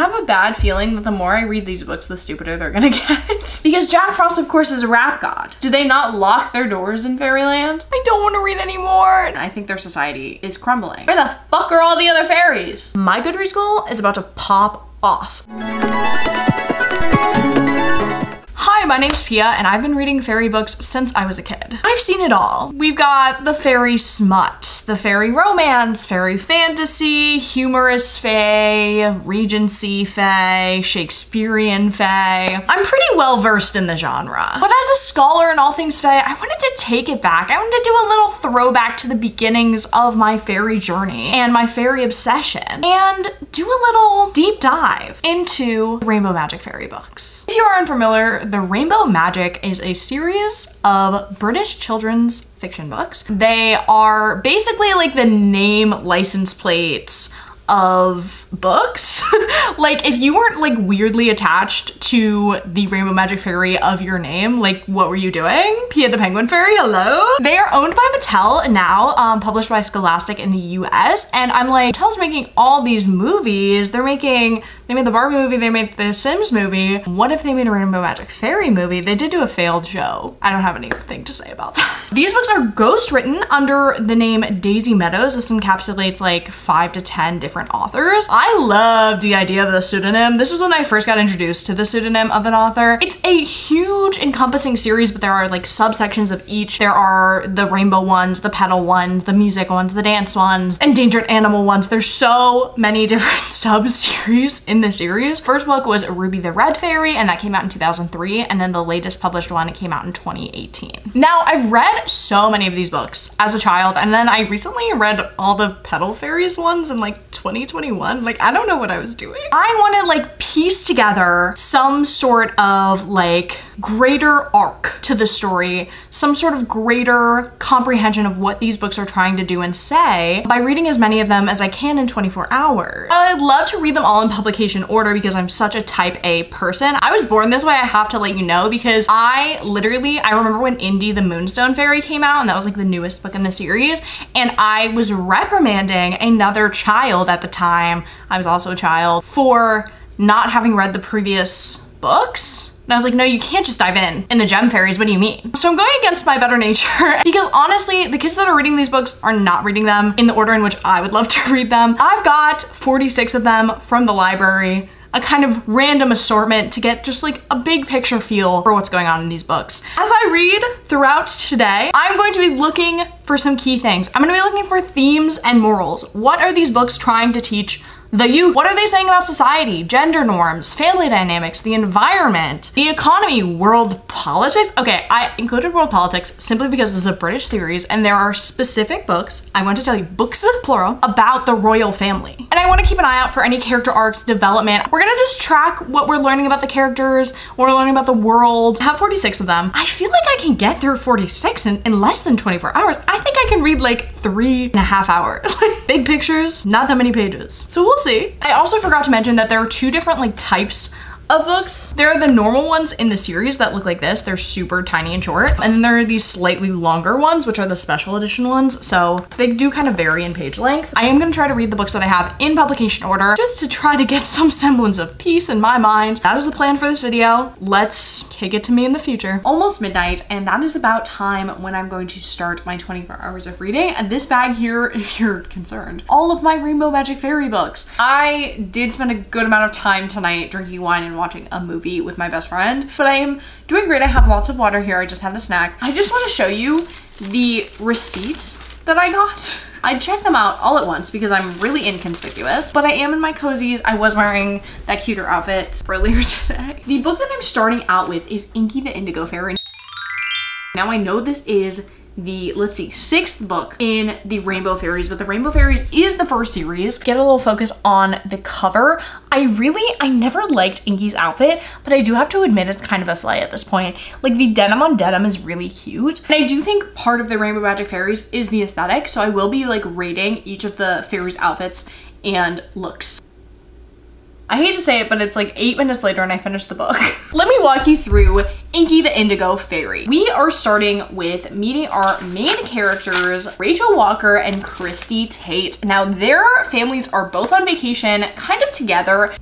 have a bad feeling that the more I read these books, the stupider they're gonna get. Because Jack Frost, of course, is a rap god. Do they not lock their doors in Fairyland? I don't want to read anymore. I think their society is crumbling. Where the fuck are all the other fairies? My Goodreads goal is about to pop off. Hi, my name's Pia, and I've been reading fairy books since I was a kid. I've seen it all. We've got the fairy smut, the fairy romance, fairy fantasy, humorous fae, regency fae, Shakespearean fae. I'm pretty well versed in the genre. But as a scholar in all things fae, I wanted to take it back. I wanted to do a little throwback to the beginnings of my fairy journey and my fairy obsession, and do a little deep dive into Rainbow Magic fairy books. If you are unfamiliar, the Rainbow Magic is a series of British children's fiction books. They are basically like the name license plates of books. Like if you weren't like weirdly attached to the Rainbow Magic Fairy of your name, like what were you doing? Pia the Penguin Fairy, hello? They are owned by Mattel now, published by Scholastic in the US. And I'm like, Mattel's making all these movies. They made the Barbie movie, they made the Sims movie. What if they made a Rainbow Magic Fairy movie? They did do a failed show. I don't have anything to say about that. These books are ghost written under the name Daisy Meadows. This encapsulates like 5 to 10 different authors. I loved the idea of the pseudonym. This was when I first got introduced to the pseudonym of an author. It's a huge encompassing series, but there are like subsections of each. There are the rainbow ones, the petal ones, the music ones, the dance ones, endangered animal ones. There's so many different sub-series in this series. First book was Ruby the Red Fairy, and that came out in 2003, and then the latest published one came out in 2018. Now, I've read so many of these books as a child, and then I recently read all the Petal Fairies ones in like 2021. Like, I don't know what I was doing. I want to like piece together some sort of like greater arc to the story, some sort of greater comprehension of what these books are trying to do and say by reading as many of them as I can in 24 hours. I'd love to read them all in publication order because I'm such a type A person. I was born this way, I have to let you know, because I remember when Indy the Moonstone Fairy came out, and that was like the newest book in the series, and I was reprimanding another child at the time, I was also a child, for not having read the previous books. And I was like, no, you can't just dive in the Gem Fairies, what do you mean? So I'm going against my better nature because honestly, the kids that are reading these books are not reading them in the order in which I would love to read them. I've got 46 of them from the library, a kind of random assortment to get just like a big picture feel for what's going on in these books. As I read throughout today, I'm going to be looking for some key things. I'm gonna be looking for themes and morals. What are these books trying to teach the youth? What are they saying about society, gender norms, family dynamics, the environment, the economy, world politics? Okay, I included world politics simply because this is a British series and there are specific books, I want to tell you, books plural, about the royal family. And I want to keep an eye out for any character arcs, development. We're gonna just track what we're learning about the characters, what we're learning about the world. I have 46 of them. I feel like I can get through 46 in less than 24 hours. I think I can read like 3.5 hours. Big pictures, not that many pages. So we'll see. I also forgot to mention that there are 2 different like types of books. There are the normal ones in the series that look like this. They're super tiny and short. And then there are these slightly longer ones, which are the special edition ones. So they do kind of vary in page length. I am gonna try to read the books that I have in publication order just to try to get some semblance of peace in my mind. That is the plan for this video. Let's kick it to me in the future. Almost midnight, and that is about time when I'm going to start my 24 hours of reading. And this bag here, if you're concerned, all of my Rainbow Magic Fairy books. I did spend a good amount of time tonight drinking wine and watching a movie with my best friend, but I am doing great. I have lots of water here. I just had a snack. I just want to show you the receipt that I got. I checked them out all at once because I'm really inconspicuous, but I am in my cozies. I was wearing that cuter outfit earlier today. The book that I'm starting out with is Inky the Indigo Fairy. Now I know this is the, let's see, 6th book in the Rainbow Fairies, but the Rainbow Fairies is the first series. Get a little focus on the cover. I never liked Inky's outfit, but I do have to admit it's kind of a slay at this point. Like the denim on denim is really cute. And I do think part of the Rainbow Magic Fairies is the aesthetic, so I will be like rating each of the fairies' outfits and looks. I hate to say it, but it's like 8 minutes later and I finished the book. Let me walk you through Inky the Indigo Fairy. We are starting with meeting our main characters, Rachel Walker and Christy Tate. Now their families are both on vacation, kind of together.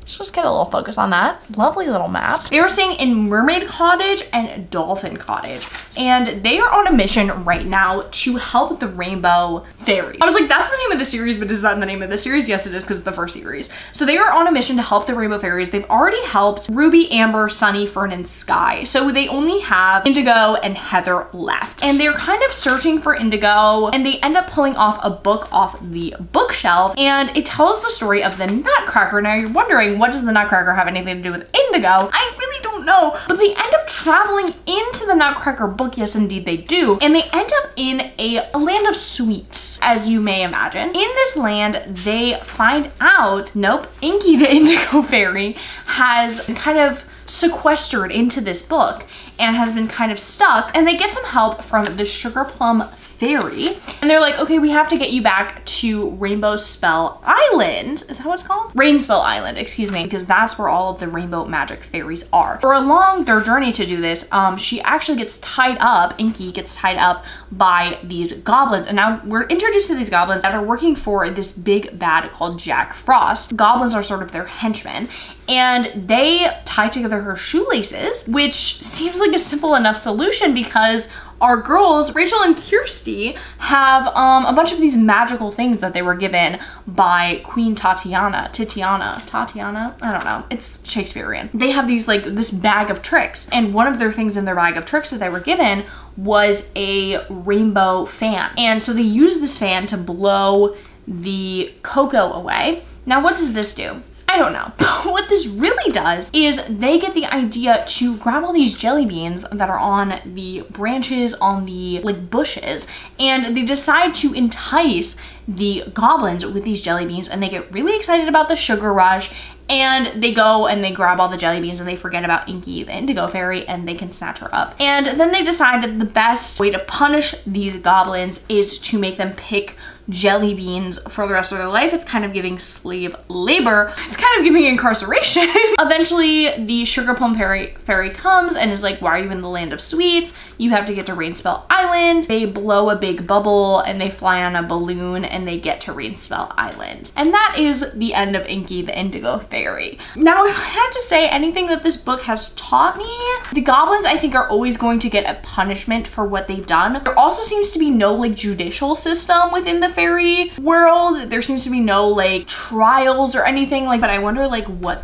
Let's just get a little focus on that. Lovely little map. They were staying in Mermaid Cottage and Dolphin Cottage, and they are on a mission right now to help the Rainbow Fairy. I was like, that's the name of the series, but is that the name of the series? Yes, it is, because it's the first series. So they are on a mission to help the Rainbow Fairies. They've already helped Ruby, Amber, Sunny, Fern, and Sky. So they only have Indigo and Heather left. And they're kind of searching for Indigo, and they end up pulling off a book off the bookshelf, and it tells the story of the Nutcracker. Now you're wondering, what does the Nutcracker have anything to do with Indigo? I really don't know, but they end up traveling into the Nutcracker book. Yes, indeed they do. And they end up in a land of sweets, as you may imagine. In this land, they find out, nope, Inky the Indigo Fairy has been kind of sequestered into this book and has been kind of stuck, and they get some help from the Sugar Plum Fairy, and they're like, okay, we have to get you back to Rainbow Spell Island. Is that what it's called? Rainspell Island, excuse me, because that's where all of the rainbow magic fairies are. For along their journey to do this, she actually gets tied up, Inky gets tied up by these goblins, and now we're introduced to these goblins that are working for this big bad called Jack Frost. Goblins are sort of their henchmen, and they tie together her shoelaces, which seems like a simple enough solution because our girls, Rachel and Kirsty, have a bunch of these magical things that they were given by Queen Tatiana, I don't know, it's Shakespearean. They have these, like, this bag of tricks, and one of their things in their bag of tricks that they were given was a rainbow fan. And so they use this fan to blow the cocoa away. Now, what does this do? I don't know. What this really does is they get the idea to grab all these jelly beans that are on the branches, on the like bushes, and they decide to entice the goblins with these jelly beans, and they get really excited about the sugar rush, and they go and they grab all the jelly beans, and they forget about Inky the Indigo Fairy, and they can snatch her up. And then they decide that the best way to punish these goblins is to make them pick jelly beans for the rest of their life. It's kind of giving slave labor. It's kind of giving incarceration. Eventually, the Sugar Plum Fairy comes and is like, why are you in the land of sweets? You have to get to Rainspell Island. They blow a big bubble and they fly on a balloon and they get to Rainspell Island. And that is the end of Inky the Indigo Fairy. Now, if I had to say anything that this book has taught me, the goblins, I think, are always going to get a punishment for what they've done. There also seems to be no like judicial system within the fairy world. There seems to be no like trials or anything like, but I wonder like what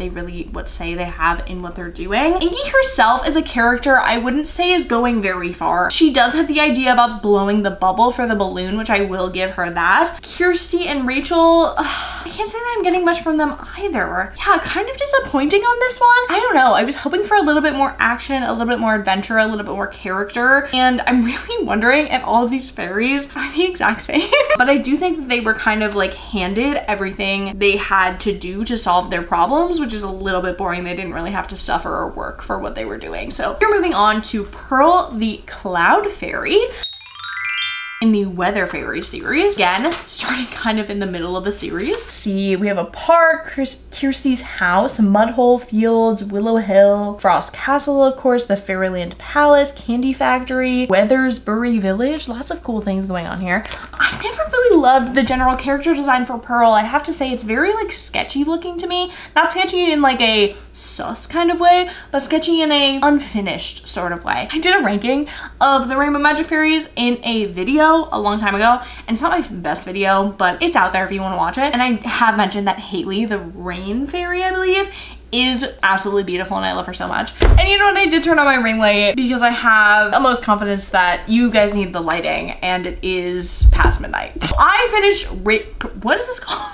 say they have in what they're doing. Inky herself as a character, I wouldn't say is going very far. She does have the idea about blowing the bubble for the balloon, which I will give her that. Kirsty and Rachel, I can't say that I'm getting much from them either. Yeah, kind of disappointing on this one. I don't know. I was hoping for a little bit more action, a little bit more adventure, a little bit more character, and I'm really wondering if all of these fairies are the exact same. But I do think that they were kind of like handed everything they had to do to solve their problems, which is a little bit boring. They didn't really have to suffer or work for what they were doing. So we're moving on to Pearl the Cloud Fairy. In the Weather Fairy series. Again, starting kind of in the middle of a series. See, we have a park, Kirsty's house, Mudhole Fields, Willow Hill, Frost Castle, of course, the Fairyland Palace, Candy Factory, Weathersbury Village. Lots of cool things going on here. I never really loved the general character design for Pearl. I have to say it's very like sketchy looking to me. Not sketchy in like a sus kind of way, but sketchy in a unfinished sort of way. I did a ranking of the Rainbow Magic Fairies in a video a long time ago, and it's not my best video, but it's out there if you want to watch it. And I have mentioned that Haley, the Rain Fairy, I believe, is absolutely beautiful and I love her so much. And you know what, I did turn on my ring light because I have utmost confidence that you guys need the lighting and it is past midnight. I finished, what is this called?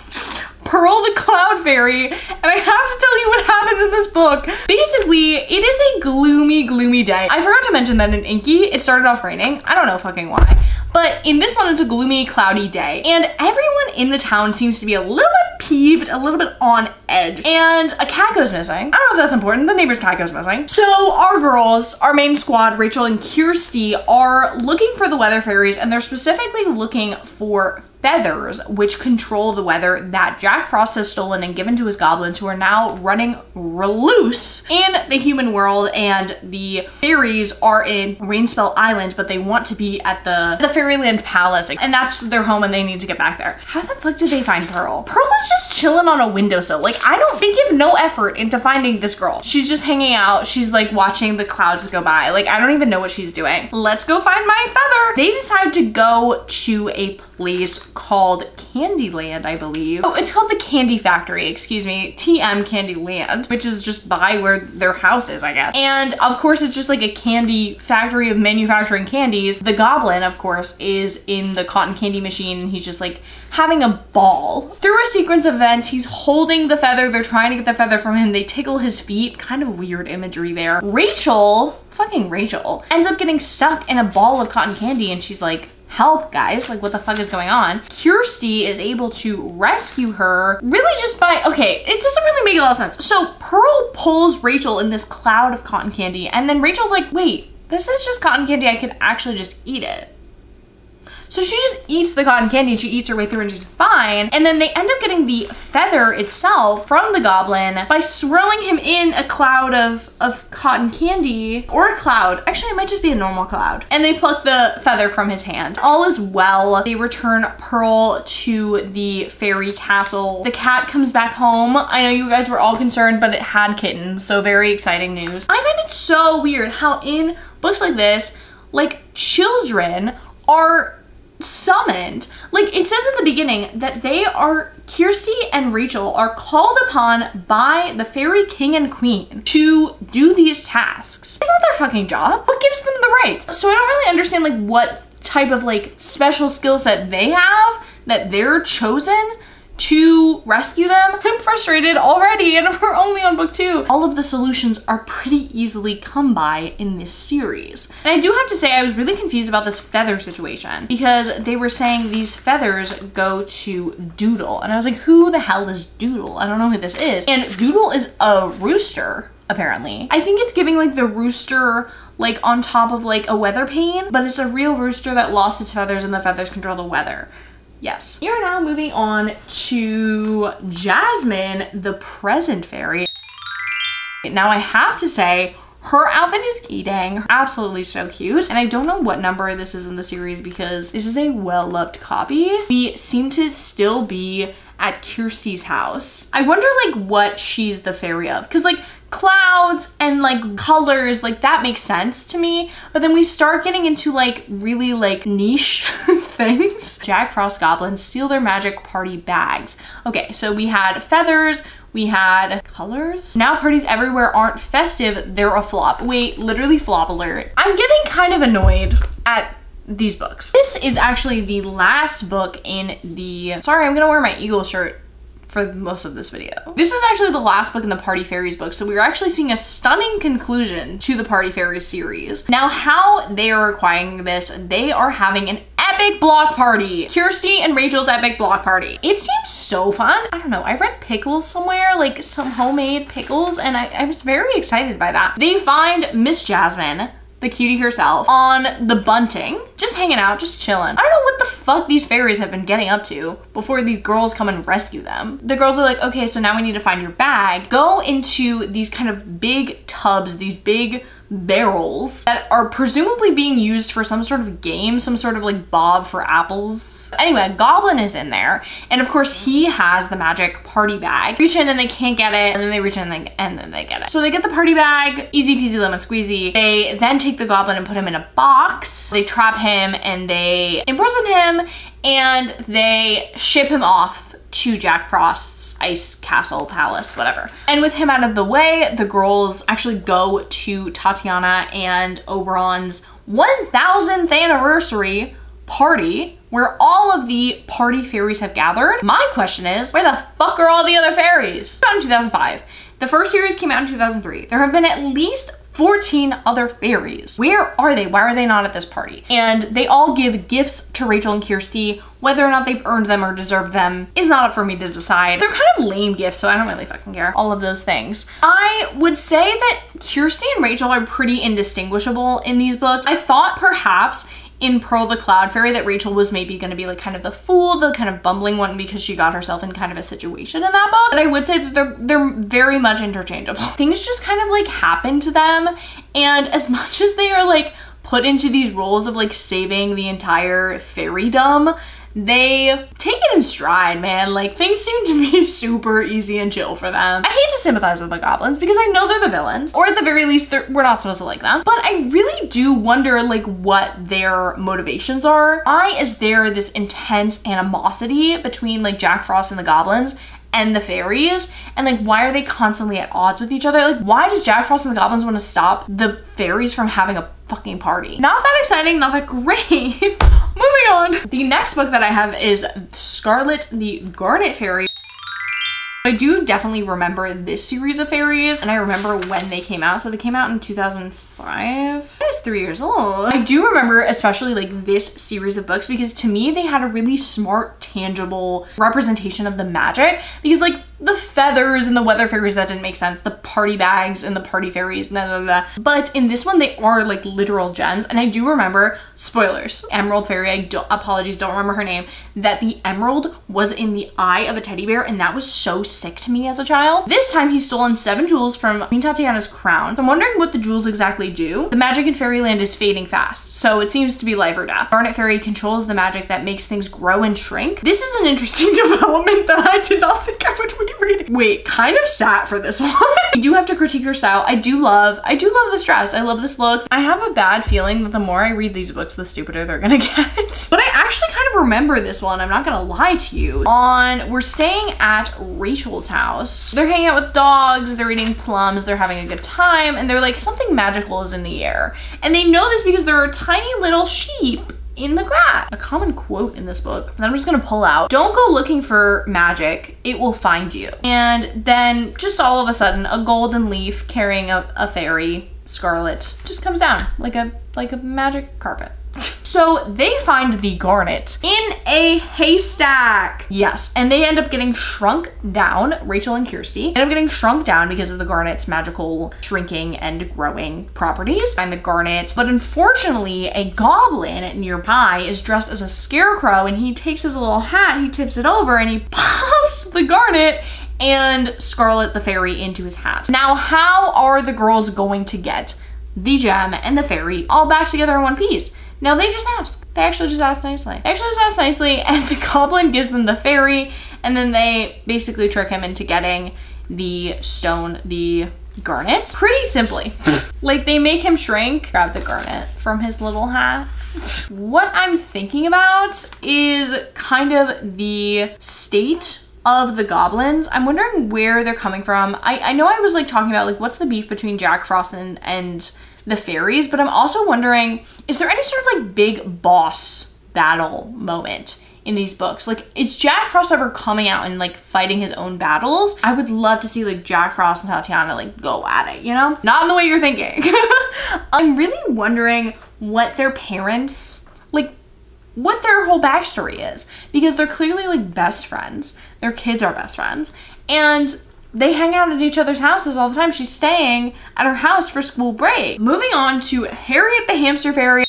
Pearl the Cloud Fairy, and I have to tell you what happens in this book. Basically, it is a gloomy day. I forgot to mention that in Inky, it started off raining. I don't know fucking why. But in this one, it's a gloomy, cloudy day. And everyone in the town seems to be a little bit peeved, a little bit on edge. And a cat goes missing. I don't know if that's important. The neighbor's cat goes missing. So our girls, our main squad, Rachel and Kirsty, are looking for the Weather Fairies, and they're specifically looking for feathers which control the weather that Jack Frost has stolen and given to his goblins, who are now running loose in the human world, and the fairies are in Rainspell Island, but they want to be at the Fairyland Palace, and that's their home and they need to get back there. How the fuck did they find Pearl? Pearl is just chilling on a windowsill. Like, they give no effort into finding this girl. She's just hanging out. She's like watching the clouds go by. Like, I don't even know what she's doing. Let's go find my feather. They decide to go to a place called Candyland, I believe. Oh, it's called the Candy Factory, excuse me, TM Candyland, which is just by where their house is, I guess. And of course, it's just like a candy factory of manufacturing candies. The goblin, of course, is in the cotton candy machine, and he's just like having a ball. Through a sequence of events, he's holding the feather. They're trying to get the feather from him. They tickle his feet. Kind of weird imagery there. Rachel, fucking Rachel, ends up getting stuck in a ball of cotton candy, and she's like, help, guys, like what the fuck is going on? Kirsty is able to rescue her really just by, okay, it doesn't really make a lot of sense. So Pearl pulls Rachel in this cloud of cotton candy, and then Rachel's like, wait, this is just cotton candy, I can actually just eat it. So she just eats the cotton candy, she eats her way through and she's fine. And then they end up getting the feather itself from the goblin by swirling him in a cloud of cotton candy, or a cloud. Actually, it might just be a normal cloud. And they pluck the feather from his hand. All is well. They return Pearl to the fairy castle. The cat comes back home. I know you guys were all concerned, but it had kittens, so very exciting news. I find it so weird how in books like this, like, children are summoned. Like, it says in the beginning that Kirsty and Rachel are called upon by the fairy king and queen to do these tasks. It's not their fucking job. What gives them the right? So I don't really understand like what type of like special skill set they have that they're chosen to rescue them. I'm frustrated already, and we're only on book 2. All of the solutions are pretty easily come by in this series. And I do have to say, I was really confused about this feather situation, because they were saying these feathers go to Doodle, and I was like, who the hell is Doodle? I don't know who this is. And Doodle is a rooster, apparently. I think it's giving like the rooster like on top of like a weather pane, but it's a real rooster that lost its feathers, and the feathers control the weather. Yes. We are now moving on to Jasmine, the present fairy. Now I have to say, her outfit is eating. Absolutely so cute. And I don't know what number this is in the series because this is a well-loved copy. We seem to still be at Kirsty's house. I wonder like what she's the fairy of, because like clouds and like colors, like that makes sense to me, but then we start getting into like really like niche things. Jack Frost goblins steal their magic party bags. Okay, so we had feathers, we had colors. Now parties everywhere aren't festive, they're a flop. Wait, literally flop alert. I'm getting kind of annoyed at these books. This is actually the last book in the, sorry, I'm gonna wear my eagle shirt for most of this video. This is actually the last book in the Party Fairies book, so we're actually seeing a stunning conclusion to the Party Fairies series. Now, how they are acquiring this, they are having an epic block party. Kirsty and Rachel's epic block party. It seems so fun. I don't know, I read pickles somewhere, like some homemade pickles, and I was very excited by that. They find Miss Jasmine, the cutie herself, on the bunting, just hanging out, just chilling. I don't know what the fuck these fairies have been getting up to before these girls come and rescue them. The girls are like, okay, so now we need to find your bag. Go into these kind of big tubs, these big barrels that are presumably being used for some sort of game, some sort of like Bob for apples. Anyway, a goblin is in there, and of course he has the magic party bag. Reach in and they can't get it, and then they reach in and then they get it. So they get the party bag, easy peasy lemon squeezy. They then take the goblin and put him in a box. They trap him and they imprison him, and they ship him off to Jack Frost's ice castle, palace, whatever. And with him out of the way, the girls actually go to Tatiana and Oberon's 1000th anniversary party, where all of the party fairies have gathered. My question is, where the fuck are all the other fairies? About in 2005. The first series came out in 2003. There have been at least 14 other fairies. Where are they? Why are they not at this party? And they all give gifts to Rachel and Kirsty. Whether or not they've earned them or deserved them is not up for me to decide. They're kind of lame gifts, so I don't really fucking care. All of those things. I would say that Kirsty and Rachel are pretty indistinguishable in these books. I thought perhaps in Pearl the Cloud Fairy that Rachel was maybe going to be like kind of the fool, the kind of bumbling one because she got herself in kind of a situation in that book. But I would say that they're very much interchangeable. Things just kind of like happen to them, and as much as they are like put into these roles of like saving the entire fairydom, they take it in stride, man. Like, things seem to be super easy and chill for them. I hate to sympathize with the goblins because I know they're the villains, or at the very least we're not supposed to like them, but I really do wonder like what their motivations are. Why is there this intense animosity between like Jack Frost and the goblins and the fairies, and like why are they constantly at odds with each other? Like, why does Jack Frost and the goblins want to stop the fairies from having a fucking party? Not that exciting, not that great. Moving on. The next book that I have is Scarlet the Garnet Fairy. I do definitely remember this series of fairies, and I remember when they came out. So they came out in 2005. I was 3 years old. I do remember especially like this series of books because to me they had a really smart, tangible representation of the magic, because like the feathers and the weather fairies, that didn't make sense. The party bags and the party fairies, blah, blah, blah. But in this one, they are like literal gems. And I do remember, spoilers, Emerald Fairy, apologies, don't remember her name, that the emerald was in the eye of a teddy bear, and that was so sick to me as a child. This time he's stolen 7 jewels from Queen Tatiana's crown. I'm wondering what the jewels exactly do. The magic in fairyland is fading fast, so it seems to be life or death. Garnet Fairy controls the magic that makes things grow and shrink. This is an interesting development that I did not think I would be reading. Wait, kind of sat for this one. I do have to critique her style. I do love this dress. I love this look. I have a bad feeling that the more I read these books, the stupider they're gonna get. But I actually kind of remember this one. I'm not gonna lie to you. We're staying at Rachel's house. They're hanging out with dogs, they're eating plums, they're having a good time, and they're like, something magical is in the air. And they know this because there are tiny little sheep in the grass. A common quote in this book that I'm just gonna pull out: don't go looking for magic, it will find you. And then just all of a sudden, a golden leaf carrying a fairy, Scarlet, just comes down like a magic carpet. So they find the garnet in a haystack. Yes, and they end up getting shrunk down. Rachel and Kirsty end up getting shrunk down because of the garnet's magical shrinking and growing properties. Find the garnet, but unfortunately a goblin nearby is dressed as a scarecrow, and he takes his little hat, he tips it over, and he pops the garnet and Scarlet the fairy into his hat. Now, how are the girls going to get the gem and the fairy all back together in one piece? Now they just ask. They actually just ask nicely. And the goblin gives them the fairy, and then they basically trick him into getting the stone, the garnet, pretty simply. Like, they make him shrink, grab the garnet from his little hat. What I'm thinking about is kind of the state of the goblins. I'm wondering where they're coming from. I know I was like talking about like what's the beef between Jack Frost and the fairies, but I'm also wondering, is there any sort of like big boss battle moment in these books? Like, is Jack Frost ever coming out and like fighting his own battles? I would love to see like Jack Frost and Tatiana like go at it, you know? Not in the way you're thinking. I'm really wondering what their parents, like what their whole backstory is, because they're clearly like best friends. Their kids are best friends, and they hang out at each other's houses all the time. She's staying at her house for school break. Moving on to Harriet the Hamster Fairy.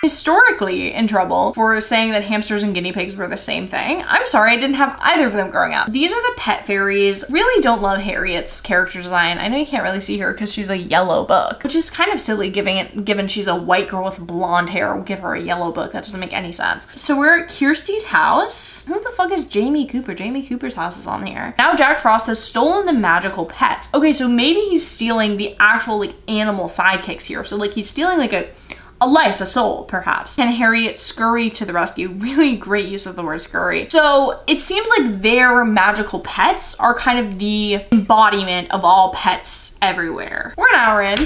Historically in trouble for saying that hamsters and guinea pigs were the same thing. I'm sorry, I didn't have either of them growing up. These are the pet fairies. Really don't love Harriet's character design. I know you can't really see her because she's a yellow book, which is kind of silly given she's a white girl with blonde hair. We'll give her a yellow book. That doesn't make any sense. So we're at Kirsty's house. Who the fuck is Jamie Cooper? Jamie Cooper's house is on here. Now Jack Frost has stolen the magical pets. Okay, so maybe he's stealing the actual like animal sidekicks here. So like he's stealing like a life, a soul, perhaps. Can Harriet scurry to the rescue? Really great use of the word scurry. So it seems like their magical pets are kind of the embodiment of all pets everywhere. We're an hour in.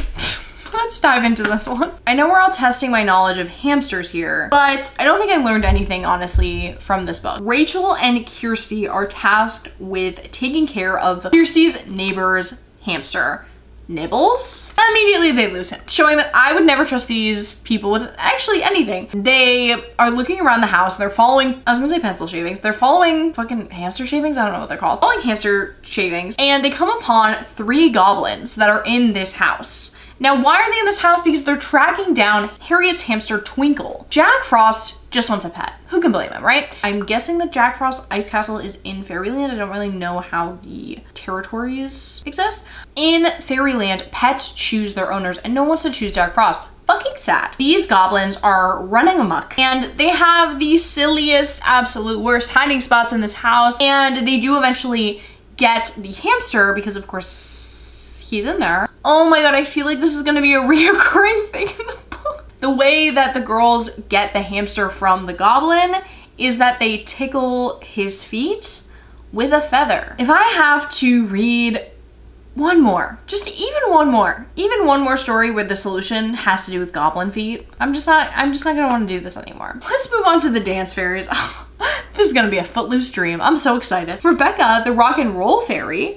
Let's dive into this one. I know we're all testing my knowledge of hamsters here, but I don't think I learned anything, honestly, from this book. Rachel and Kirsty are tasked with taking care of Kirsty's neighbor's hamster, Nibbles. Immediately they lose him, showing that I would never trust these people with actually anything. They are looking around the house, they're following, I was gonna say pencil shavings, they're following fucking hamster shavings? I don't know what they're called. Following hamster shavings, and they come upon 3 goblins that are in this house. Now, why are they in this house? Because they're tracking down Harriet's hamster, Twinkle. Jack Frost just wants a pet. Who can blame him, right? I'm guessing that Jack Frost's ice castle is in Fairyland. I don't really know how the territories exist. In Fairyland, pets choose their owners, and no one wants to choose Jack Frost. Fucking sad. These goblins are running amok, and they have the silliest, absolute worst hiding spots in this house, and they do eventually get the hamster because, of course, he's in there. Oh my god, I feel like this is gonna be a reoccurring thing in the book. The way that the girls get the hamster from the goblin is that they tickle his feet with a feather. If I have to read one more, even one more story where the solution has to do with goblin feet, I'm just not gonna want to do this anymore. Let's move on to the dance fairies. Oh, this is gonna be a footloose dream. I'm so excited. Rebecca, the rock and roll fairy.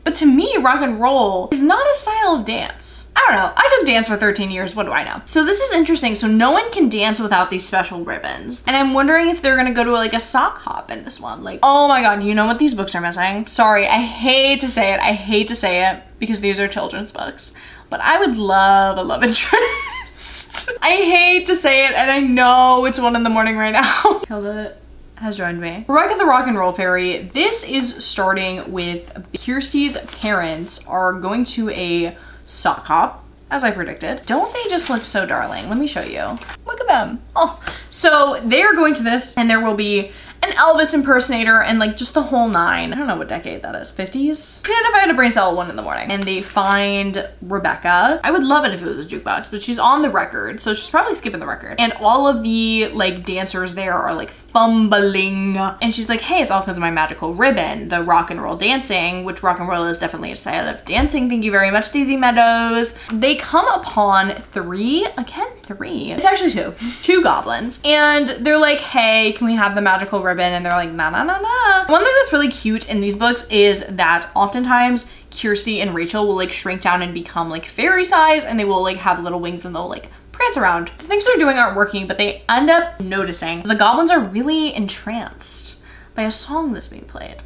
But to me, rock and roll is not a style of dance. I don't know. I took dance for 13 years. What do I know? So this is interesting. So no one can dance without these special ribbons. And I'm wondering if they're gonna go to like a sock hop in this one. Like, oh my god, you know what these books are missing? Sorry, I hate to say it. I hate to say it because these are children's books. But I would love a love interest. I hate to say it, and I know it's 1 in the morning right now. Hilda has joined me. Rebecca the Rock and Roll Fairy. This is starting with Kirsty's parents are going to a sock hop, as I predicted. Don't they just look so darling? Let me show you. Look at them. Oh, so they're going to this, and there will be an Elvis impersonator and like just the whole nine. I don't know what decade that is, 50s? Pretend if I had a brain cell at 1 in the morning. And they find Rebecca. I would love it if it was a jukebox, but she's on the record, so she's probably skipping the record. And all of the like dancers there are like fumbling. And she's like, hey, it's all because of my magical ribbon, the rock and roll dancing, which rock and roll is definitely a style of dancing. Thank you very much, Daisy Meadows. They come upon three. It's actually two goblins. And they're like, hey, can we have the magical ribbon? And they're like, nah, nah, nah, nah. One thing that's really cute in these books is that oftentimes Kirsty and Rachel will like shrink down and become like fairy size, and they will like have little wings and they'll like prance around. The things they're doing aren't working, but they end up noticing the goblins are really entranced by a song that's being played.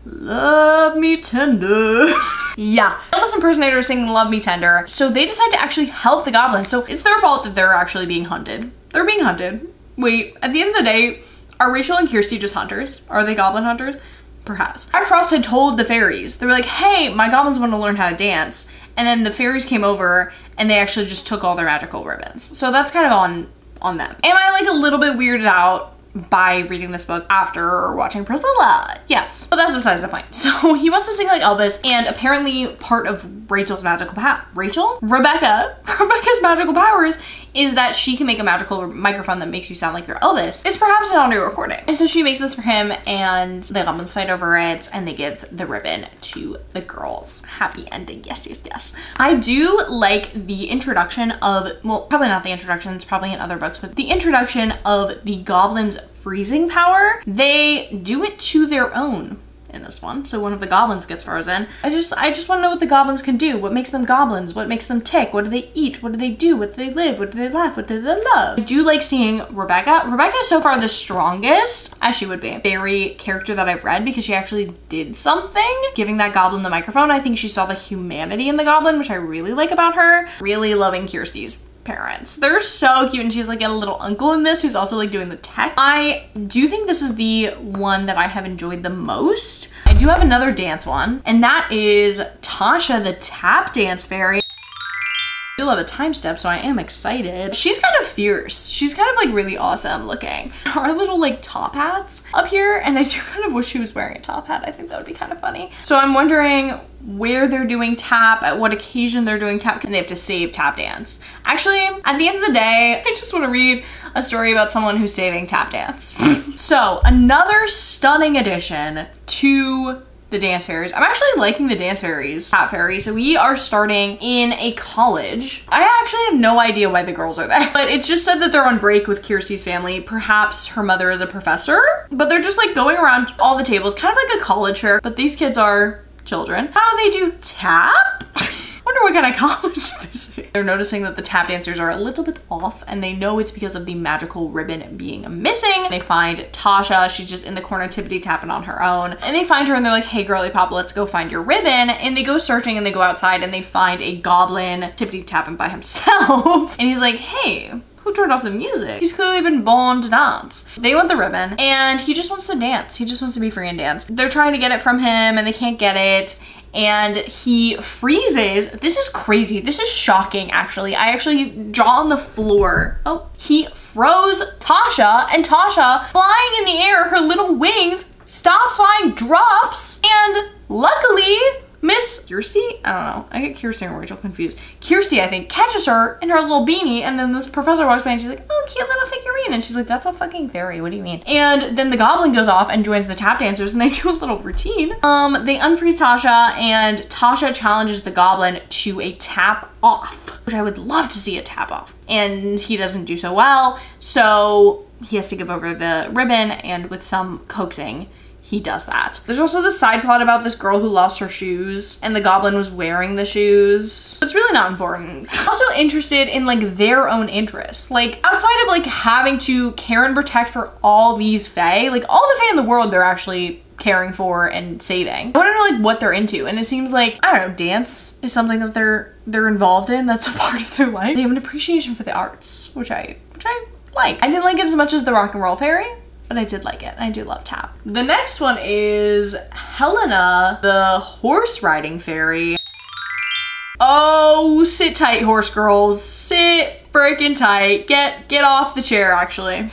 Love Me Tender. Yeah, Elvis impersonator singing Love Me Tender. So they decide to actually help the goblins. So it's their fault that they're actually being hunted. They're being hunted. Wait, at the end of the day, are Rachel and Kirsty just hunters? Are they goblin hunters? Perhaps. Jack Frost had told the fairies, they were like, hey, my goblins want to learn how to dance. And then the fairies came over and they actually just took all their magical ribbons. So that's kind of on them. Am I like a little bit weirded out by reading this book after watching Priscilla? Yes, but that's besides the point. So he wants to sing like Elvis, and apparently part of Rebecca's magical powers is that she can make a magical microphone that makes you sound like you're Elvis. It's perhaps an audio recording. And so she makes this for him, and the goblins fight over it, and they give the ribbon to the girls. Happy ending, yes, yes, yes. I do like the introduction of, well, probably not the introduction, it's probably in other books, but the introduction of the goblins' freezing power. They do it to their own in this one. So one of the goblins gets frozen. I just want to know what the goblins can do. What makes them goblins? What makes them tick? What do they eat? What do they do? What do they live? What do they laugh? What do they love? I do like seeing Rebecca. Rebecca is so far the strongest, as she would be. Fairy character that I've read because she actually did something. Giving that goblin the microphone, I think she saw the humanity in the goblin, which I really like about her. Really loving Kirsty's parents. They're so cute, and she's like a little uncle in this who's also like doing the tech. I do think this is the one that I have enjoyed the most. I do have another dance one, and that is Tasha the tap dance fairy. I do love a time step, so I am excited. She's kind of fierce. She's kind of like really awesome looking. Our little like top hats up here, and I do kind of wish she was wearing a top hat. I think that would be kind of funny. So I'm wondering where they're doing tap, at what occasion they're doing tap, and they have to save tap dance. Actually, at the end of the day, I just want to read a story about someone who's saving tap dance. So another stunning addition to the dance fairies. I'm actually liking the dance fairies, tap fairy. So we are starting in a college. I actually have no idea why the girls are there, but it's just said that they're on break with Kirsty's family. Perhaps her mother is a professor, but they're just like going around all the tables, kind of like a college fair, but these kids are children. How do they do tap? Wonder what kind of college this is. They're noticing that the tap dancers are a little bit off, and they know it's because of the magical ribbon being missing. They find Tasha. She's just in the corner tippity tapping on her own. And they find her and they're like, hey girly pop, let's go find your ribbon. And they go searching and they go outside and they find a goblin tippity tapping by himself. And he's like, hey, who turned off the music? He's clearly been born to dance. They want the ribbon and he just wants to dance. He just wants to be free and dance. They're trying to get it from him and they can't get it. And he freezes. This is crazy. This is shocking, actually. I actually jaw on the floor. Oh, he froze Tasha, and Tasha, flying in the air, her little wings, stops flying, drops, and luckily, Miss Kirsty? I don't know. I get Kirsty and Rachel confused. Kirsty, I think, catches her in her little beanie, and then this professor walks by and she's like, oh, cute little figurine. And she's like, that's a fucking fairy. What do you mean? And then the goblin goes off and joins the tap dancers and they do a little routine. They unfreeze Tasha and Tasha challenges the goblin to a tap off, which I would love to see a tap off. And he doesn't do so well. So he has to give over the ribbon, and with some coaxing, he does that. There's also the side plot about this girl who lost her shoes and the goblin was wearing the shoes. It's really not important. I'm also interested in like their own interests. Like outside of like having to care and protect for all these fae, like all the fae in the world they're actually caring for and saving. I wanna know like what they're into, and it seems like, I don't know, dance is something that they're involved in. That's a part of their life. They have an appreciation for the arts, which I like. I didn't like it as much as the rock and roll fairy, but I did like it. I do love tap. The next one is Helena, the horse riding fairy. Oh, sit tight, horse girls. Sit freaking tight. Get off the chair, actually.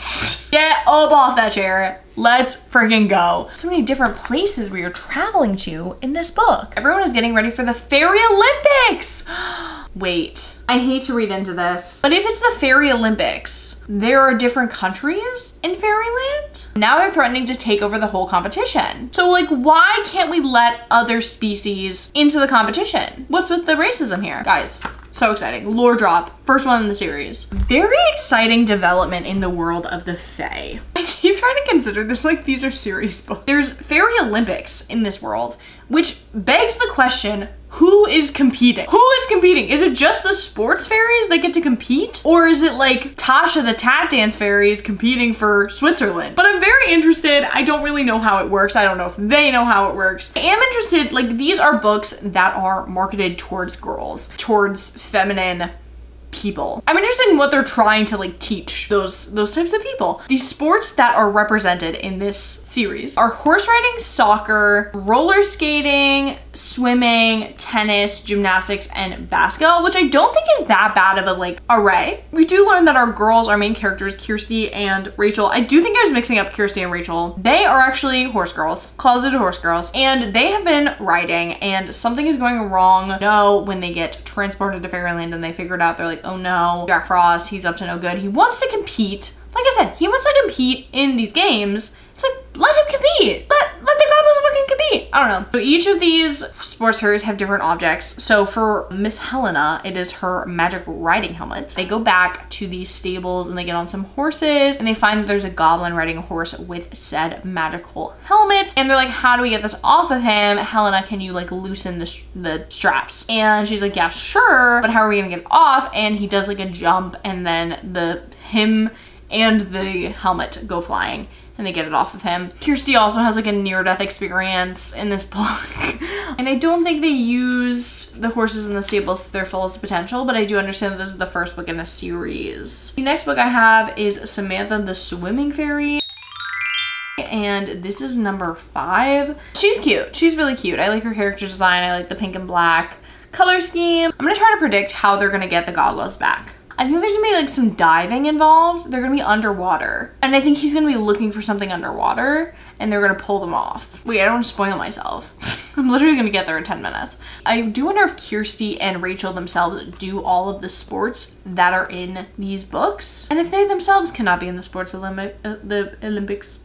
Get up off that chair. Let's freaking go. So many different places we are traveling to in this book. Everyone is getting ready for the Fairy Olympics. Wait, I hate to read into this, but if it's the Fairy Olympics, there are different countries in Fairyland? Now they're threatening to take over the whole competition. So like, why can't we let other species into the competition? What's with the racism here? Guys, so exciting. Lore drop, first one in the series. Very exciting development in the world of the Fae. I keep trying to consider this like these are serious books. There's Fairy Olympics in this world, which begs the question, who is competing? Who is competing? Is it just the sports fairies that get to compete? Or is it like Tasha the tap dance fairy is competing for Switzerland? But I'm very interested. I don't really know how it works. I don't know if they know how it works. I am interested, like these are books that are marketed towards girls, towards feminine people. I'm interested in what they're trying to like teach those types of people. These sports that are represented in this series are horse riding, soccer, roller skating, swimming, tennis, gymnastics, and basketball, which I don't think is that bad of a like array. We do learn that our girls, our main characters, Kirsty and Rachel, I do think I was mixing up Kirsty and Rachel. They are actually horse girls, closeted horse girls, and they have been riding and something is going wrong. No, when they get transported to Fairyland and they figure it out, they're like, oh no, Jack Frost, he's up to no good. He wants to compete. Like I said, he wants to compete in these games. It's like, let him compete. Let the goblins fucking compete. I don't know. So each of these sports fairies have different objects. So for Miss Helena, it is her magic riding helmet. They go back to these stables and they get on some horses and they find that there's a goblin riding a horse with said magical helmet. And they're like, how do we get this off of him? Helena, can you like loosen the straps? And she's like, yeah, sure. But how are we gonna get it off? And he does like a jump and then him and the helmet go flying and they get it off of him. Kirsty also has like a near-death experience in this book. And I don't think they used the horses in the stables to their fullest potential, but I do understand that this is the first book in a series. The next book I have is Samantha the Swimming Fairy. And this is number 5. She's cute. She's really cute. I like her character design. I like the pink and black color scheme. I'm gonna try to predict how they're gonna get the goggles back. I think there's gonna be like some diving involved. They're gonna be underwater. And I think he's gonna be looking for something underwater and they're gonna pull them off. Wait, I don't want to spoil myself. I'm literally gonna get there in 10 minutes. I do wonder if Kirsty and Rachel themselves do all of the sports that are in these books. And if they themselves cannot be in the the Olympics.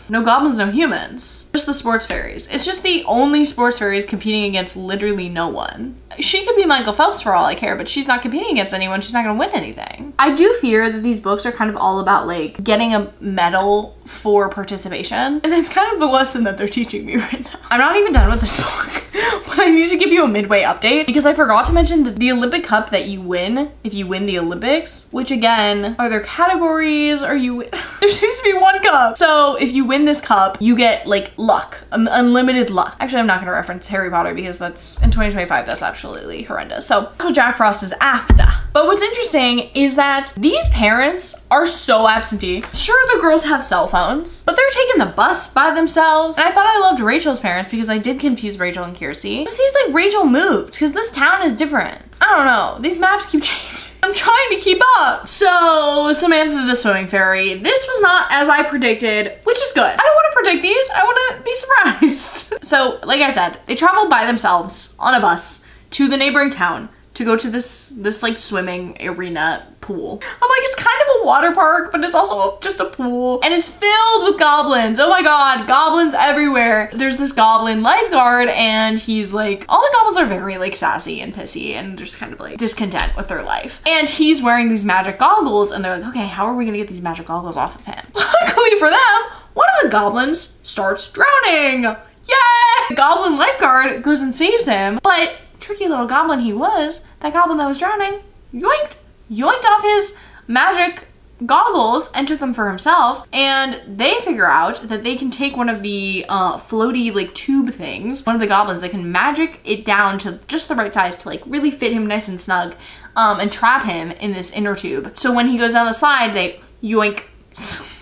No goblins, no humans. Just the sports fairies. It's just the only sports fairies competing against literally no one. She could be Michael Phelps for all I care, but she's not competing against anyone. She's not gonna win anything. I do fear that these books are kind of all about like getting a medal for participation. And that's kind of the lesson that they're teaching me right now. I'm not even done with this book, but I need need to give you a midway update because I forgot to mention that the Olympic Cup that you win, if you win the Olympics, which again, are there categories or there seems to be one cup. So if you win this cup, you get like luck, unlimited luck. Actually, I'm not gonna reference Harry Potter because that's in 2025, that's absolutely horrendous. So Jack Frost is after. But what's interesting is that these parents are so absentee. Sure, the girls have cell phones, but they're taking the bus by themselves. And I thought I loved Rachel's parents because I did confuse Rachel and Kirsty. It seems like Rachel moved because this town is different. I don't know, these maps keep changing. I'm trying to keep up. So Samantha the swimming fairy, this was not as I predicted, which is good. I don't want to predict these, I want to be surprised. So like I said, they traveled by themselves on a bus to the neighboring town to go to this like swimming arena pool. I'm like, it's kind of a water park, but it's also just a pool. And it's filled with goblins. Oh my God, goblins everywhere. There's this goblin lifeguard and he's like, all the goblins are very like sassy and pissy and just kind of like discontent with their life. And he's wearing these magic goggles and they're like, okay, how are we gonna get these magic goggles off of him? Luckily for them, one of the goblins starts drowning. Yay! The goblin lifeguard goes and saves him, but tricky little goblin he was, that goblin that was drowning, yoinked off his magic goggles and took them for himself. And they figure out that they can take one of the floaty like tube things, one of the goblins, they can magic it down to just the right size to like really fit him nice and snug and trap him in this inner tube. So when he goes down the slide, they yoink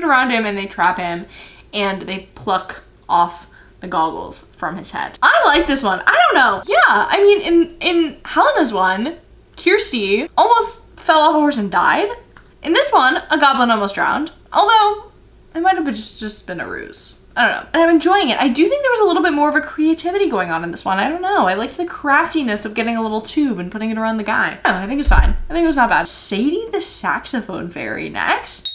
around him and they trap him and they pluck off the goggles from his head. I like this one. I don't know. Yeah, I mean, in Helena's one, Kirsty almost fell off a horse and died. In this one, a goblin almost drowned. Although, it might have just been a ruse. I don't know. And I'm enjoying it. I do think there was a little bit more of a creativity going on in this one. I don't know. I liked the craftiness of getting a little tube and putting it around the guy. I don't know, I think it's fine. I think it was not bad. Sadie the saxophone fairy next.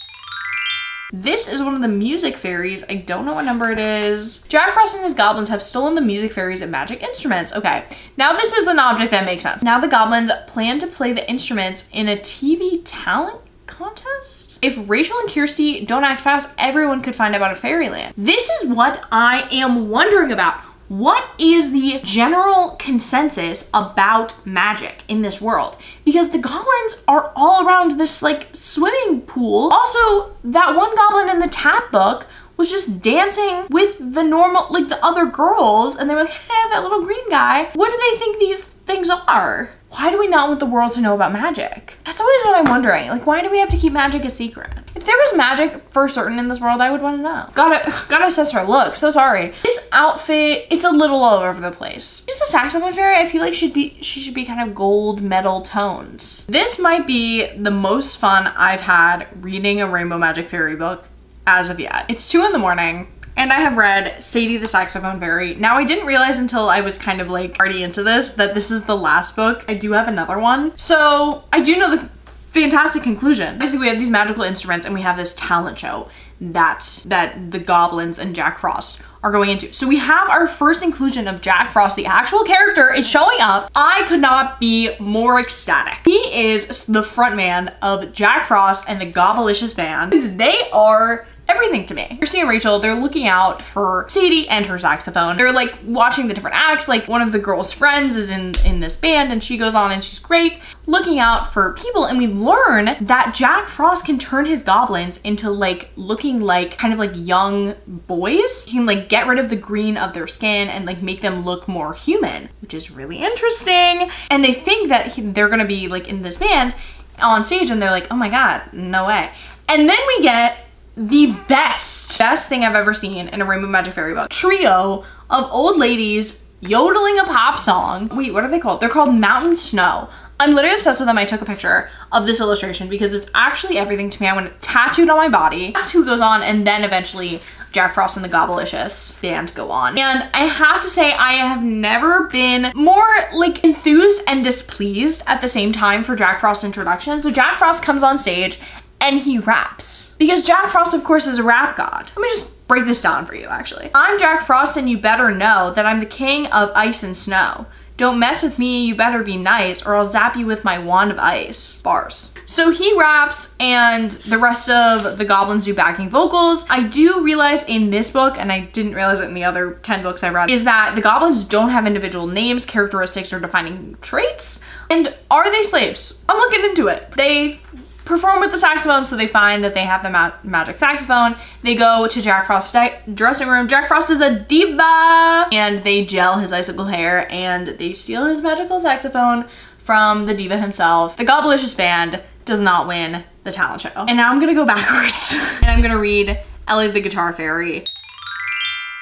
This is one of the music fairies. I don't know what number it is. Jack Frost and his goblins have stolen the music fairies and magic instruments. Okay, now this is an object that makes sense. Now the goblins plan to play the instruments in a TV talent contest? If Rachel and Kirsty don't act fast, everyone could find out about a fairyland. This is what I am wondering about. What is the general consensus about magic in this world? Because the goblins are all around this like swimming pool. Also, that one goblin in the tap book was just dancing with the normal, like the other girls, and they were like, hey, that little green guy. What do they think these things are? Why do we not want the world to know about magic? That's always what I'm wondering. Like, why do we have to keep magic a secret? If there was magic for certain in this world, I would want to know. Gotta assess her look. So sorry. This outfit, it's a little all over the place. Just a saxophone fairy, I feel like she should be kind of gold metal tones. This might be the most fun I've had reading a Rainbow Magic Fairy book as of yet. It's 2 in the morning. And I have read Sadie the Saxophone Fairy. Now I didn't realize until I was kind of like already into this that this is the last book. I do have another one. So I do know the fantastic conclusion. Basically we have these magical instruments and we have this talent show that the goblins and Jack Frost are going into. So we have our first inclusion of Jack Frost, the actual character is showing up. I could not be more ecstatic. He is the front man of Jack Frost and the Goblicious Band. They are everything to me. Kirsty and Rachel, they're looking out for Sadie and her saxophone. They're like watching the different acts. Like one of the girls' friends is in this band and she goes on and she's great, looking out for people. And we learn that Jack Frost can turn his goblins into like looking like kind of like young boys. He can like get rid of the green of their skin and like make them look more human, which is really interesting. And they think that they're gonna be like in this band on stage and they're like, oh my God, no way. And then we get the best thing I've ever seen in a Rainbow Magic Fairy book. Trio of old ladies yodeling a pop song. Wait, what are they called? They're called Mountain Snow. I'm literally obsessed with them. I took a picture of this illustration because it's actually everything to me. I want it tattooed on my body. That's who goes on, and then eventually Jack Frost and the Goblicious Band go on. And I have to say, I have never been more like enthused and displeased at the same time for Jack Frost's introduction. So Jack Frost comes on stage and he raps. Because Jack Frost, of course, is a rap god. Let me just break this down for you, actually. I'm Jack Frost and you better know that I'm the king of ice and snow. Don't mess with me, you better be nice, or I'll zap you with my wand of ice. Bars. So he raps and the rest of the goblins do backing vocals. I do realize in this book, and I didn't realize it in the other 10 books I read, is that the goblins don't have individual names, characteristics, or defining traits. And are they slaves? I'm looking into it. They perform with the saxophone, so they find that they have the magic saxophone. They go to Jack Frost's dressing room. Jack Frost is a diva! And they gel his icicle hair and they steal his magical saxophone from the diva himself. The Goblicious Band does not win the talent show. And now I'm gonna go backwards and I'm gonna read Ellie the Guitar Fairy.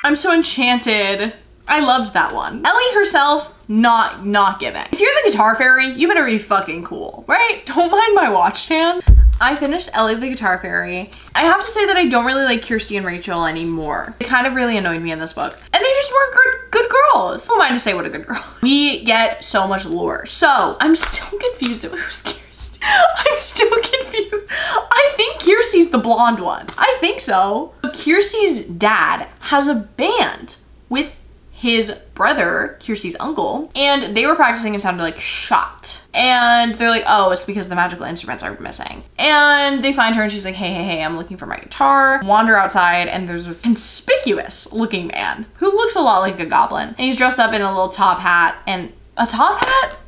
I'm so enchanted. I loved that one. Ellie herself, not giving. If you're the Guitar Fairy, you better be fucking cool, right? Don't mind my watch stand. I finished Ellie the Guitar Fairy. I have to say that I don't really like Kirsty and Rachel anymore. They kind of really annoyed me in this book. And they just weren't good girls. Who am I to say what a good girl? We get so much lore. So I'm still confused at who's Kirsty. I'm still confused. I think Kirsty's the blonde one. I think so. Kirsty's dad has a band with his brother, Kirsty's uncle, and they were practicing and sounded like shot. And they're like, oh, it's because the magical instruments are missing. And they find her and she's like, hey, I'm looking for my guitar. Wander outside and there's this conspicuous looking man who looks a lot like a goblin. And he's dressed up in a little top hat and a top hat?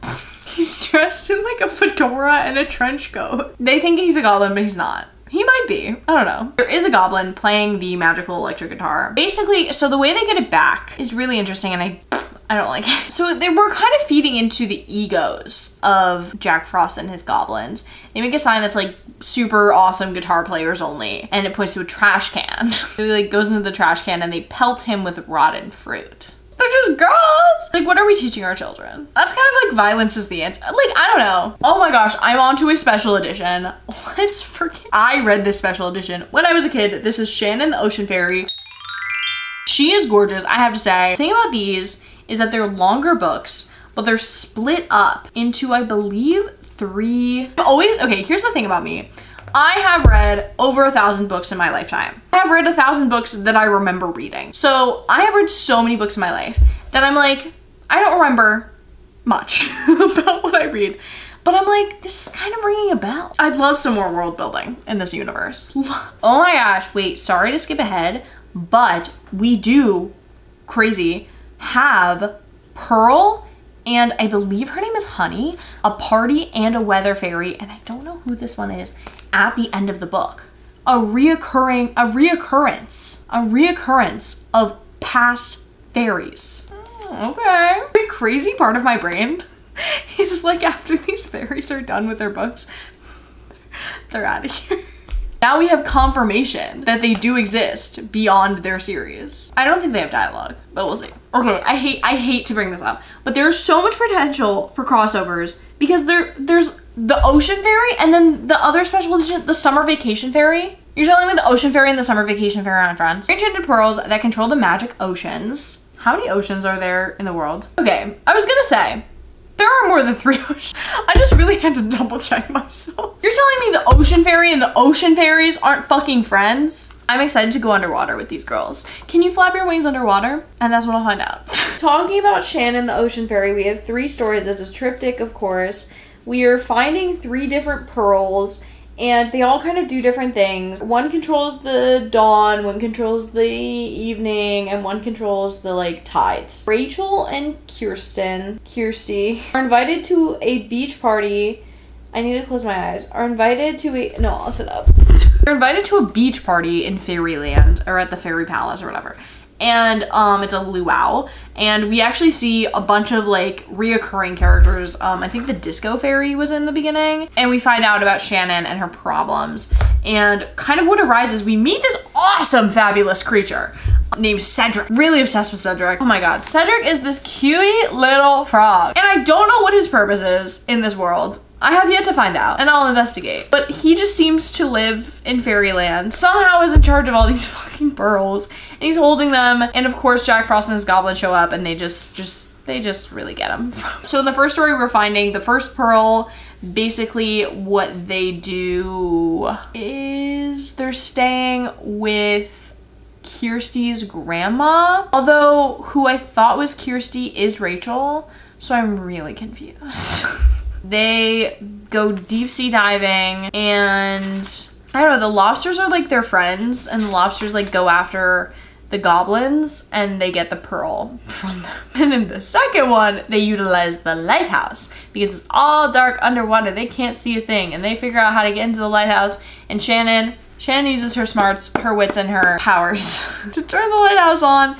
He's dressed in like a fedora and a trench coat. They think he's a goblin, but he's not. He might be, I don't know. There is a goblin playing the magical electric guitar. Basically, so the way they get it back is really interesting and I don't like it. So they were kind of feeding into the egos of Jack Frost and his goblins. They make a sign that's like super awesome guitar players only and it points to a trash can. So he like goes into the trash can and they pelt him with rotten fruit. They're just girls. Like, what are we teaching our children? That's kind of like violence is the answer. Like, I don't know. Oh my gosh, I'm on to a special edition. Let's freaking... I read this special edition when I was a kid. This is Shannon the Ocean Fairy. She is gorgeous, I have to say. The thing about these is that they're longer books, but they're split up into, I believe, 3. Okay, here's the thing about me. I have read over 1,000 books in my lifetime. I have read 1,000 books that I remember reading. So I have read so many books in my life that I'm like, I don't remember much about what I read. But I'm like, this is kind of ringing a bell. I'd love some more world building in this universe. Oh my gosh, wait, sorry to skip ahead, but we do, crazy, have Pearl and I believe her name is Honey, a party and a weather fairy, and I don't know who this one is, at the end of the book. A reoccurrence of past fairies. Okay. The crazy part of my brain is like after these fairies are done with their books, they're out of here. Now we have confirmation that they do exist beyond their series. I don't think they have dialogue, but we'll see. Okay, I hate to bring this up, but there's so much potential for crossovers because there's the Ocean Fairy and then the other special edition, the Summer Vacation Fairy. You're telling me the Ocean Fairy and the Summer Vacation Fairy aren't friends? Enchanted pearls that control the magic oceans. How many oceans are there in the world? Okay, I was gonna say, there are more than 3 oceans. I just really had to double check myself. You're telling me the Ocean Fairy and the Ocean Fairies aren't fucking friends? I'm excited to go underwater with these girls. Can you flap your wings underwater? And that's what I'll find out. Talking about Shannon the Ocean Fairy, we have 3 stories. It's a triptych, of course. We are finding 3 different pearls and they all kind of do different things. One controls the dawn, one controls the evening, and one controls the like tides. Rachel and Kirsty are invited to a beach party. I need to close my eyes. Are invited to a, no, I'll sit up. They're invited to a beach party in Fairyland or at the Fairy Palace or whatever. And it's a luau, and we actually see a bunch of like reoccurring characters. I think the Disco Fairy was in the beginning, and we find out about Shannon and her problems. And kind of what arises, we meet this awesome, fabulous creature named Cedric. Really obsessed with Cedric. Oh my god, Cedric is this cutie little frog, and I don't know what his purpose is in this world. I have yet to find out, and I'll investigate. But he just seems to live in Fairyland. Somehow is in charge of all these fucking pearls, and he's holding them. And of course, Jack Frost and his goblin show up, and they just really get him. So in the first story, we're finding the first pearl. Basically, what they do is they're staying with Kirsty's grandma, although who I thought was Kirsty is Rachel. So I'm really confused. They go deep sea diving and I don't know, the lobsters are like their friends and the lobsters like go after the goblins and they get the pearl from them. And in the second one, they utilize the lighthouse because it's all dark underwater. They can't see a thing and they figure out how to get into the lighthouse, and Shannon uses her smarts, her wits, and her powers to turn the lighthouse on,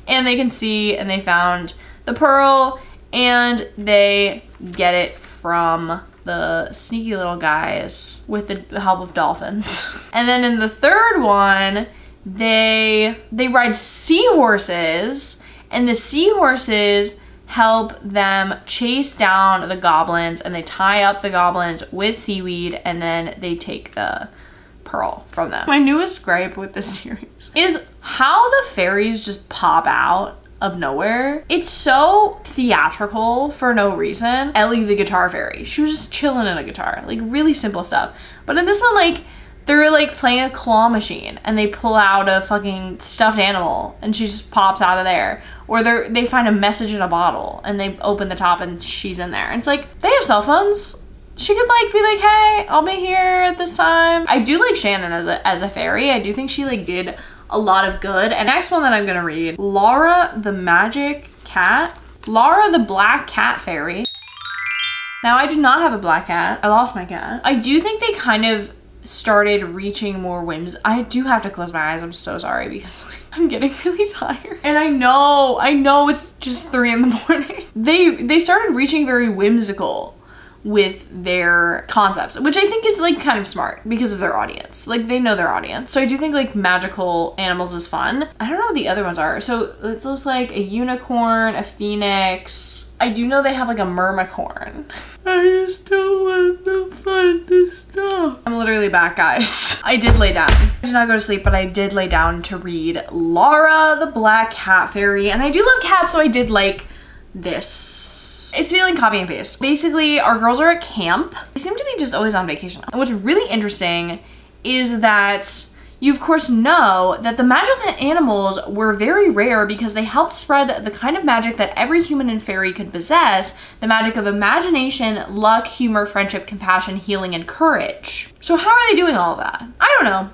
and they can see, and they found the pearl and they get it from the sneaky little guys with the help of dolphins. And then in the third one, they ride seahorses, and the seahorses help them chase down the goblins, and they tie up the goblins with seaweed, and then they take the pearl from them. My newest gripe with this series is how the fairies just pop out of nowhere. It's so theatrical for no reason. Ellie the guitar fairy, she was just chilling in a guitar, like really simple stuff. But in this one, like, they're like playing a claw machine and they pull out a fucking stuffed animal and she just pops out of there. Or they find a message in a bottle and they open the top and she's in there. And it's like, they have cell phones. She could like be like, hey, I'll be here at this time. I do like Shannon as a fairy. I do think she like did a lot of good. And next one that I'm gonna read, Laura the magic cat. Laura the black cat fairy. Now I do not have a black cat. I lost my cat. I do think they kind of started reaching more whims. I do have to close my eyes. I'm so sorry because like, I'm getting really tired. And I know it's just 3 in the morning. They started reaching very whimsical with their concepts, which I think is like kind of smart because of their audience. Like they know their audience. So I do think like magical animals is fun. I don't know what the other ones are. So it's just like a unicorn, a phoenix. I do know they have like a mermicorn. I just don't want to find this stuff. I'm literally back, guys. I did lay down. I did not go to sleep, but I did lay down to read Laura the Black Cat Fairy. And I do love cats, so I did like this. It's feeling copy and paste. Basically, our girls are at camp. They seem to be just always on vacation. And what's really interesting is that you of course know that the magical animals were very rare because they helped spread the kind of magic that every human and fairy could possess, the magic of imagination, luck, humor, friendship, compassion, healing, and courage. So how are they doing all of that? I don't know.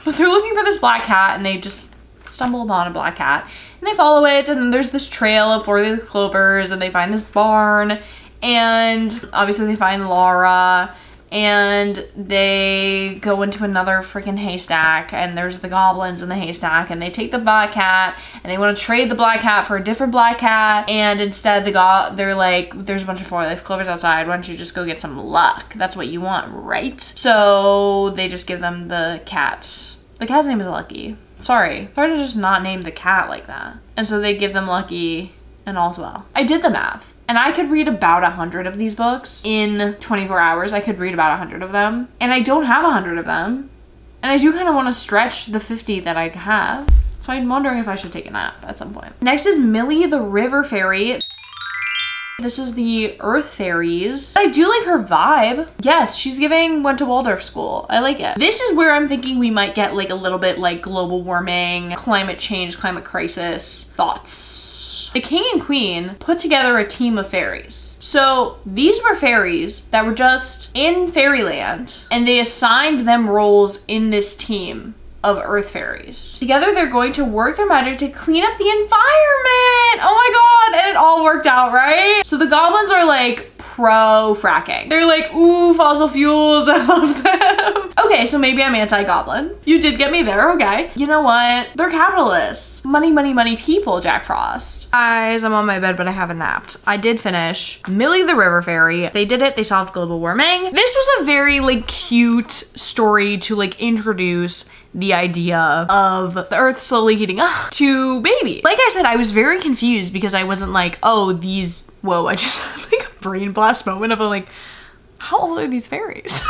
But they're looking for this black cat and they just stumble upon a black cat and they follow it, and then there's this trail of 4-leaf clovers and they find this barn, and obviously they find Laura, and they go into another freaking haystack and there's the goblins in the haystack, and they take the black cat and they want to trade the black cat for a different black cat, and instead they're like, there's a bunch of 4-leaf clovers outside, why don't you just go get some luck? That's what you want, right? So they just give them the cat. The cat's name is Lucky. Sorry to just not name the cat like that. And so they give them Lucky and all's well. I did the math. And I could read about 100 of these books in 24 hours. I could read about 100 of them. And I don't have 100 of them. And I do kind of want to stretch the 50 that I have. So I'm wondering if I should take a nap at some point. Next is Millie the River Fairy. This is the Earth Fairies. I do like her vibe. Yes, she's went to Waldorf school. I like it. This is where I'm thinking we might get like a little bit like global warming, climate change, climate crisis thoughts. The king and queen put together a team of fairies. So these were fairies that were just in fairyland, and they assigned them roles in this team of earth fairies. Together they're going to work their magic to clean up the environment. Oh my god, and it all worked out, right? So the goblins are like pro fracking. They're like, ooh, fossil fuels, I love them. Okay, so maybe I'm anti-goblin. You did get me there, okay. You know what? They're capitalists. Money, money, money people, Jack Frost. Guys, I'm on my bed, but I haven't napped. I did finish Millie the River Fairy. They did it, they solved global warming. This was a very like cute story to like introduce the idea of the earth slowly heating up to baby. Like I said, I was very confused because I wasn't like, oh, whoa, I just had like a brain blast moment of like, how old are these fairies?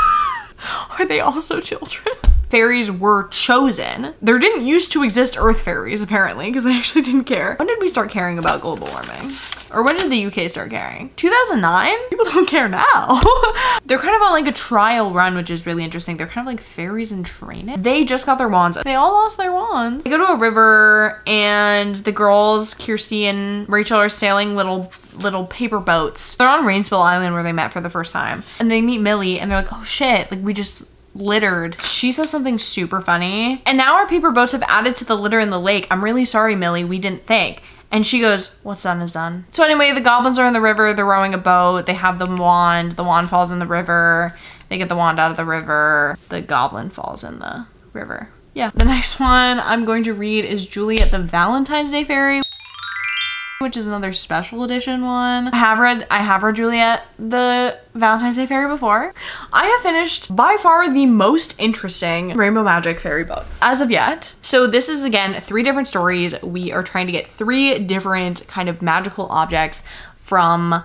Are they also children? Fairies were chosen. There didn't used to exist earth fairies apparently, because I actually didn't care. When did we start caring about global warming? Or when did the UK start caring? 2009? People don't care now. They're kind of on like a trial run, which is really interesting. They're kind of like fairies in training. They just got their wands. They all lost their wands. They go to a river and the girls, Kirsty and Rachel, are sailing little little paper boats. They're on Rainspill Island where they met for the first time. And they meet Millie and they're like, oh shit, like we just littered. She says something super funny. And now our paper boats have added to the litter in the lake. I'm really sorry, Millie, we didn't think. And she goes, what's done is done. So anyway, the goblins are in the river, they're rowing a boat, they have the wand falls in the river, they get the wand out of the river, the goblin falls in the river. Yeah. The next one I'm going to read is Juliet the Valentine's Day Fairy, which is another special edition one. I have read Juliet the Valentine's Day Fairy before. I have finished by far the most interesting Rainbow Magic fairy book as of yet. So this is again 3 different stories. We are trying to get 3 different kind of magical objects from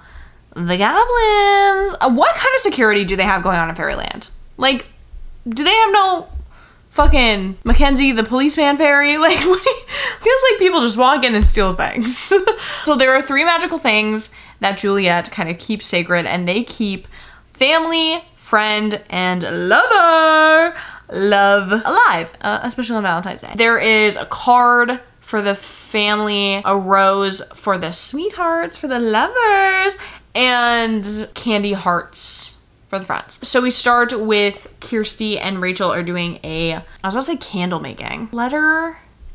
the goblins. What kind of security do they have going on in Fairyland? Like, do they have no fucking Mackenzie the policeman fairy? Like, what do you, feels like people just walk in and steal things. So there are 3 magical things that Juliet kind of keeps sacred, and they keep family, friend, and love alive, especially on Valentine's Day. There is a card for the family, a rose for the sweethearts, for the lovers, and candy hearts for the friends. So we start with Kirsty and Rachel are doing I was about to say candle making.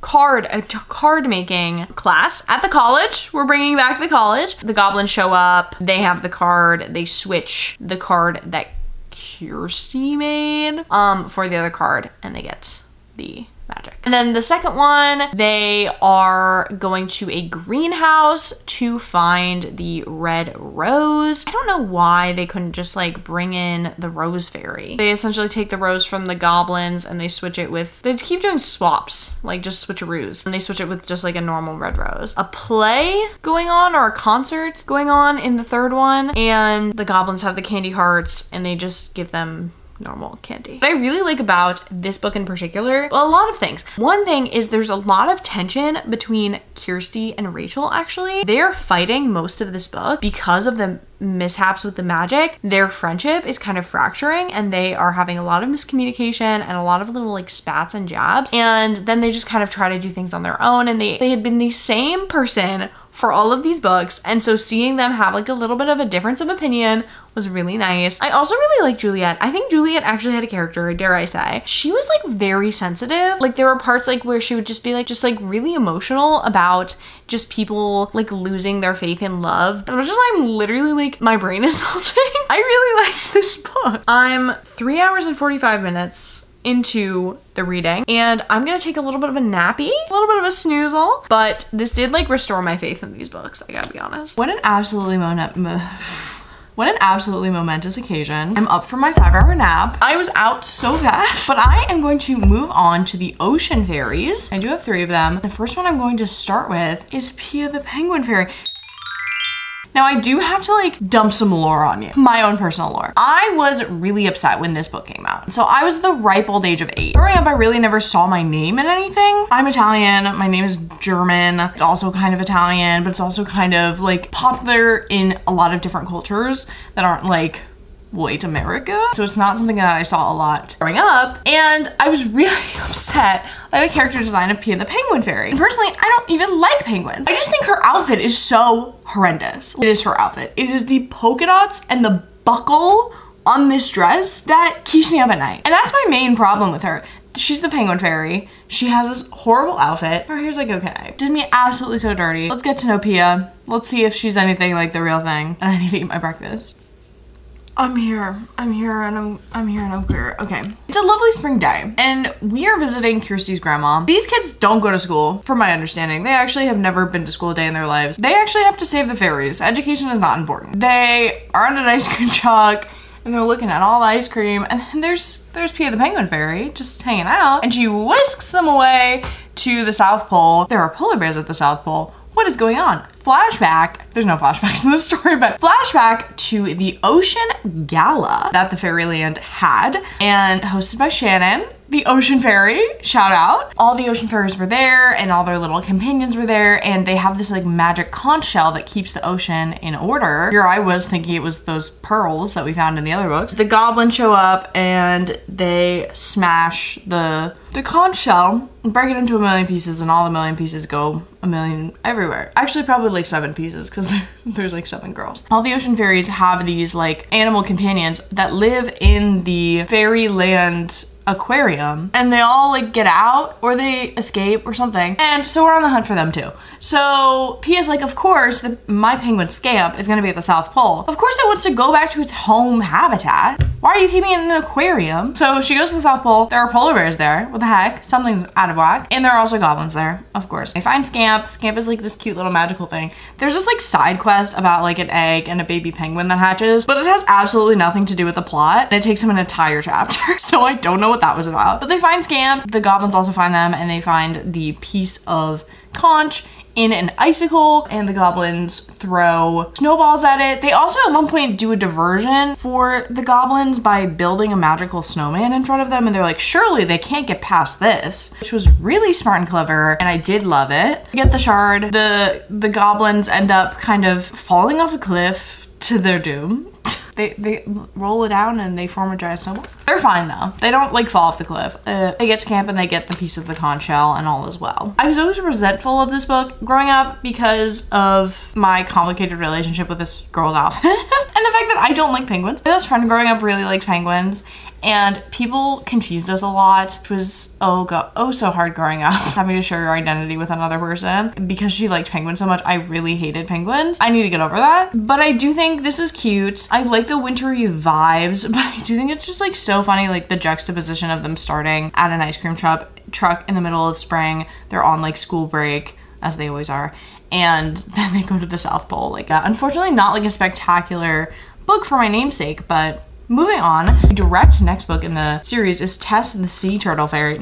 Card making class at the college. We're bringing back the college. The goblins show up. They have the card. They switch the card that Kirsty made for the other card, and they get the magic. And then the second one, they are going to a greenhouse to find the red rose. I don't know why they couldn't just like bring in the rose fairy. They essentially take the rose from the goblins and they switch it with, they keep doing swaps, like just switcheroos. And they switch it with just like a normal red rose. A play going on or a concert going on in the third one. And the goblins have the candy hearts and they just give them normal candy. What I really like about this book in particular, well, a lot of things. One thing is there's a lot of tension between Kirsty and Rachel, actually. They're fighting most of this book because of the mishaps with the magic. Their friendship is kind of fracturing and they are having a lot of miscommunication and a lot of little like spats and jabs. And then they just kind of try to do things on their own, and they had been the same person for all of these books, and so seeing them have like a little bit of a difference of opinion was really nice. I also really like Juliet. I think Juliet actually had a character, dare I say. She was like very sensitive. Like there were parts like where she would just be like really emotional about just people like losing their faith in love. And I'm literally like, my brain is melting. I really liked this book. I'm 3 hours and 45 minutes into the reading, and I'm gonna take a little bit of a nappy, a little bit of a snoozle, but this did like restore my faith in these books, I gotta be honest. What an absolutely momentous occasion. I'm up for my 5-hour nap. I was out so fast, but I am going to move on to the ocean fairies. I do have 3 of them. The first one I'm going to start with is Pia the penguin fairy. Now I do have to like dump some lore on you, my own personal lore. I was really upset when this book came out. So I was the ripe old age of 8. Growing up, I really never saw my name in anything. I'm Italian, my name is German. It's also kind of Italian, but it's also kind of like popular in a lot of different cultures that aren't like white America. So it's not something that I saw a lot growing up. And I was really upset by the character design of Pia the penguin fairy. And personally, I don't even like penguins. I just think her outfit is so horrendous. It is her outfit. It is the polka dots and the buckle on this dress that keeps me up at night. And that's my main problem with her. She's the penguin fairy. She has this horrible outfit. Her hair's like okay. Did me absolutely so dirty. Let's get to know Pia. Let's see if she's anything like the real thing. And I need to eat my breakfast. I'm here and I'm queer. Okay. It's a lovely spring day and we are visiting Kirsty's grandma. These kids don't go to school, from my understanding. They actually have never been to school a day in their lives. They actually have to save the fairies. Education is not important. They are on an ice cream truck and they're looking at all the ice cream, and then there's Pia the penguin fairy just hanging out, and she whisks them away to the South Pole. There are polar bears at the South Pole. What is going on? Flashback, there's no flashbacks in this story, but flashback to the ocean gala that the Fairyland had and hosted by Shannon, the ocean fairy, shout out. All the ocean fairies were there and all their little companions were there, and they have this like magic conch shell that keeps the ocean in order. Here I was thinking it was those pearls that we found in the other books. The goblins show up and they smash the conch shell and break it into a million pieces, and all the million pieces go a million everywhere. Actually, probably like 7 pieces because there's like 7 girls. All the ocean fairies have these like animal companions that live in the fairyland aquarium, and they all like get out or they escape or something, and so we're on the hunt for them too. So Pia's like, of course my penguin Scamp is gonna be at the South Pole. Of course it wants to go back to its home habitat. Why are you keeping it in an aquarium? So she goes to the South Pole. There are polar bears there. What the heck? Something's out of whack. And there are also goblins there, of course. They find Scamp. Scamp is like this cute little magical thing. There's this like side quest about like an egg and a baby penguin that hatches, but it has absolutely nothing to do with the plot. And it takes them an entire chapter, so I don't know what that was about. But they find Scamp. The goblins also find them, and they find the piece of conch in an icicle, and the goblins throw snowballs at it. They also at one point do a diversion for the goblins by building a magical snowman in front of them, and they're like, surely they can't get past this, which was really smart and clever, and I did love it. Get the shard. The goblins end up kind of falling off a cliff to their doom. They roll it down and they form a giant snowball. They're fine though. They don't like fall off the cliff. They get Scamp and they get the piece of the conch shell and all is well. I was always resentful of this book growing up because of my complicated relationship with this girl's outfit and the fact that I don't like penguins. My best friend growing up really liked penguins, and people confused us a lot. It was so hard growing up, having to share your identity with another person. Because she liked penguins so much, I really hated penguins. I need to get over that. But I do think this is cute. I like the wintry vibes, but I do think it's just like so funny, like the juxtaposition of them starting at an ice cream truck in the middle of spring. They're on like school break, as they always are, and then they go to the South Pole. Like, unfortunately not like a spectacular book for my namesake, but moving on. The direct next book in the series is Tess the Sea Turtle Fairy.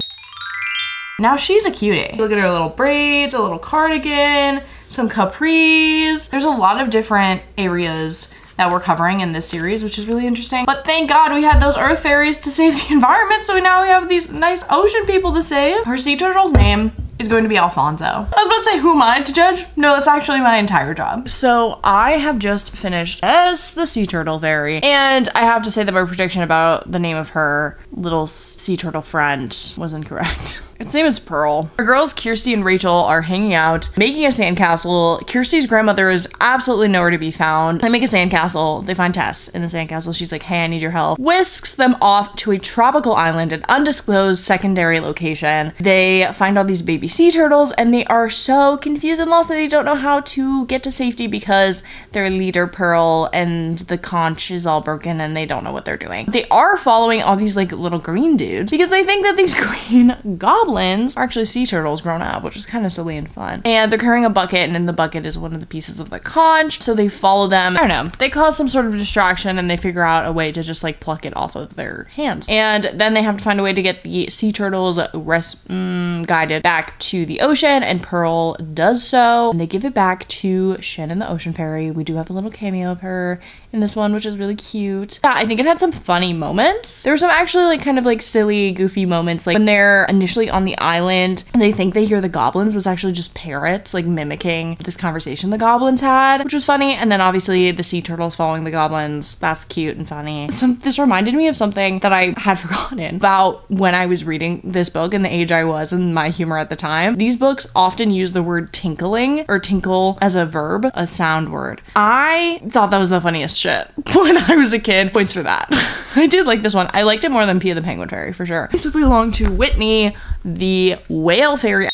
Now she's a cutie. Look at her little braids, a little cardigan, some capris. There's a lot of different areas that we're covering in this series, which is really interesting. But thank God we had those earth fairies to save the environment, so now we have these nice ocean people to save. Her sea turtle's name is going to be Alfonso. I was about to say, who am I to judge? No, that's actually my entire job. So I have just finished Tess the Sea Turtle Fairy, and I have to say that my prediction about the name of her little sea turtle friend was incorrect. Its name is Pearl. Our girls Kirsty and Rachel are hanging out, making a sandcastle. Kirsty's grandmother is absolutely nowhere to be found. They make a sandcastle. They find Tess in the sandcastle. She's like, hey, I need your help. Whisks them off to a tropical island, an undisclosed secondary location. They find all these baby sea turtles, and they are so confused and lost that they don't know how to get to safety because their leader, Pearl, and the conch is all broken and they don't know what they're doing. They are following all these like little green dudes because they think that these green goblins are actually sea turtles grown up, which is kind of silly and fun. And they're carrying a bucket, and in the bucket is one of the pieces of the conch. So they follow them. I don't know. They cause some sort of distraction, and they figure out a way to just like pluck it off of their hands. And then they have to find a way to get the sea turtles guided back to the ocean, and Pearl does so. And they give it back to Shannon the Ocean Fairy. We do have a little cameo of her in this one, which is really cute. Yeah, I think it had some funny moments. There were some actually like kind of like silly, goofy moments, like when they're initially on the island and they think they hear the goblins, was actually just parrots like mimicking this conversation the goblins had, which was funny. And then obviously the sea turtles following the goblins, that's cute and funny. This reminded me of something that I had forgotten about when I was reading this book and the age I was and my humor at the time. These books often use the word tinkling or tinkle as a verb, a sound word. I thought that was the funniest shit when I was a kid. Points for that. I did like this one. I liked it more than Pia the Penguin Fairy for sure. Basically along to Whitney the Whale Fairy.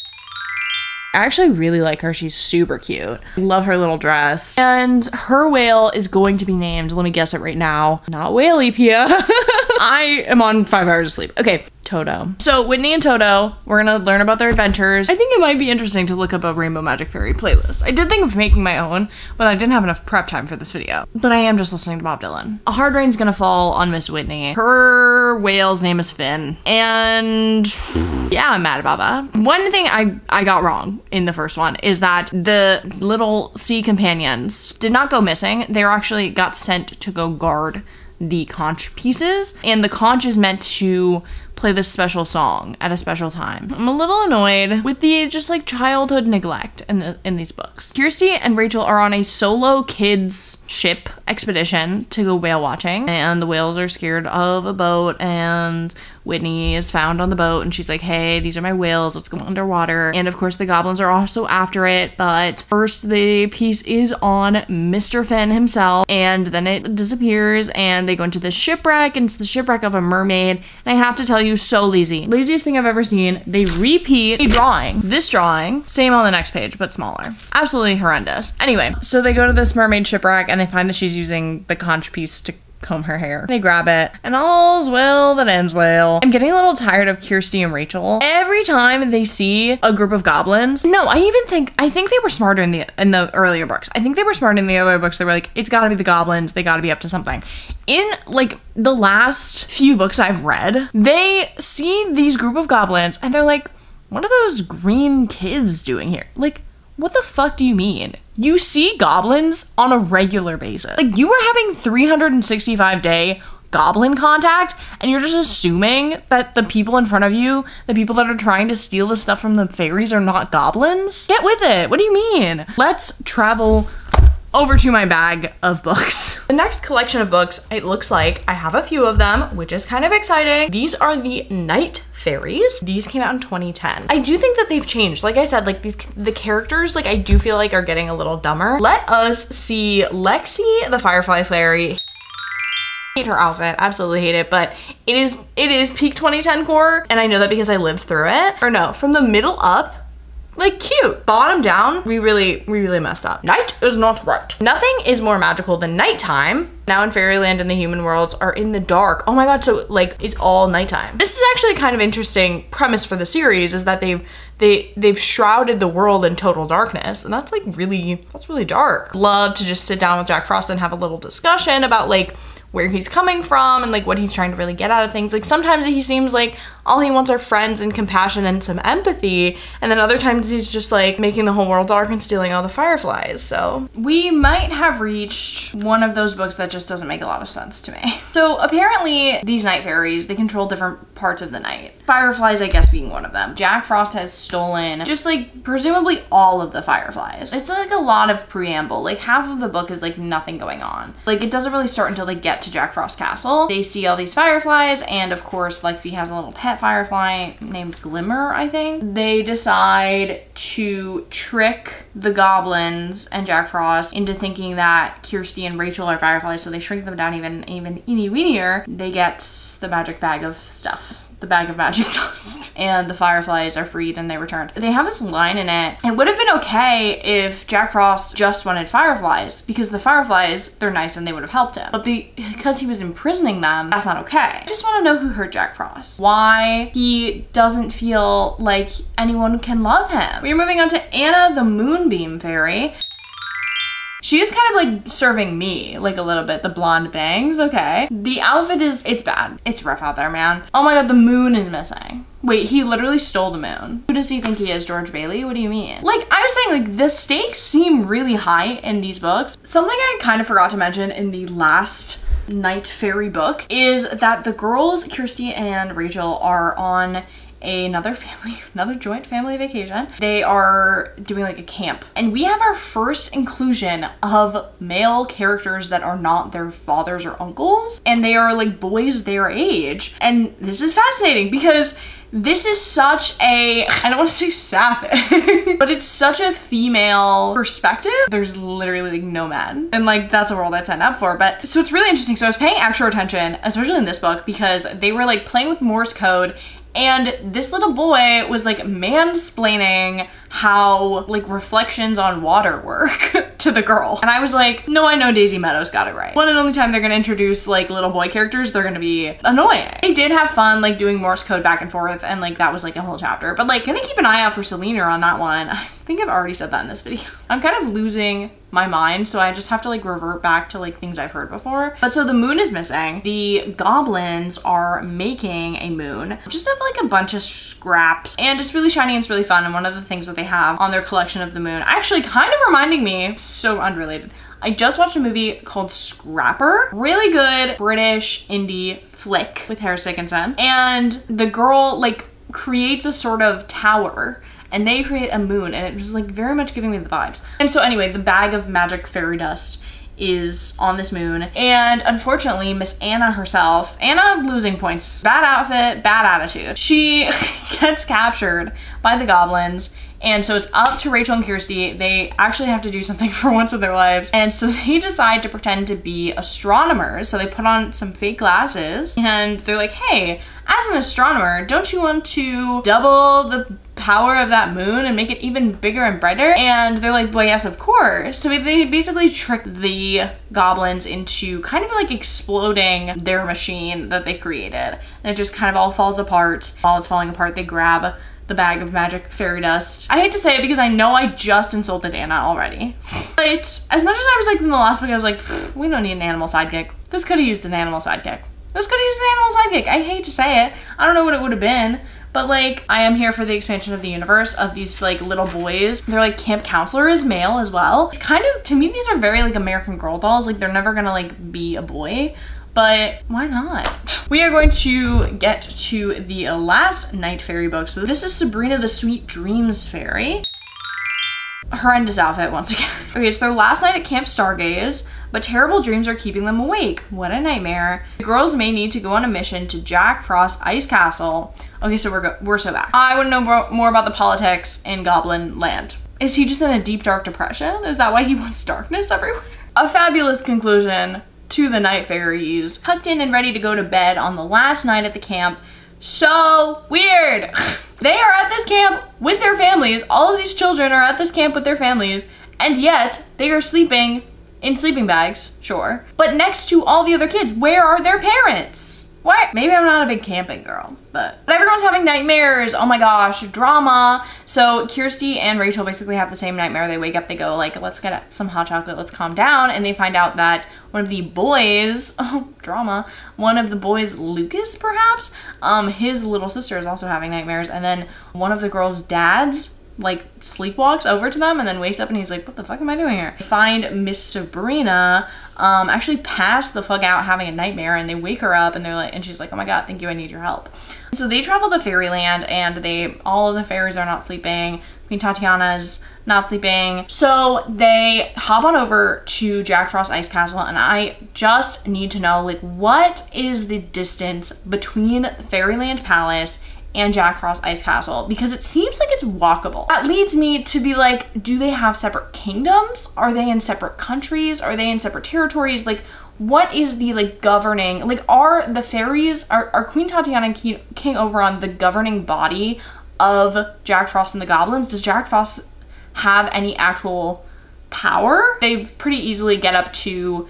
I actually really like her. She's super cute. I love her little dress. And her whale is going to be named, let me guess it right now, not Whaley Pia. I am on 5 hours of sleep. Okay, Toto. So Whitney and Toto, we're gonna learn about their adventures. I think it might be interesting to look up a Rainbow Magic Fairy playlist. I did think of making my own, but I didn't have enough prep time for this video. But I am just listening to Bob Dylan. A hard rain's gonna fall on Miss Whitney. Her whale's name is Finn. And yeah, I'm mad about that. One thing I got wrong in the first one is that the little sea companions did not go missing. They were actually got sent to go guard the conch pieces, and the conch is meant to play this special song at a special time. I'm a little annoyed with the just like childhood neglect in these books. Kirsty and Rachel are on a solo kids ship expedition to go whale watching, and the whales are scared of a boat, and Whitney is found on the boat and she's like, hey, these are my whales, let's go underwater. And of course the goblins are also after it, but first the piece is on Mr. Finn himself, and then it disappears and they go into the shipwreck, and it's the shipwreck of a mermaid. And I have to tell you, so lazy. Laziest thing I've ever seen. They repeat a drawing. This drawing, same on the next page, but smaller. Absolutely horrendous. Anyway, so they go to this mermaid shipwreck and they find that she's using the conch piece to comb her hair. They grab it, and all's well that ends well. I'm getting a little tired of Kirsty and Rachel. Every time they see a group of goblins, no, I think they were smarter in the earlier books. I think they were smart in the earlier books. They were like, it's gotta be the goblins, they gotta be up to something. In like the last few books I've read, they see these group of goblins and they're like, what are those green kids doing here? Like, what the fuck do you mean? You see goblins on a regular basis. Like, you were having 365-day goblin contact, and you're just assuming that the people in front of you, the people that are trying to steal the stuff from the fairies, are not goblins? Get with it. What do you mean? Let's travel over to my bag of books. The next collection of books, it looks like I have a few of them, which is kind of exciting. These are the Night Fairies. These came out in 2010. I do think that they've changed. Like I said, like the characters, like I do feel like are getting a little dumber. Let us see Lexi, the Firefly Fairy. Hate her outfit, absolutely hate it, but it is peak 2010 core, and I know that because I lived through it. Or no, from the middle up, like cute. Bottom down, we really messed up. Night is not right. Nothing is more magical than nighttime. Now in fairyland and the human worlds are in the dark. Oh my god, so like it's all nighttime. This is actually kind of interesting premise for the series, is that they've shrouded the world in total darkness, and that's like that's really dark. Love to just sit down with Jack Frost and have a little discussion about like where he's coming from and like what he's trying to really get out of things. Like sometimes he seems like all he wants are friends and compassion and some empathy, and then other times he's just like making the whole world dark and stealing all the fireflies. So we might have reached one of those books that just doesn't make a lot of sense to me. So apparently these night fairies, they control different parts of the night. Fireflies, I guess, being one of them. Jack Frost has stolen just like presumably all of the fireflies. It's like a lot of preamble. Like half of the book is like nothing going on. Like it doesn't really start until they get to Jack Frost Castle. They see all these fireflies, and of course Lexi has a little pet firefly named Glimmer, I think. They decide to trick the goblins and Jack Frost into thinking that Kirsty and Rachel are fireflies, so they shrink them down even eeny weenier. They get the magic bag of stuff. The bag of magic dust, and the fireflies are freed and they returned. They have this line in it. It would have been okay if Jack Frost just wanted fireflies, because the fireflies, they're nice and they would have helped him. But because he was imprisoning them, that's not okay. I just want to know who hurt Jack Frost. Why he doesn't feel like anyone can love him. We're moving on to Anna, the Moonbeam Fairy. She is kind of like serving me like a little bit. The blonde bangs, okay. The outfit it's bad. It's rough out there, man. Oh my god, the moon is missing. Wait, he literally stole the moon. Who does he think he is, George Bailey? What do you mean? Like, I was saying, like, the stakes seem really high in these books. Something I kind of forgot to mention in the last Night Fairy book is that the girls, Kirsty and Rachel, are on another joint family vacation. They are doing like a camp, and we have our first inclusion of male characters that are not their fathers or uncles, and they are like boys their age. And this is fascinating because this is such a, I don't want to say sapphic, but it's such a female perspective. There's literally like no men, and like that's a world I'd sign up for. But so it's really interesting. So I was paying extra attention, especially in this book, because they were like playing with Morse code, and this little boy was like mansplaining how like reflections on water work to the girl. And I was like, no, I know Daisy Meadows got it right. One and only time they're gonna introduce like little boy characters, they're gonna be annoying. They did have fun like doing Morse code back and forth, and like that was like a whole chapter. But like, gonna keep an eye out for Selena on that one. I think I've already said that in this video. I'm kind of losing my mind, so I just have to like revert back to like things I've heard before. But so the moon is missing. The goblins are making a moon just of like a bunch of scraps, and it's really shiny and it's really fun. And one of the things that they have on their collection of the moon, actually kind of reminding me, so unrelated, I just watched a movie called Scrapper. Really good British indie flick with Harris Dickinson. And the girl like creates a sort of tower and they create a moon, and it was like very much giving me the vibes. And so anyway, the bag of magic fairy dust is on this moon, and unfortunately Miss Anna herself, Anna losing points, bad outfit, bad attitude, she gets captured by the goblins. And so it's up to Rachel and Kirsty. They actually have to do something for once in their lives. And so they decide to pretend to be astronomers. So they put on some fake glasses and they're like, hey, as an astronomer, don't you want to double the power of that moon and make it even bigger and brighter? And they're like, well, yes, of course. So they basically trick the goblins into kind of like exploding their machine that they created. And it just kind of all falls apart. While it's falling apart, they grab the bag of magic fairy dust. I hate to say it because I know I just insulted Anna already. But as much as I was like in the last book, I was like, we don't need an animal sidekick. This could have used an animal sidekick. This could have used an animal sidekick. I hate to say it. I don't know what it would have been. But like, I am here for the expansion of the universe of these like little boys. They're like, camp counselor is male as well. It's kind of, to me, these are very like American Girl dolls. Like they're never gonna like be a boy. But why not? We are going to get to the last night fairy book. So this is Sabrina the Sweet Dreams Fairy. Horrendous outfit once again. Okay, it's their last night at Camp Stargaze, but terrible dreams are keeping them awake. What a nightmare. The girls may need to go on a mission to Jack Frost Ice Castle. Okay, so we're so back. I want to know more about the politics in Goblin Land. Is he just in a deep, dark depression? Is that why he wants darkness everywhere? A fabulous conclusion to the night fairies, tucked in and ready to go to bed on the last night at the camp. So weird. They are at this camp with their families. All of these children are at this camp with their families, and yet they are sleeping in sleeping bags, sure. But next to all the other kids, where are their parents? Why? Maybe I'm not a big camping girl, but everyone's having nightmares. Oh my gosh, drama. So Kirsty and Rachel basically have the same nightmare. They wake up, they go like, let's get some hot chocolate, let's calm down. And they find out that one of the boys, oh, drama, one of the boys, Lucas perhaps, his little sister is also having nightmares. And then one of the girls' dads like sleepwalks over to them and then wakes up and he's like, what the fuck am I doing here? They find Miss Sabrina actually passed the fuck out having a nightmare, and they wake her up and they're like, and she's like, oh my god, thank you, I need your help. So they travel to Fairyland, and all of the fairies are not sleeping. Queen Tatiana's not sleeping. So they hop on over to Jack Frost Ice Castle, and I just need to know, like, what is the distance between Fairyland Palace and Jack Frost Ice Castle? Because it seems like it's walkable. That leads me to be like, do they have separate kingdoms? Are they in separate countries? Are they in separate territories? Like, what is the like governing, like, are the fairies, are Queen Tatiana and King Oberon the governing body of Jack Frost and the goblins? Does Jack Frost have any actual power? They pretty easily get up to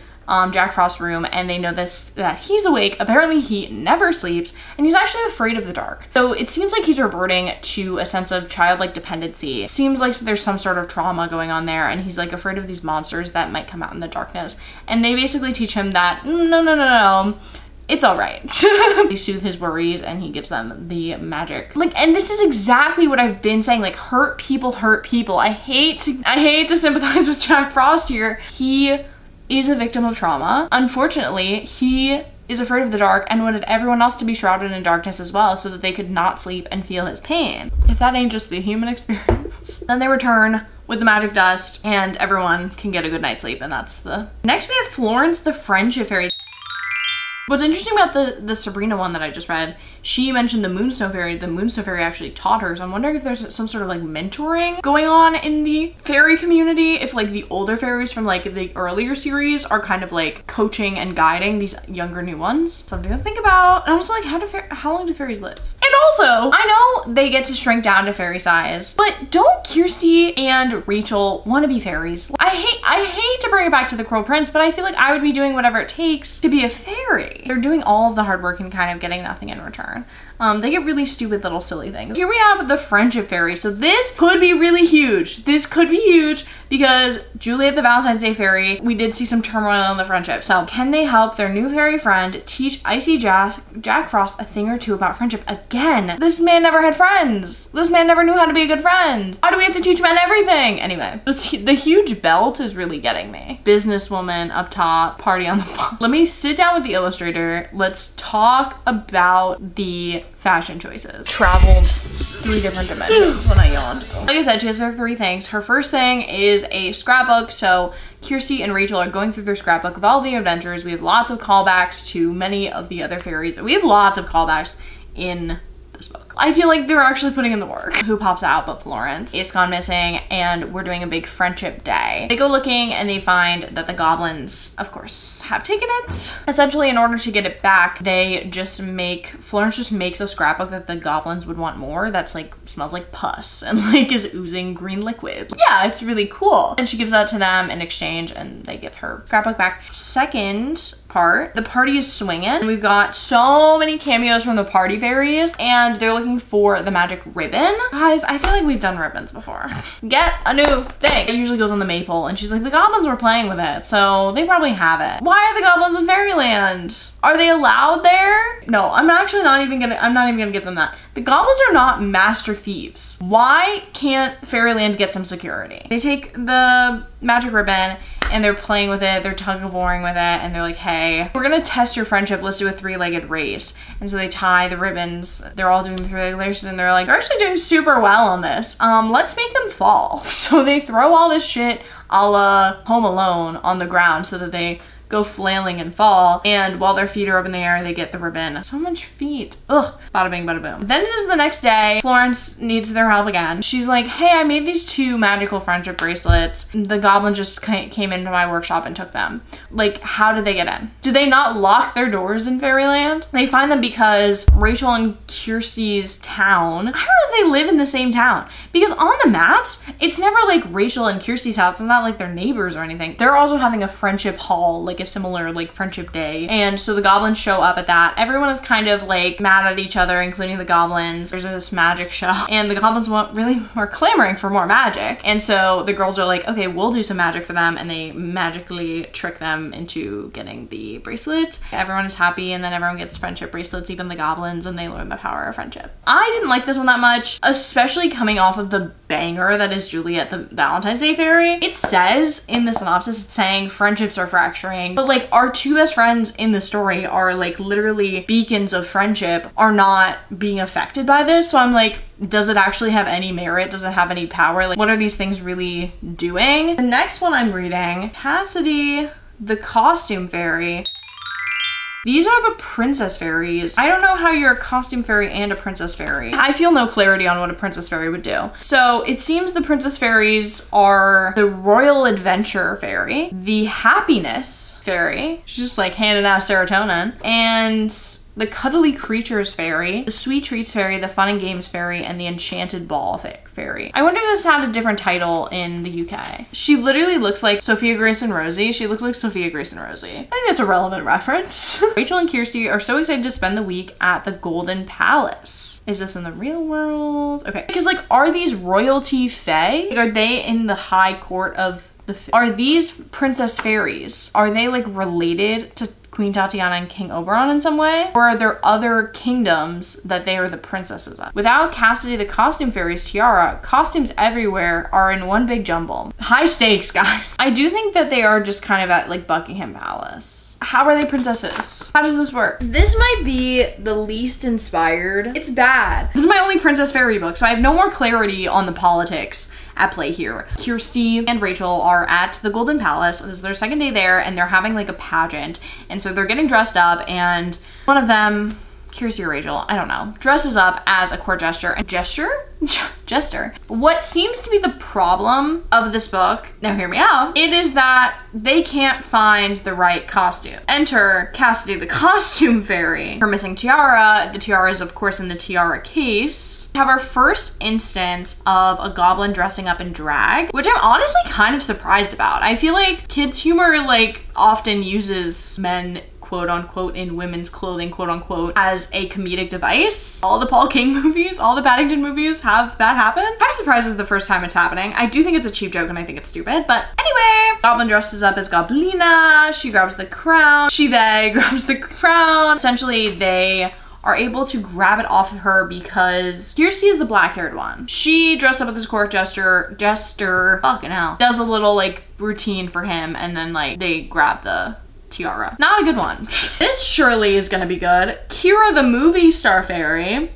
Jack Frost's room, and they know that he's awake. Apparently he never sleeps, and he's actually afraid of the dark. So it seems like he's reverting to a sense of childlike dependency. It seems like there's some sort of trauma going on there, and he's like afraid of these monsters that might come out in the darkness. And they basically teach him that no, it's all right. They soothe his worries, and he gives them the magic. Like, and this is exactly what I've been saying, like, hurt people hurt people. I hate to sympathize with Jack Frost here. He is a victim of trauma. Unfortunately, he is afraid of the dark and wanted everyone else to be shrouded in darkness as well, so that they could not sleep and feel his pain. If that ain't just the human experience. Then they return with the magic dust, and everyone can get a good night's sleep, and that's the... Next we have Florence the Friendship Fairy. What's interesting about the Sabrina one that I just read, she mentioned the Moonstone Fairy. The Moonstone Fairy actually taught her, so I'm wondering if there's some sort of like mentoring going on in the fairy community, if like the older fairies from like the earlier series are kind of like coaching and guiding these younger new ones. Something to think about. And I'm also like, how long do fairies live? And also, I know they get to shrink down to fairy size, but don't Kirsty and Rachel want to be fairies? I hate to bring it back to the Cruel Prince, but I feel like I would be doing whatever it takes to be a fairy. They're doing all of the hard work and kind of getting nothing in return. They get really stupid little silly things. Here we have the friendship fairy. So this could be really huge. This could be huge because Juliet the Valentine's Day fairy, we did see some turmoil in the friendship. So can they help their new fairy friend teach Icy Jack Frost a thing or two about friendship? Again, this man never had friends. This man never knew how to be a good friend. Why do we have to teach men everything? Anyway, the huge belt is really getting me. Businesswoman up top, party on the bottom. Let me sit down with the illustrator. Let's talk about the fashion choices. Traveled 3 different dimensions when I yawned. Like I said, she has her 3 things. Her first thing is a scrapbook. So Kirsty and Rachel are going through their scrapbook of all the adventures. We have lots of callbacks to many of the other fairies. We have lots of callbacks in this book. I feel like they're actually putting in the work. Who pops out but Florence? It's gone missing and we're doing a big friendship day. They go looking and they find that the goblins, of course, have taken it. Essentially, in order to get it back, Florence just makes a scrapbook that the goblins would want more that's like, smells like pus and like is oozing green liquid. Yeah, it's really cool. And she gives that to them in exchange and they give her scrapbook back. Second part, the party is swinging. We've got so many cameos from the party fairies and they're looking for the magic ribbon. Guys, I feel like we've done ribbons before. Get a new thing. It usually goes on the maple and she's like, the goblins were playing with it, so they probably have it. Why are the goblins in fairyland? Are they allowed there? No, I'm not even gonna give them that. The goblins are not master thieves. Why can't fairyland get some security? They take the magic ribbon and they're playing with it, they're tug-of-warring with it, and they're like, hey, we're gonna test your friendship, let's do a 3-legged race. And so they tie the ribbons, they're all doing the 3-legged races, and they're like, we're actually doing super well on this. Let's make them fall. So they throw all this shit a la Home Alone on the ground so that they go flailing and fall, and while their feet are up in the air, they get the ribbon. So much feet. Ugh. Bada bing, bada boom. Then it is the next day. Florence needs their help again. She's like, hey, I made these 2 magical friendship bracelets. The goblins just came into my workshop and took them. Like, how did they get in? Do they not lock their doors in Fairyland? They find them because Rachel and Kirsty's town, I don't know if they live in the same town, because on the maps, it's never like Rachel and Kirsty's house. It's not like they're neighbors or anything. They're also having a friendship hall, like a similar like friendship day, and so the goblins show up at that. Everyone is kind of like mad at each other, including the goblins. There's this magic show and the goblins are clamoring for more magic, and so the girls are like, okay, we'll do some magic for them, and they magically trick them into getting the bracelet. Everyone is happy and then everyone gets friendship bracelets, even the goblins, and they learn the power of friendship. I didn't like this one that much, especially coming off of the banger that is Juliet the Valentine's Day fairy. It says in the synopsis, it's saying friendships are fracturing, but like our 2 best friends in the story are like literally beacons of friendship, are not being affected by this. So I'm like, does it actually have any merit? Does it have any power? Like, what are these things really doing? The next one I'm reading, Cassidy the Costume Fairy. These are the princess fairies. I don't know how you're a costume fairy and a princess fairy. I feel no clarity on what a princess fairy would do. So it seems the princess fairies are the royal adventure fairy, the happiness fairy, she's just like handing out serotonin, and the cuddly creatures fairy, the sweet treats fairy, the fun and games fairy, and the enchanted ball fairy. I wonder if this had a different title in the UK. She literally looks like Sophia Grace and Rosie. She looks like Sophia Grace and Rosie. I think that's a relevant reference. Rachel and Kirsty are so excited to spend the week at the Golden Palace. Is this in the real world? Okay, because like, are these royalty fae? Like, are they in the high court of are these princess fairies? Are they like related to Queen Tatiana and King Oberon in some way? Or are there other kingdoms that they are the princesses of? Without Cassidy the Costume Fairy's tiara, costumes everywhere are in one big jumble. High stakes, guys. I do think that they are just kind of at like Buckingham Palace. How are they princesses? How does this work? This might be the least inspired. It's bad. This is my only princess fairy book, so I have no more clarity on the politics at play here. Kirsty and Rachel are at the Golden Palace. This is their second day there, and they're having like a pageant. And so they're getting dressed up, and one of them, Kirsty or Rachel, I don't know, dresses up as a court jester. Jester. What seems to be the problem of this book, now hear me out, it is that they can't find the right costume. Enter Cassidy the Costume Fairy. Her missing tiara. The tiara is of course in the tiara case. We have our first instance of a goblin dressing up in drag, which I'm honestly kind of surprised about. I feel like kids humor like often uses men quote unquote in women's clothing, quote unquote, as a comedic device. All the Paul King movies, all the Paddington movies have that happen. I'm kind of surprised it's the first time it's happening. I do think it's a cheap joke and I think it's stupid, but anyway, Goblin dresses up as Goblina. She grabs the crown. They grabs the crown. Essentially, they are able to grab it off of her because Kiersey is the black-haired one. She dressed up as this court jester, fucking hell, does a little like routine for him, and then like they grab the tiara. Not a good one. This surely is gonna be good. Kira the movie star fairy.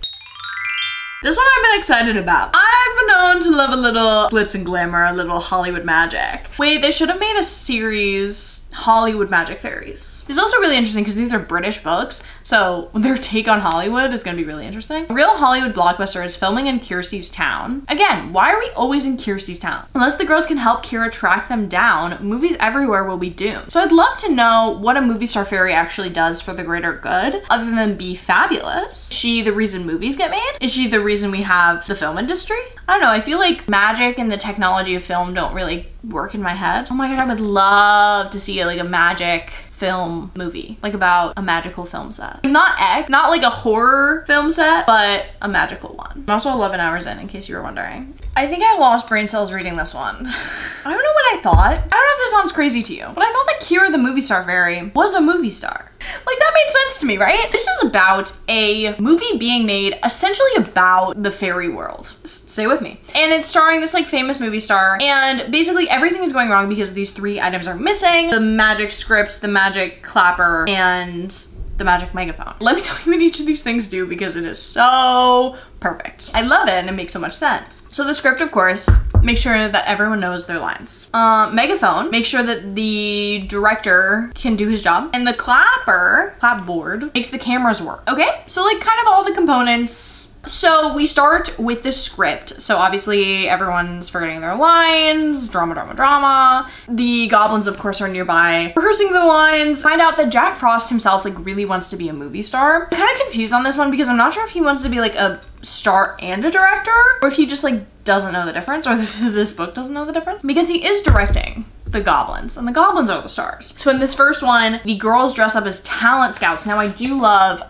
This one I've been excited about. I've been known to love a little glitz and glamour, a little Hollywood magic. Wait, they should have made a series, Hollywood Magic Fairies. It's also really interesting because these are British books, so their take on Hollywood is gonna be really interesting. A real Hollywood blockbuster is filming in Kiersey's town. Again, why are we always in Kiersey's town? Unless the girls can help Kira track them down, movies everywhere will be doomed. So I'd love to know what a movie star fairy actually does for the greater good, other than be fabulous. Is she the reason movies get made? Is she the reason we have the film industry? I don't know, I feel like magic and the technology of film don't really work in my head. Oh my god, I would love to see like a magic film movie, like about a magical film set. Not like a horror film set, but a magical one. I'm also 11 hours in case you were wondering. I think I lost brain cells reading this one. I don't know what I thought. I don't know if this sounds crazy to you, but I thought that Kira the movie star fairy was a movie star. Like, that made sense to me, right? This is about a movie being made essentially about the fairy world. Stay with me. And it's starring this like famous movie star, and basically everything is going wrong because these 3 items are missing: the magic scripts, the magic clapper, and the magic megaphone. Let me tell you what each of these things do because it is so perfect. I love it and it makes so much sense. So the script, of course, make sure that everyone knows their lines. Megaphone, make sure that the director can do his job. And the clapboard, makes the cameras work. Okay, so like kind of all the components. So we start with the script. So obviously everyone's forgetting their lines, drama, drama, drama. The goblins, of course, are nearby rehearsing the lines. Find out that Jack Frost himself like really wants to be a movie star. I'm kind of confused on this one because I'm not sure if he wants to be like a star and a director, or if he just like doesn't know the difference, or this book doesn't know the difference, because he is directing the goblins, and the goblins are the stars. So in this first one, the girls dress up as talent scouts. Now I do love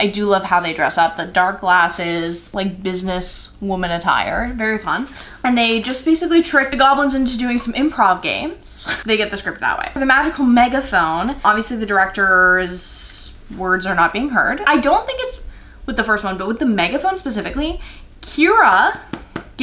how they dress up. The dark glasses, like business woman attire, very fun. And they just basically trick the goblins into doing some improv games. They get the script that way. For the magical megaphone, obviously the director's words are not being heard. I don't think it's with the first one, but with the megaphone specifically, Kira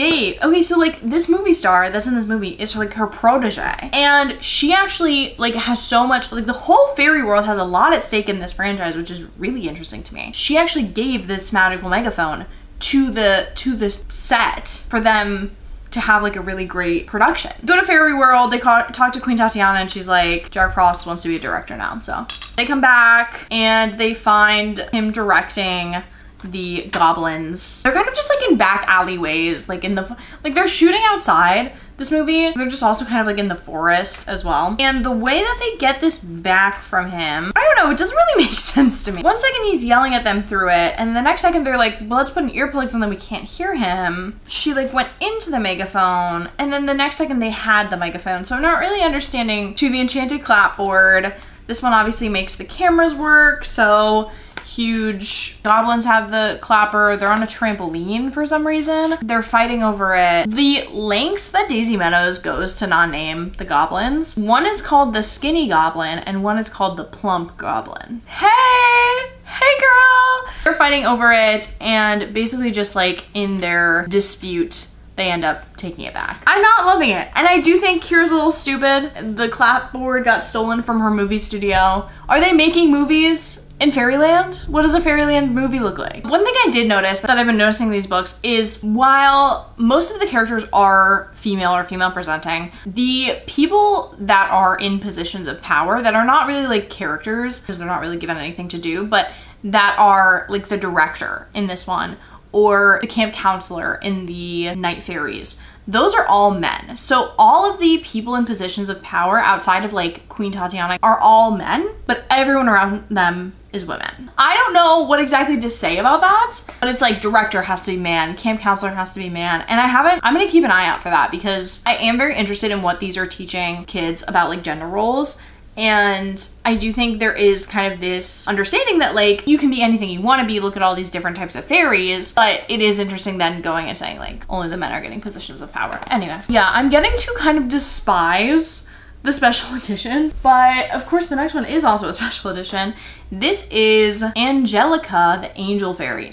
okay, so like this movie star that's in this movie is like her protege, and she actually like has so much, like the whole fairy world has a lot at stake in this franchise, which is really interesting to me. She actually gave this magical megaphone to the set for them to have like a really great production. Go to Fairy World, they talk to Queen Tatiana, and she's like, Jack Frost wants to be a director now. So they come back and they find him directing the goblins. They're kind of just like in back alleyways, like in the, like they're shooting outside this movie. They're just also kind of like in the forest as well. And the way that they get this back from him, I don't know, it doesn't really make sense to me. One second he's yelling at them through it, and the next second they're like, well, let's put in earplugs and then we can't hear him. She like went into the megaphone, and then the next second they had the megaphone. So I'm not really understanding. To the enchanted clapboard, this one obviously makes the cameras work, so huge. Goblins have the clapper. They're on a trampoline for some reason. They're fighting over it. The lengths that Daisy Meadows goes to not name the goblins. One is called the skinny goblin and one is called the plump goblin. Hey girl! They're fighting over it, and basically just like in their dispute, they end up taking it back. I'm not loving it. And I do think Kira's a little stupid. The clapboard got stolen from her movie studio. Are they making movies in Fairyland? What does a Fairyland movie look like? One thing I did notice that I've been noticing in these books is while most of the characters are female or female presenting, the people that are in positions of power that are not really like characters because they're not really given anything to do, but that are like the director in this one or the camp counselor in the Night Fairies, those are all men. So all of the people in positions of power outside of like Queen Tatiana are all men, but everyone around them is women. I don't know what exactly to say about that, but it's like director has to be man, camp counselor has to be man, and I'm gonna keep an eye out for that because I am very interested in what these are teaching kids about like gender roles And I do think there is kind of this understanding that like you can be anything you want to be, look at all these different types of fairies, but it is interesting then going and saying like only the men are getting positions of power. Anyway, yeah, I'm getting to kind of despise the special edition, but of course the next one is also a special edition. This is Angelica, the angel fairy.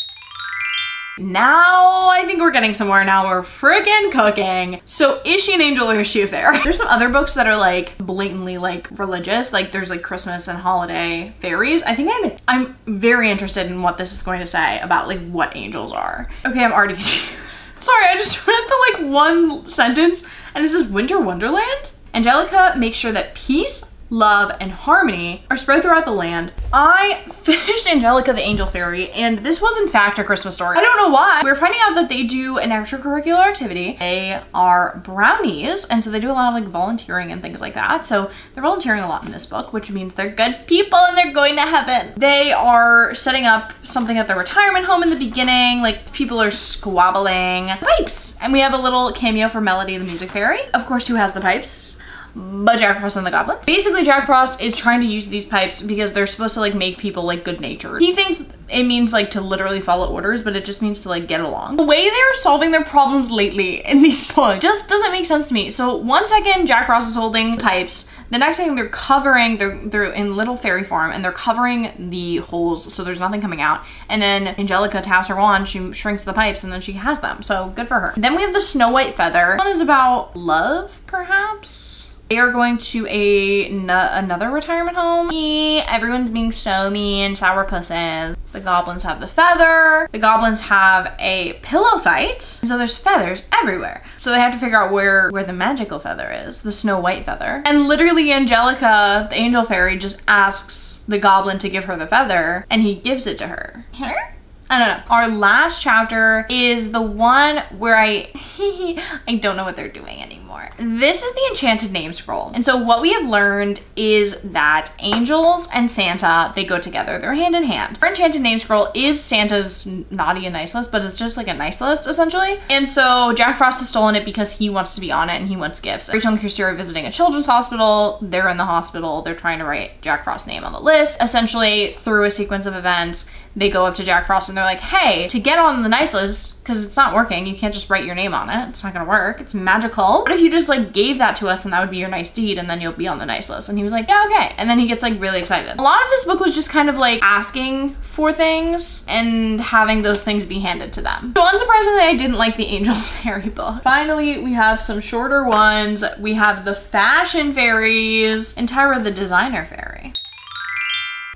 Now I think we're getting somewhere. Now we're friggin' cooking. So is she an angel or is she a fairy? There's some other books that are like blatantly like religious, like there's like Christmas and holiday fairies. I think I'm very interested in what this is going to say about like what angels are. Okay, I'm already confused. Sorry, I just read the like one sentence and it says Winter Wonderland. Angelica makes sure that peace, love, and harmony are spread throughout the land. I finished Angelica the Angel Fairy, and this was in fact a Christmas story. I don't know why. We're finding out that they do an extracurricular activity. They are brownies, and so they do a lot of like volunteering and things like that. So they're volunteering a lot in this book, which means they're good people and they're going to heaven. They are setting up something at the retirement home in the beginning, like people are squabbling pipes. And we have a little cameo for Melody the Music Fairy, of course, who has the pipes. But Jack Frost and the Goblins. Basically, Jack Frost is trying to use these pipes because they're supposed to like make people like good natured. He thinks it means like to literally follow orders, but it just means to like get along. The way they're solving their problems lately in these books just doesn't make sense to me. So one second Jack Frost is holding pipes, the next thing they're covering, they're in little fairy form and they're covering the holes so there's nothing coming out. And then Angelica taps her wand, she shrinks the pipes and then she has them. So good for her. Then we have the Snow White Feather. One is about love, perhaps? They are going to another retirement home. Everyone's being so mean, sour pusses. The goblins have the feather. The goblins have a pillow fight. So there's feathers everywhere. So they have to figure out where the magical feather is, the Snow White Feather. And literally Angelica, the angel fairy, just asks the goblin to give her the feather and he gives it to her. I don't know. Our last chapter is the one where I don't know what they're doing anymore. This is the Enchanted Name Scroll. And so what we have learned is that angels and Santa, they go together. They're hand in hand. Our Enchanted Name Scroll is Santa's naughty and nice list, but it's just like a nice list essentially. And so Jack Frost has stolen it because he wants to be on it and he wants gifts. Rachel and Kirsty are visiting a children's hospital. They're in the hospital. They're trying to write Jack Frost's name on the list. Essentially, through a sequence of events, they go up to Jack Frost and they're like, hey, to get on the nice list, because it's not working, you can't just write your name on it. It's not gonna work. It's magical. What if you just like gave that to us and that would be your nice deed and then you'll be on the nice list? And he was like, yeah, okay. And then he gets like really excited. A lot of this book was just kind of like asking for things and having those things be handed to them. So unsurprisingly, I didn't like the Angel Fairy book. Finally, we have some shorter ones. We have the Fashion Fairies and Tyra the Designer Fairy.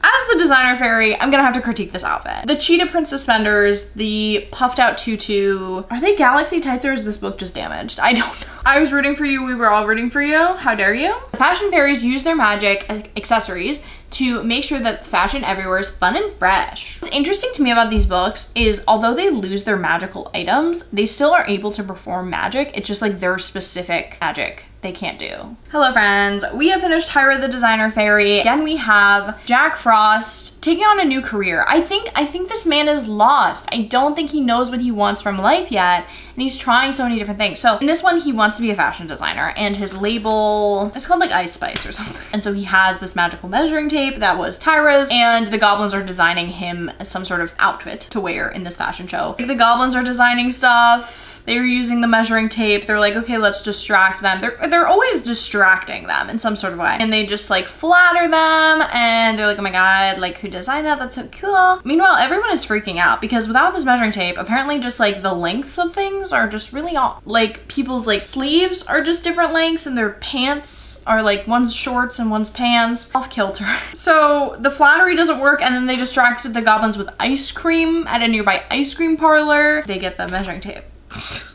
As the designer fairy, I'm gonna have to critique this outfit. The cheetah print suspenders, the puffed out tutu, are they galaxy tights or is this book just damaged? I don't know. I was rooting for you, we were all rooting for you. How dare you? The fashion fairies use their magic accessories to make sure that fashion everywhere is fun and fresh. What's interesting to me about these books is although they lose their magical items, they still are able to perform magic. It's just like their specific magic they can't do. Hello friends, we have finished Tyra the Designer Fairy. Again, we have Jack Frost taking on a new career. I think this man is lost. I don't think he knows what he wants from life yet, and he's trying so many different things. So in this one, he wants to be a fashion designer, and his label, it's called like Ice Spice or something. And so he has this magical measuring tape that was Tyra's, and the goblins are designing him some sort of outfit to wear in this fashion show. The goblins are designing stuff. They're using the measuring tape. They're like, okay, let's distract them. They're always distracting them in some sort of way. And they just like flatter them and they're like, oh my God, like who designed that? That's so cool. Meanwhile, everyone is freaking out because without this measuring tape, apparently just like the lengths of things are just really off. Like people's like sleeves are just different lengths and their pants are like one's shorts and one's pants, off kilter. So the flattery doesn't work and then they distracted the goblins with ice cream at a nearby ice cream parlor. They get the measuring tape.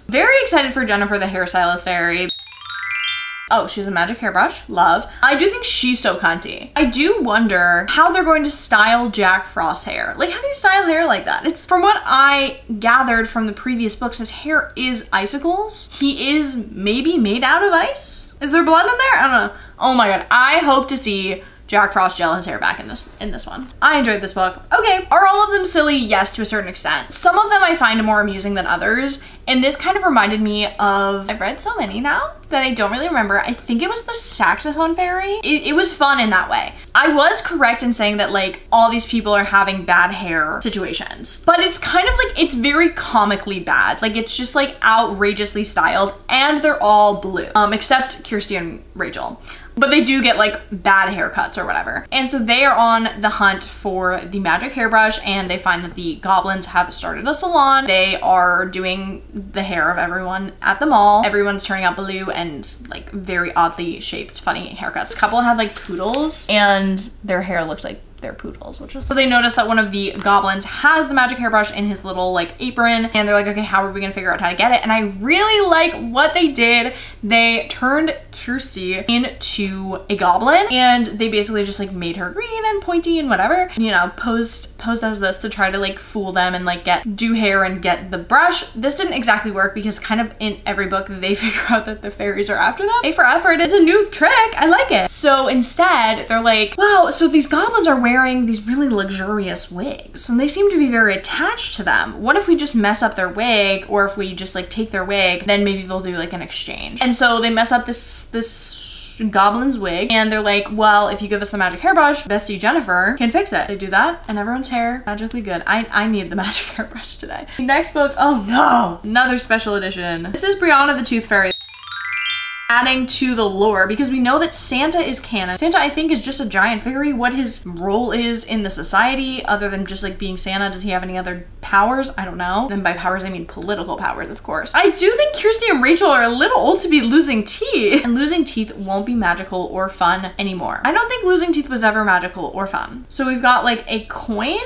Very excited for Jennifer the Hairstylist Fairy. Oh, she has a magic hairbrush. Love. I do think she's so cunty. I do wonder how they're going to style Jack Frost's hair. Like, how do you style hair like that? It's from what I gathered from the previous books, his hair is icicles. He is maybe made out of ice. Is there blood in there? I don't know. Oh my God. I hope to see Jack Frost gel his hair back in this one. I enjoyed this book. Okay, are all of them silly? Yes, to a certain extent. Some of them I find more amusing than others, And this kind of reminded me of, I've read so many now that I don't really remember. I think it was the saxophone fairy. It was fun in that way. I was correct in saying that like all these people are having bad hair situations, but it's kind of like, it's very comically bad. Like it's just like outrageously styled, and they're all blue, except Kirsty and Rachel. But they do get like bad haircuts or whatever. And so they are on the hunt for the magic hairbrush, and they find that the goblins have started a salon. They are doing the hair of everyone at the mall. Everyone's turning out blue and like very oddly shaped, funny haircuts. A couple had like poodles and their hair looked like their poodles, which was, so they noticed that one of the goblins has the magic hairbrush in his little like apron, and they're like, okay, how are we gonna figure out how to get it? And I really like what they did. They turned Kirsty into a goblin, and they basically just like made her green and pointy and whatever, you know, posed as this to try to like fool them and like do hair and get the brush. This didn't exactly work because kind of in every book they figure out that the fairies are after them. A for effort. It's a new trick. I like it. So instead they're like, wow, so these goblins are wearing these really luxurious wigs and they seem to be very attached to them. What if we just mess up their wig, or if we just like take their wig, then maybe they'll do like an exchange. And so they mess up this goblin's wig, and they're like, well, if you give us the magic hairbrush, Bestie Jennifer can fix it. They do that, and everyone's hair magically good. I need the magic hairbrush today. Next book, oh no, another special edition. This is Brianna the Tooth Fairy. Adding to the lore, because we know that Santa is canon. Santa, I think, is just a giant fairy. What his role is in the society, other than just like being Santa, does he have any other powers? I don't know. And by powers, I mean political powers, of course. I do think Kirsty and Rachel are a little old to be losing teeth. And losing teeth won't be magical or fun anymore. I don't think losing teeth was ever magical or fun. So we've got like a coin,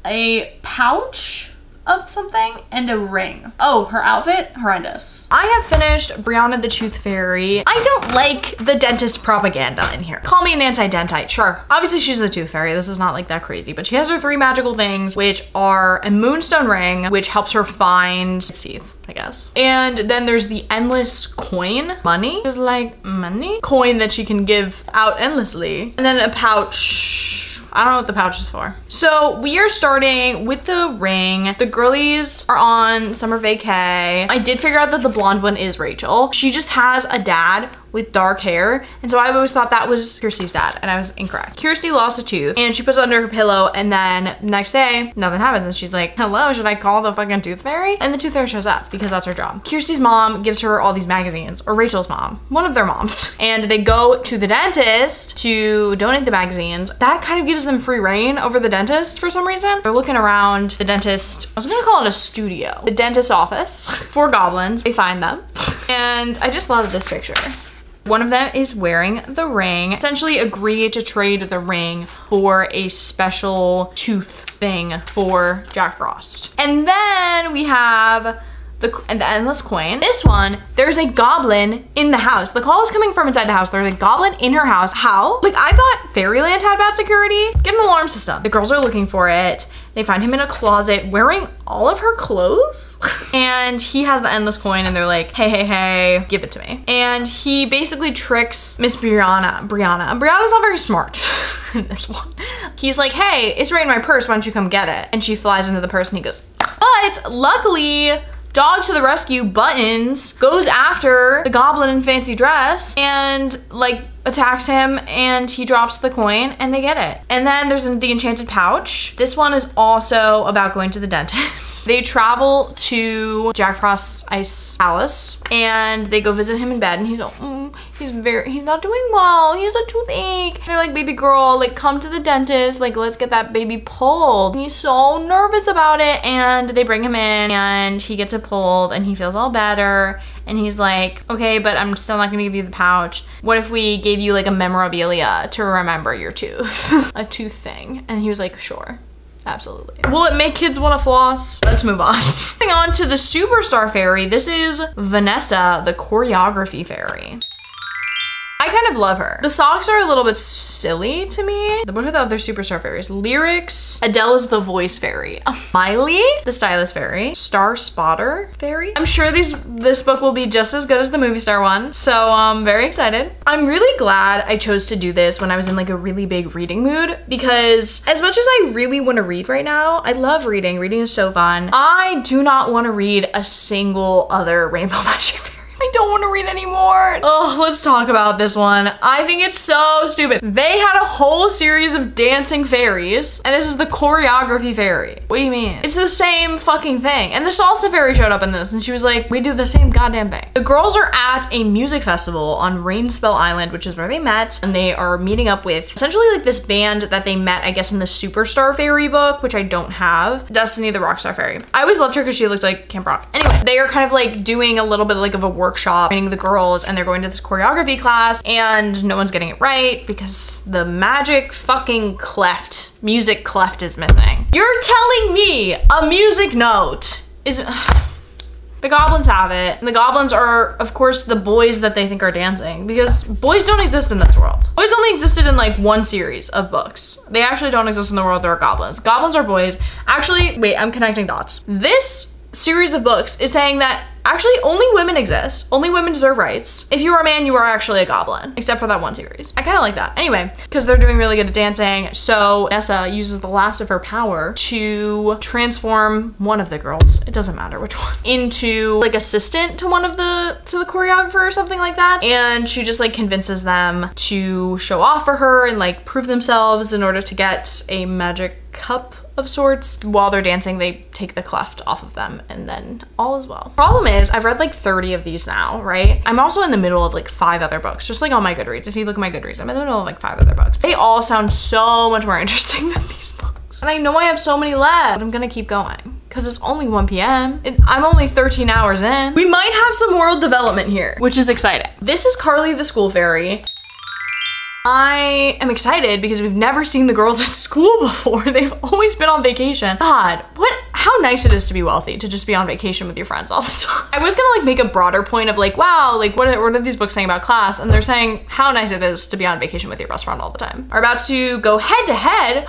a pouch of something, and a ring. Oh, her outfit, horrendous. I have finished Brianna the Tooth Fairy. I don't like the dentist propaganda in here. Call me an anti-dentite, sure. Obviously she's a tooth fairy, this is not like that crazy, but she has her 3 magical things, which are a moonstone ring, which helps her find teeth, I guess. And then there's the endless coin, money, just like money, coin that she can give out endlessly. And then a pouch. I don't know what the pouch is for. So we are starting with the ring. The girlies are on summer vacay. I did figure out that the blonde one is Rachel. She just has a dad with dark hair, and so I always thought that was Kirsty's dad, and I was incorrect. Kirsty lost a tooth, and she puts it under her pillow, and then next day, nothing happens, and she's like, hello, should I call the fucking tooth fairy? And the tooth fairy shows up, because that's her job. Kirsty's mom gives her all these magazines, or Rachel's mom, one of their moms, and they go to the dentist to donate the magazines. That kind of gives them free reign over the dentist for some reason. They're looking around the dentist, I was gonna call it a studio, the dentist's office, 4 goblins, they find them, and I just love this picture. One of them is wearing the ring, essentially agreed to trade the ring for a special tooth thing for Jack Frost. And then we have the endless coin. This one, there's a goblin in the house. The call is coming from inside the house. There's a goblin in her house. How? Like, I thought Fairyland had bad security. Get an alarm system. The girls are looking for it. They find him in a closet wearing all of her clothes. And he has the endless coin, and they're like, hey, hey, hey, give it to me. And he basically tricks Miss Brianna. Brianna's not very smart in this one. He's like, hey, it's right in my purse, why don't you come get it? And she flies into the purse, and he goes, but luckily, Dog to the rescue, Buttons, goes after the goblin in fancy dress and like attacks him, and he drops the coin and they get it. And then there's the enchanted pouch. This one is also about going to the dentist. They travel to Jack Frost's ice palace and they go visit him in bed, and he's like, he's not doing well. He has a toothache. And they're like, baby girl, like come to the dentist. Like let's get that baby pulled. And he's so nervous about it, and they bring him in and he gets it pulled and he feels all better. And he's like, okay, but I'm still not gonna give you the pouch. What if we gave you like a memorabilia to remember your tooth? A tooth thing. And he was like, sure, absolutely. Will it make kids wanna floss? Let's move on. Moving on to the superstar fairy. This is Vanessa, the choreography fairy. I kind of love her. The socks are a little bit silly to me. What are the other superstar fairies? Lyrics. Adele is the voice fairy. Miley, the stylist fairy. Star Spotter fairy. I'm sure this book will be just as good as the movie star one. So I'm very excited. I'm really glad I chose to do this when I was in like a really big reading mood, because as much as I really want to read right now, I love reading. Reading is so fun. I do not want to read a single other Rainbow Magic fairy. I don't want to read anymore. Oh, let's talk about this one. I think it's so stupid. They had a whole series of dancing fairies, and this is the choreography fairy. What do you mean? It's the same fucking thing. And the salsa fairy showed up in this, and she was like, we do the same goddamn thing. The girls are at a music festival on Rainspell Island, which is where they met, and they are meeting up with essentially like this band that they met, I guess, in the Superstar Fairy book, which I don't have. Destiny the Rockstar Fairy. I always loved her because she looked like Camp Rock. Anyway, they are kind of like doing a little bit like of a workshop training the girls, and they're going to this choreography class, and no one's getting it right because the magic fucking cleft, music cleft is missing. You're telling me a music note is... The goblins have it, and the goblins are, of course, the boys that they think are dancing, because boys don't exist in this world. Boys only existed in like one series of books. They actually don't exist in the world. There are goblins. Goblins are boys. Actually, wait, I'm connecting dots. This series of books is saying that actually only women exist. Only women deserve rights. If you are a man, you are actually a goblin, except for that one series. I kind of like that. Anyway, because they're doing really good at dancing, so Nessa uses the last of her power to transform one of the girls, it doesn't matter which one, into like assistant to the choreographer or something like that. And she just like convinces them to show off for her and like prove themselves in order to get a magic cup of sorts. While they're dancing, they take the cleft off of them, and then all is well. Problem is, I've read like 30 of these now, right? I'm also in the middle of like 5 other books, just like on my Goodreads. If you look at my Goodreads, I'm in the middle of like 5 other books. They all sound so much more interesting than these books. And I know I have so many left, but I'm gonna keep going because it's only 1 p.m. I'm only 13 hours in. We might have some world development here, which is exciting. This is Carly the School Fairy. I am excited because we've never seen the girls at school before. They've always been on vacation. God, how nice it is to be wealthy, to just be on vacation with your friends all the time. I was gonna like make a broader point of like, wow, like what are these books saying about class? And they're saying how nice it is to be on vacation with your best friend all the time. Are about to go head to head.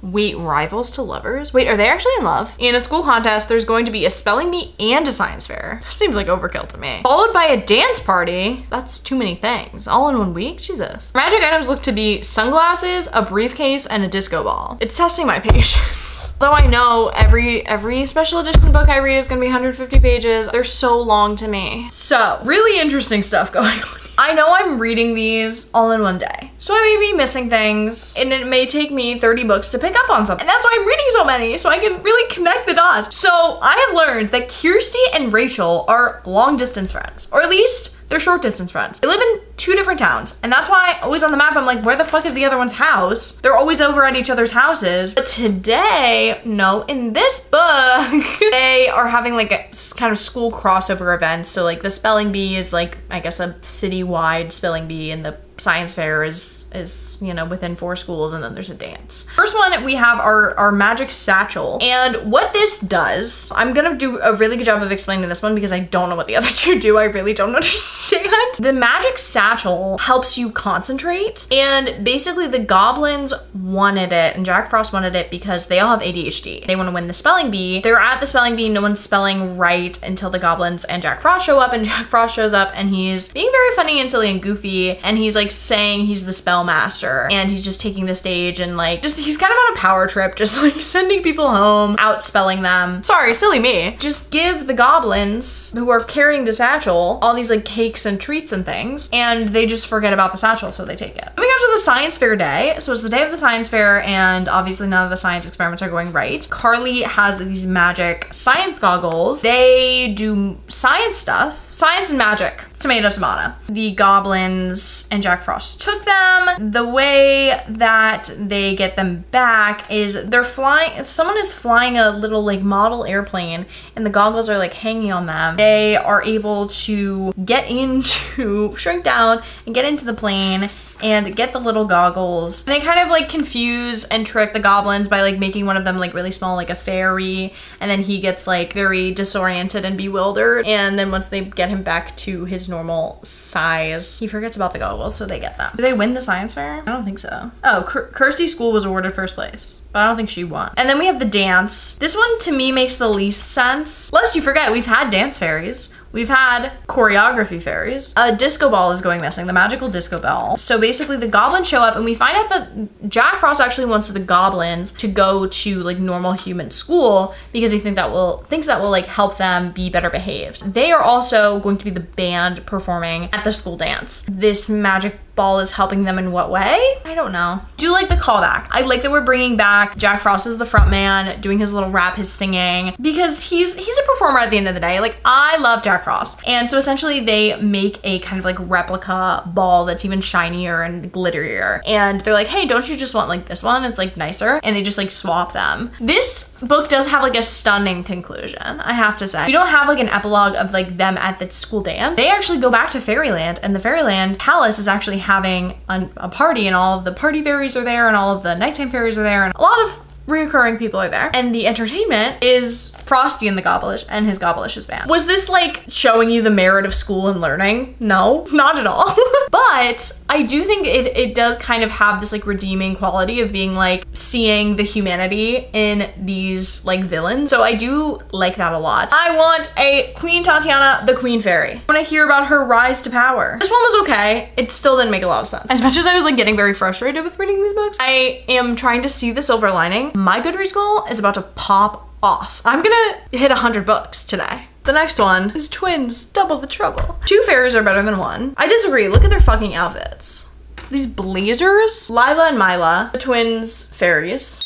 Wait, rivals to lovers? Wait, are they actually in love? In a school contest, there's going to be a spelling bee and a science fair. That seems like overkill to me. Followed by a dance party. That's too many things. All in 1 week? Jesus. Magic items look to be sunglasses, a briefcase, and a disco ball. It's testing my patience. Though I know every special edition book I read is gonna be 150 pages, they're so long to me. So, really interesting stuff going on. I know I'm reading these all in 1 day, so I may be missing things, and it may take me 30 books to pick up on something. And that's why I'm reading so many, so I can really connect the dots. So I have learned that Kirsty and Rachel are long distance friends, or at least they're short distance friends. They live in 2 different towns, and that's why always on the map I'm like, where the fuck is the other one's house? They're always over at each other's houses. But today, no, in this book, they are having like a kind of school crossover event. So like the spelling bee is like, I guess, a citywide spelling bee, and the science fair is you know, within 4 schools, and then there's a dance. First one, we have our magic satchel. And what this does, I'm gonna do a really good job of explaining this one because I don't know what the other 2 do. I really don't understand. The magic satchel helps you concentrate, and basically the goblins wanted it, and Jack Frost wanted it because they all have ADHD. They want to win the spelling bee. They're at the spelling bee, no one's spelling right until the goblins and Jack Frost show up, and Jack Frost shows up and he's being very funny and silly and goofy, and he's like saying he's the spell master, and he's just taking the stage and like he's kind of on a power trip, just like sending people home, out spelling them. Sorry, silly me. Just give the goblins who are carrying the satchel all these like cakes and treats and things, and they just forget about the satchel, so they take it. Moving on to the science fair day. So it's the day of the science fair, and obviously none of the science experiments are going right. Carly has these magic science goggles. They do science stuff, science and magic. Tomato, tomato. The goblins and Jack Frost took them. The way that they get them back is they're flying, someone is flying a little like model airplane, and the goggles are like hanging on them. They are able to get into, shrink down and get into the plane and get the little goggles. And they kind of like confuse and trick the goblins by like making one of them like really small, like a fairy, and then he gets like very disoriented and bewildered. And then once they get him back to his normal size, he forgets about the goggles, so they get them. Do they win the science fair? I don't think so. Oh, Kirsty's school was awarded first place, but I don't think she won. And then we have the dance. This one to me makes the least sense. Lest you forget, we've had dance fairies. We've had choreography fairies. A disco ball is going missing, the magical disco ball. So basically the goblins show up and we find out that Jack Frost actually wants the goblins to go to like normal human school because he thinks that will like help them be better behaved. They are also going to be the band performing at the school dance. This magic ball is helping them in what way? I don't know. Do like the callback. I like that we're bringing back Jack Frost as the front man, doing his little rap, his singing, because he's a performer at the end of the day. Like, I love Jack Frost. And so essentially they make a kind of like replica ball that's even shinier and glitterier. And they're like, hey, don't you just want like this one? It's like nicer. And they just like swap them. This book does have like a stunning conclusion, I have to say. We don't have like an epilogue of like them at the school dance. They actually go back to Fairyland, and the Fairyland Palace is actually having a party, and all of the party fairies are there, and all of the nighttime fairies are there, and a lot of reoccurring people are there. And the entertainment is Frosty and the Gobblish and his Gobblish's band. Was this like showing you the merit of school and learning? No, not at all. But I do think it does kind of have this like redeeming quality of being like seeing the humanity in these like villains. So I do like that a lot. I want a Queen Tatiana, the Queen Fairy. I want to hear about her rise to power. This one was okay. It still didn't make a lot of sense. As much as I was like getting very frustrated with reading these books, I am trying to see the silver lining. My Goodreads goal is about to pop off. I'm gonna hit 100 books today. The next one is Twins, Double the Trouble. 2 fairies are better than 1. I disagree. Look at their fucking outfits. These blazers. Lila and Mila, the twins fairies.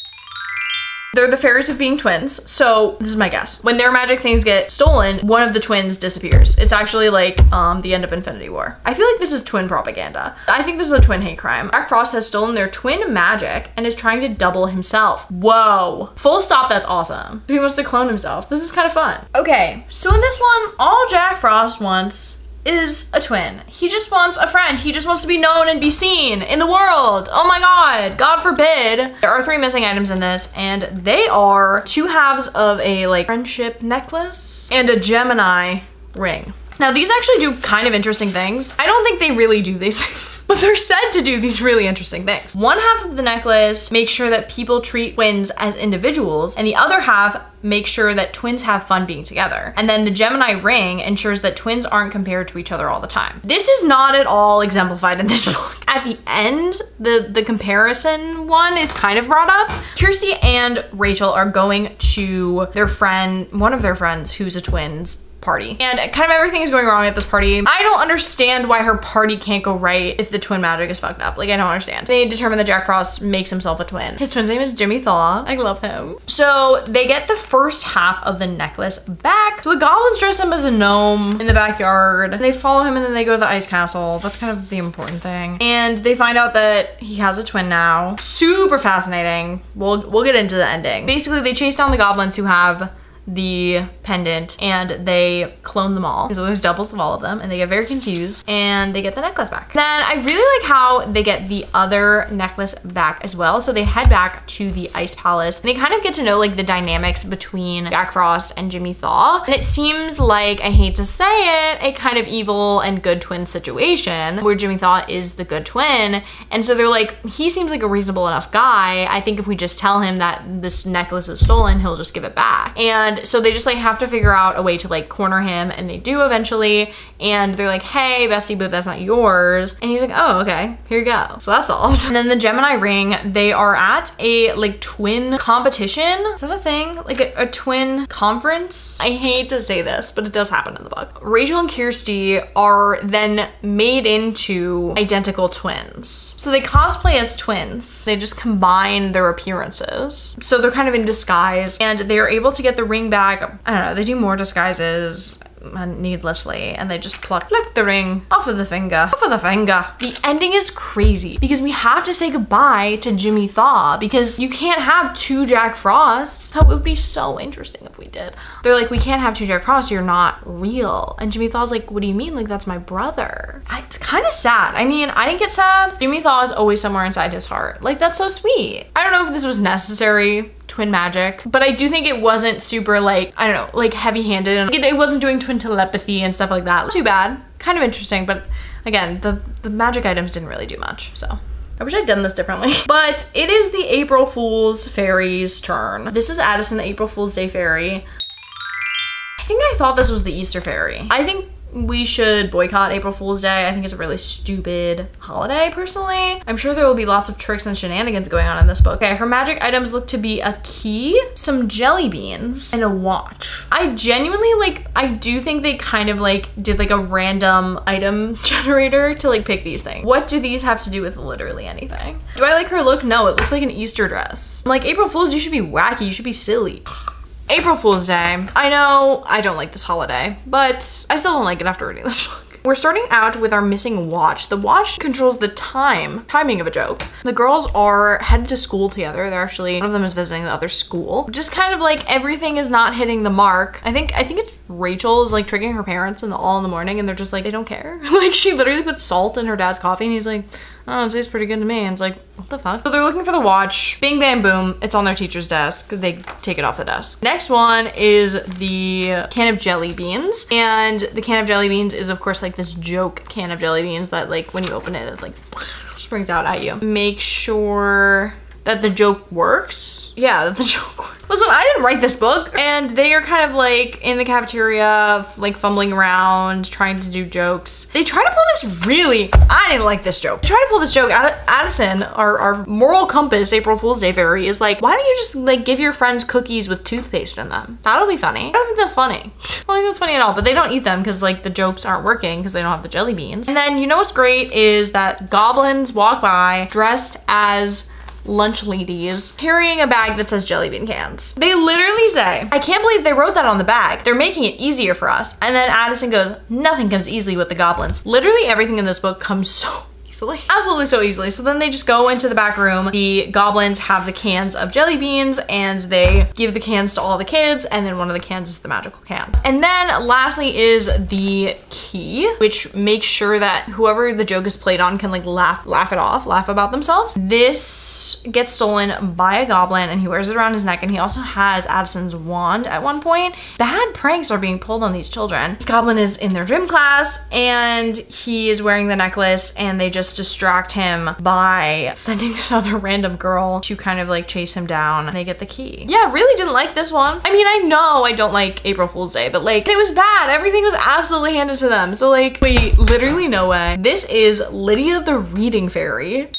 They're the fairies of being twins. So this is my guess. When their magic things get stolen, one of the twins disappears. It's actually like the end of Infinity War. I feel like this is twin propaganda. I think this is a twin hate crime. Jack Frost has stolen their twin magic and is trying to double himself. Whoa. Full stop, that's awesome. He wants to clone himself. This is kind of fun. Okay, so in this one, all Jack Frost wants is a twin. He just wants a friend. He just wants to be known and be seen in the world. Oh my God, God forbid. There are 3 missing items in this, and they are 2 halves of a like friendship necklace and a Gemini ring. Now these actually do kind of interesting things. I don't think they really do these things, but they're said to do these really interesting things. One half of the necklace makes sure that people treat twins as individuals, and the other half makes sure that twins have fun being together. And then the Gemini ring ensures that twins aren't compared to each other all the time. This is not at all exemplified in this book. At the end, the comparison one is kind of brought up. Kirsty and Rachel are going to their friend, one of their friends who's a twins party, and kind of everything is going wrong at this party. I don't understand why her party can't go right if the twin magic is fucked up. Like, I don't understand. They determine that Jack Frost makes himself a twin. His twin's name is Jimmy Thaw. I love him. So they get the first half of the necklace back. So the goblins dress him as a gnome in the backyard. They follow him and then they go to the ice castle. That's kind of the important thing. And they find out that he has a twin now. Super fascinating. We'll get into the ending. Basically, they chase down the goblins who have the pendant and they clone them all. So there's doubles of all of them and they get very confused and they get the necklace back. Then I really like how they get the other necklace back as well. So they head back to the Ice Palace and they kind of get to know like the dynamics between Jack Frost and Jimmy Thaw. And it seems like, I hate to say it, a kind of evil and good twin situation where Jimmy Thaw is the good twin. And so they're like, he seems like a reasonable enough guy. I think if we just tell him that this necklace is stolen, he'll just give it back. And so they just like have to figure out a way to like corner him, and they do eventually. And they're like, hey, bestie, but that's not yours. And he's like, oh, okay, here you go. So that's solved. And then the Gemini ring, they are at a like twin competition. Is that a thing? Like a twin conference? I hate to say this, but it does happen in the book. Rachel and Kirsty are then made into identical twins. So they cosplay as twins. They just combine their appearances. So they're kind of in disguise and they are able to get the ring back. I don't know, they do more disguises. needlessly, and they just pluck the ring off of the finger. The ending is crazy because we have to say goodbye to Jimmy Thaw because you can't have two Jack Frosts. That would be so interesting if we did. They're like, we can't have two Jack Frosts, you're not real. And Jimmy Thaw's like, what do you mean? Like, that's my brother. It's kind of sad. I mean, I didn't get sad. Jimmy Thaw is always somewhere inside his heart. Like, that's so sweet. I don't know if this was necessary, twin magic, but I do think it wasn't super like, I don't know, like heavy-handed, and it wasn't doing twin telepathy and stuff like that. Too bad. Kind of interesting, but again, the magic items didn't really do much, so. I wish I'd done this differently. But it is the April Fool's Fairy's turn. This is Addison, the April Fool's Day Fairy. I think I thought this was the Easter Fairy. I think we should boycott April Fool's Day. I think it's a really stupid holiday, personally. I'm sure there will be lots of tricks and shenanigans going on in this book. Okay, her magic items look to be a key, some jelly beans, and a watch. I genuinely, like, I do think they kind of like did like a random item generator to like pick these things. What do these have to do with literally anything? Do I like her look? No, it looks like an Easter dress. I'm like, April Fool's, you should be wacky, you should be silly. April Fool's Day. I know I don't like this holiday, but I still don't like it after reading this book. We're starting out with our missing watch. The watch controls the timing of a joke. The girls are headed to school together. They're actually, one of them is visiting the other school. Just kind of like everything is not hitting the mark. I think it's Rachel is like tricking her parents all in the morning, and they're just like, they don't care. Like, she literally put salt in her dad's coffee, and he's like, oh, it tastes pretty good to me. And it's like, what the fuck? So they're looking for the watch. Bing, bam, boom. It's on their teacher's desk. They take it off the desk. Next one is the can of jelly beans. And the can of jelly beans is, of course, like this joke can of jelly beans that, like, when you open it, it like springs out at you. Make sure that the joke works. Yeah, that the joke works. Listen, I didn't write this book, and they are kind of like in the cafeteria, like fumbling around, trying to do jokes. They try to pull this I didn't like this joke. They try to pull this joke. Addison, our moral compass, April Fool's Day Fairy, is like, why don't you just like give your friends cookies with toothpaste in them? That'll be funny. I don't think that's funny. I don't think that's funny at all, but they don't eat them because like the jokes aren't working because they don't have the jelly beans. And then you know what's great is that goblins walk by dressed as lunch ladies carrying a bag that says jelly bean cans. They literally say, I can't believe they wrote that on the bag. They're making it easier for us. And then Addison goes, nothing comes easily with the goblins. Literally everything in this book comes so easily. Absolutely so easily. So then they just go into the back room. The goblins have the cans of jelly beans and they give the cans to all the kids, and then one of the cans is the magical can. And then lastly is the key, which makes sure that whoever the joke is played on can like laugh it off, laugh about themselves. This gets stolen by a goblin and he wears it around his neck, and he also has Addison's wand at one point. Bad pranks are being pulled on these children. This goblin is in their gym class and he is wearing the necklace, and they just distract him by sending this other random girl to kind of like chase him down, and they get the key. Yeah, really didn't like this one. I mean, I know I don't like April Fool's Day, but like it was bad. Everything was absolutely handed to them. So like, wait, literally no way. This is Lydia the Reading Fairy.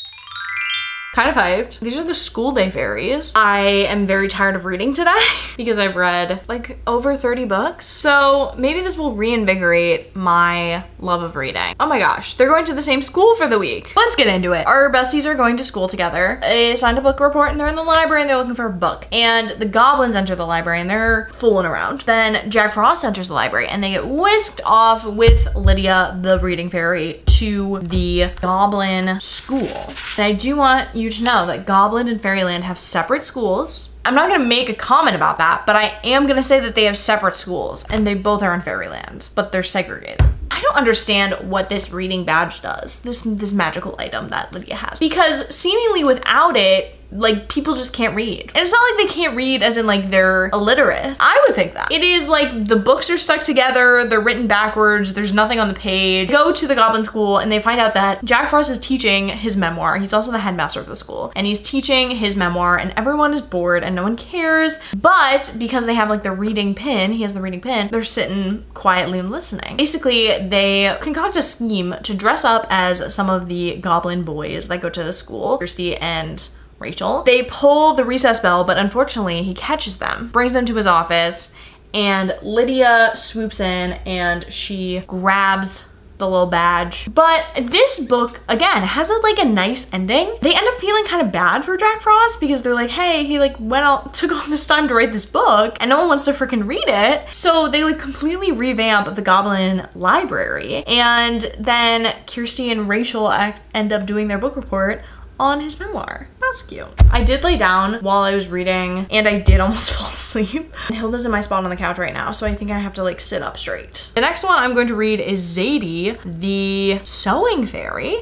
Kind of hyped. These are the school day fairies. I am very tired of reading today because I've read like over 30 books. So maybe this will reinvigorate my love of reading. Oh my gosh, they're going to the same school for the week. Let's get into it. Our besties are going to school together. They signed a book report and they're in the library and they're looking for a book. And the goblins enter the library and they're fooling around. Then Jack Frost enters the library and they get whisked off with Lydia the Reading Fairy to the goblin school. And I do want you to know that Goblin and Fairyland have separate schools. I'm not gonna make a comment about that, but I am gonna say that they have separate schools and they both are in Fairyland, but they're segregated. I don't understand what this reading badge does, this magical item that Lydia has, because seemingly without it, like people just can't read. And it's not like they can't read as in like they're illiterate. I would think that. It is like the books are stuck together, they're written backwards, there's nothing on the page. They go to the goblin school and they find out that Jack Frost is teaching his memoir. He's also the headmaster of the school and he's teaching his memoir and everyone is bored and no one cares. But because they have like the reading pin, he has the reading pin, they're sitting quietly and listening. Basically, they concoct a scheme to dress up as some of the goblin boys that go to the school, Kirsty and Rachel. They pull the recess bell, but unfortunately he catches them, brings them to his office, and Lydia swoops in and she grabs the little badge. But this book, again, has like a nice ending. They end up feeling kind of bad for Jack Frost because they're like, hey, he like went out, took all this time to write this book and no one wants to freaking read it. So they like completely revamp the Goblin Library. And then Kirsty and Rachel end up doing their book report on his memoir. That's cute. I did lay down while I was reading and I did almost fall asleep. And Hilda's in my spot on the couch right now, so I think I have to like sit up straight. The next one I'm going to read is Zadie, the Sewing Fairy.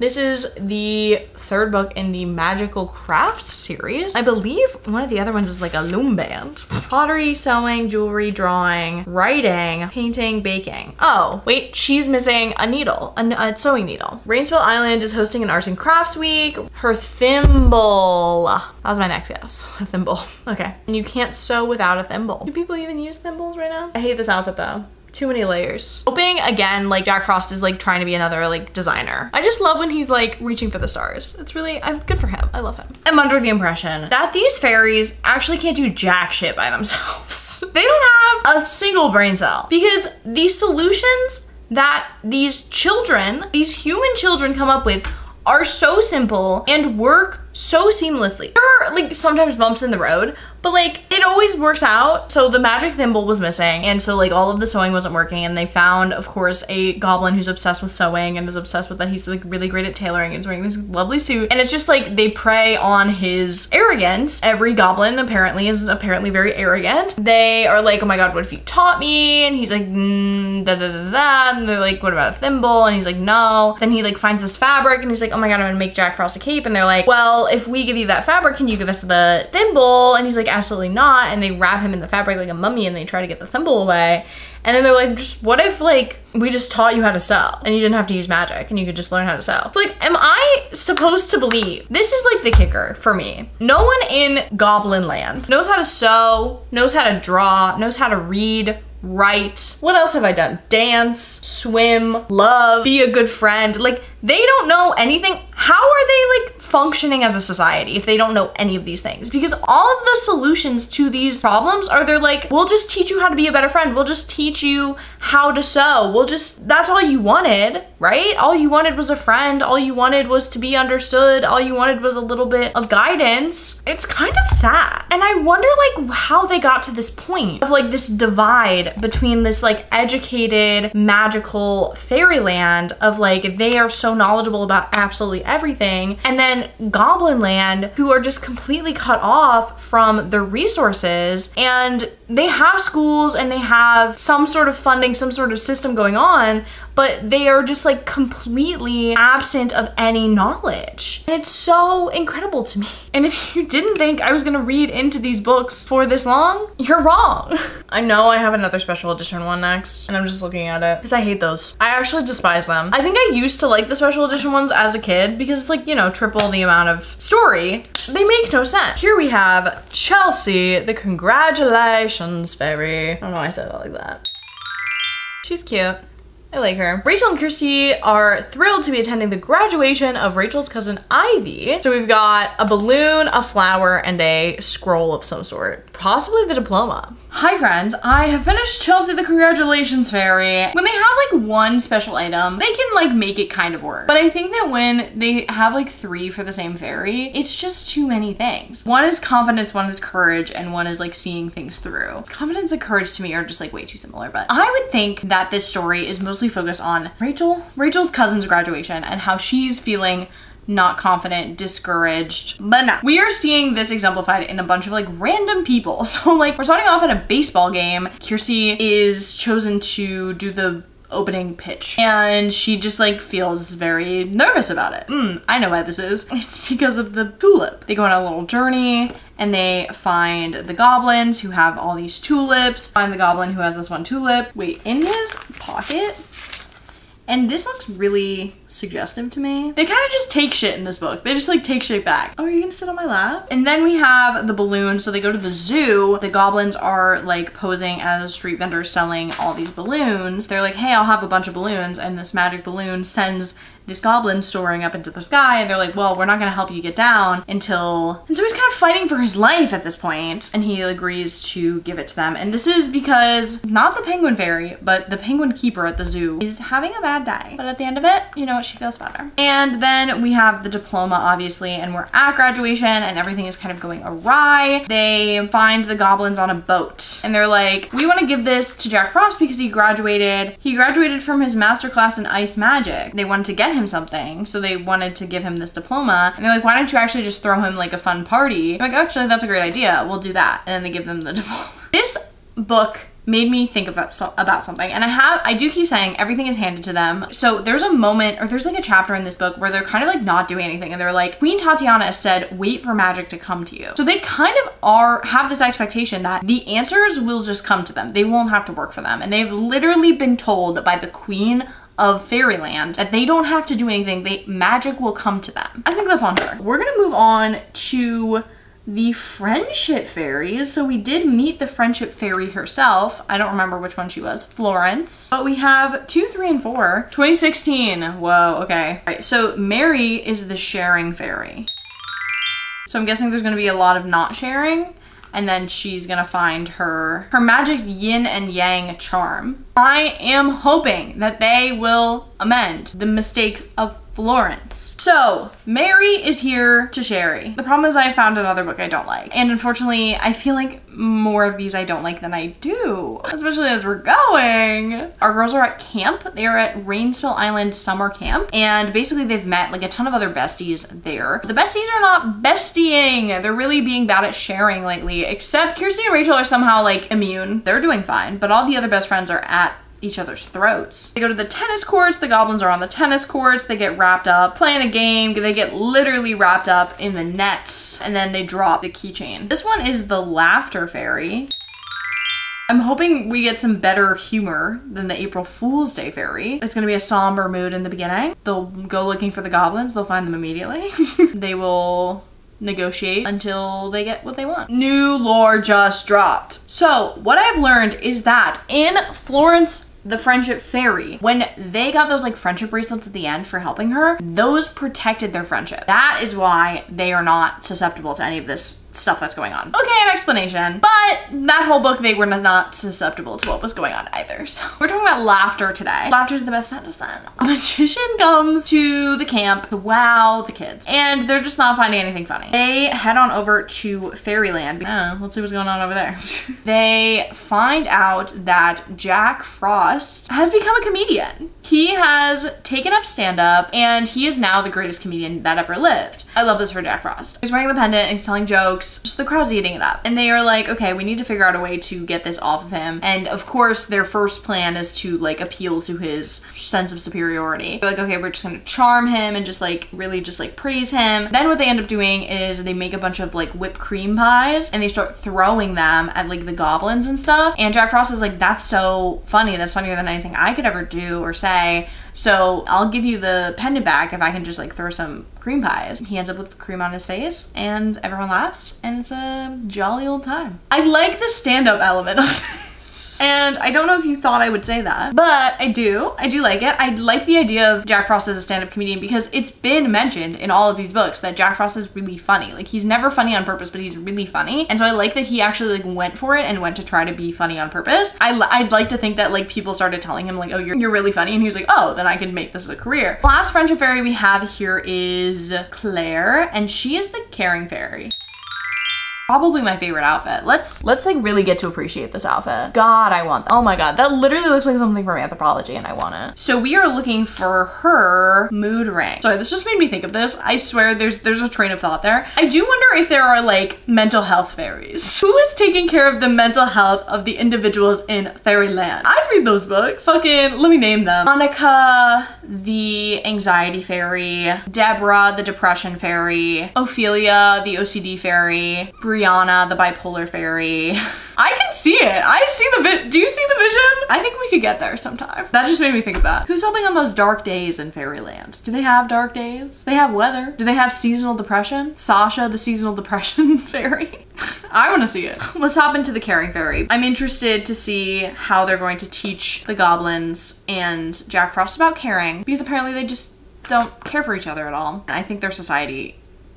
This is the third book in the Magical Crafts series. I believe one of the other ones is like a loom band. Pottery, sewing, jewelry, drawing, writing, painting, baking. Oh, wait, she's missing a needle, a sewing needle. Rainsville Island is hosting an Arts and Crafts Week. Her thimble. That was my next guess, a thimble. Okay, and you can't sew without a thimble. Do people even use thimbles right now? I hate this outfit though. Too many layers. Hoping again, like Jack Frost is like trying to be another like designer. I just love when he's like reaching for the stars. It's really, I'm good for him. I love him. I'm under the impression that these fairies actually can't do jack shit by themselves. They don't have a single brain cell because these solutions that these children, these human children come up with are so simple and work so seamlessly. There are like sometimes bumps in the road, but like it always works out. So the magic thimble was missing and so like all of the sewing wasn't working and they found of course a goblin who's obsessed with sewing and is obsessed with that. He's like really great at tailoring and he's wearing this lovely suit and it's just like they prey on his arrogance. Every goblin apparently is very arrogant. They are like, oh my god, what if you taught me? And he's like, da da da da. And they're like, what about a thimble? And he's like, no. Then he like finds this fabric and he's like, oh my god, I'm gonna make Jack Frost a cape. And they're like, well, if we give you that fabric, can you give us the thimble? And he's like, absolutely not. And they wrap him in the fabric like a mummy and they try to get the thimble away. And then they're like, just what if like we just taught you how to sew and you didn't have to use magic and you could just learn how to sew? So like, am I supposed to believe? This is like the kicker for me. No one in Goblin Land knows how to sew, knows how to draw, knows how to read, write. What else have I done? Dance, swim, love, be a good friend. Like they don't know anything. How are they like functioning as a society if they don't know any of these things? Because all of the solutions to these problems are they're like, we'll just teach you how to be a better friend. We'll just teach you how to sew. That's all you wanted, right? All you wanted was a friend. All you wanted was to be understood. All you wanted was a little bit of guidance. It's kind of sad. And I wonder like how they got to this point of like this divide between this like educated magical fairyland of like they are so knowledgeable about absolutely everything and then Goblin Land who are just completely cut off from the resources and they have schools and they have some sort of funding, some sort of system going on, but they are just like completely absent of any knowledge. And it's so incredible to me. And if you didn't think I was gonna read into these books for this long, you're wrong. I know I have another special edition one next and I'm just looking at it because I hate those. I actually despise them. I think I used to like the special edition ones as a kid because it's like, you know, triple the amount of story. They make no sense. Here we have Chelsea, the Congratulations Fairy. I don't know why I said it like that. She's cute. I like her. Rachel and Kirsty are thrilled to be attending the graduation of Rachel's cousin Ivy. So we've got a balloon, a flower, and a scroll of some sort. Possibly the diploma. Hi friends, I have finished Chelsea the Congratulations Fairy. When they have like one special item, they can like make it kind of work. But I think that when they have like 3 for the same fairy, it's just too many things. One is confidence, one is courage, and one is like seeing things through. Confidence and courage to me are just like way too similar, but I would think that this story is mostly focused on Rachel's cousin's graduation and how she's feeling not confident, discouraged, but no. We are seeing this exemplified in a bunch of like random people. So like we're starting off at a baseball game. Kirsty is chosen to do the opening pitch and she just like feels very nervous about it. I know why this is. It's because of the tulip. They go on a little journey and they find the goblins who have all these tulips, find the goblin who has this one tulip. Wait, in his pocket? And this looks really suggestive to me. They kind of just take shit in this book. They just like take shit back. Oh, are you gonna sit on my lap? And then we have the balloon. So they go to the zoo. The goblins are like posing as street vendors selling all these balloons. They're like, hey, I'll have a bunch of balloons. And this magic balloon sends this goblin soaring up into the sky, and they're like, well, we're not gonna help you get down until, and so he's kind of fighting for his life at this point, and he agrees to give it to them. And this is because not the penguin fairy, but the penguin keeper at the zoo is having a bad day. But at the end of it, you know what, she feels better. And then we have the diploma, obviously, and we're at graduation and everything is kind of going awry. They find the goblins on a boat and they're like, we want to give this to Jack Frost because he graduated from his masterclass in ice magic. They wanted to get him something, so they wanted to give him this diploma. And they're like, why don't you actually just throw him like a fun party? I'm like, actually, that's a great idea. We'll do that. And then they give them the diploma. This book made me think about something, and I do keep saying everything is handed to them. So there's a moment, or there's like a chapter in this book where they're kind of like not doing anything, and they're like, Queen Tatiana said, wait for magic to come to you. So they kind of have this expectation that the answers will just come to them. They won't have to work for them. And they've literally been told by the Queen of Fairyland that they don't have to do anything. Magic will come to them. I think that's on her. We're gonna move on to the friendship fairies. So we did meet the friendship fairy herself. I don't remember which one she was. Florence. But we have 2, 3, and 4. 2016. Whoa, okay. All right, so Mary is the sharing fairy. So I'm guessing there's gonna be a lot of not sharing, and then she's gonna find her magic yin and yang charm. I am hoping that they will amend the mistakes of Florence. So Mary is here to Sherry. The problem is I found another book I don't like. And unfortunately, I feel like more of these I don't like than I do, especially as we're going. Our girls are at camp. They are at Rainsville Island summer camp. And basically they've met like a ton of other besties there. The besties are not bestieing. They're really being bad at sharing lately, except Kirsty and Rachel are somehow like immune. They're doing fine, but all the other best friends are at each other's throats. They go to the tennis courts, the goblins are on the tennis courts, they get wrapped up playing a game, they get literally wrapped up in the nets, and then they drop the keychain. This one is the laughter fairy. I'm hoping we get some better humor than the April Fool's Day fairy. It's gonna be a somber mood in the beginning. They'll go looking for the goblins, they'll find them immediately. They will negotiate until they get what they want. New lore just dropped. So what I've learned is that in Florence the friendship fairy, when they got those like friendship bracelets at the end for helping her, those protected their friendship. That is why they are not susceptible to any of this stuff that's going on. Okay, an explanation, but that whole book they were not susceptible to what was going on either. So we're talking about laughter today. Laughter is the best medicine. A magician comes to the camp to wow the kids, and they're just not finding anything funny. They head on over to Fairyland. Let's see what's going on over there. They find out that Jack Frost has become a comedian. He has taken up stand-up, and he is now the greatest comedian that ever lived. I love this for Jack Frost. He's wearing the pendant and he's telling jokes. Just the crowd's eating it up. And they are like, okay, we need to figure out a way to get this off of him. And of course, their first plan is to like appeal to his sense of superiority. They're like, okay, we're just gonna charm him and just like really just like praise him. Then what they end up doing is they make a bunch of like whipped cream pies and they start throwing them at like the goblins and stuff. And Jack Frost is like, that's so funny. That's funnier than anything I could ever do or say. So I'll give you the pendant back if I can just like throw some cream pies. He ends up with cream on his face and everyone laughs and it's a jolly old time. I like the stand-up element of this. And I don't know if you thought I would say that, but I do like it. I like the idea of Jack Frost as a stand-up comedian because it's been mentioned in all of these books that Jack Frost is really funny. Like he's never funny on purpose, but he's really funny. And so I like that he actually like went for it and went to try to be funny on purpose. I'd like to think that like people started telling him like, oh, you're really funny. And he was like, oh, then I can make this a career. Last friendship fairy we have here is Claire, and she is the caring fairy. Probably my favorite outfit. Let's like really get to appreciate this outfit. God, I want that. Oh my God, that literally looks like something from Anthropology and I want it. So we are looking for her mood ring. Sorry, this just made me think of this. I swear there's a train of thought there. I do wonder if there are like mental health fairies. Who is taking care of the mental health of the individuals in Fairyland? I'd read those books. Fucking, let me name them. Monica, the anxiety fairy. Deborah, the depression fairy. Ophelia, the OCD fairy. Brianna, the bipolar fairy. I can see it. I see the do you see the vision? I think we could get there sometime. That just made me think of that. Who's helping on those dark days in Fairyland? Do they have dark days? They have weather. Do they have seasonal depression? Sasha, the seasonal depression fairy. I want to see it. Let's hop into the caring fairy. I'm interested to see how they're going to teach the goblins and Jack Frost about caring because apparently they just don't care for each other at all. And I think their society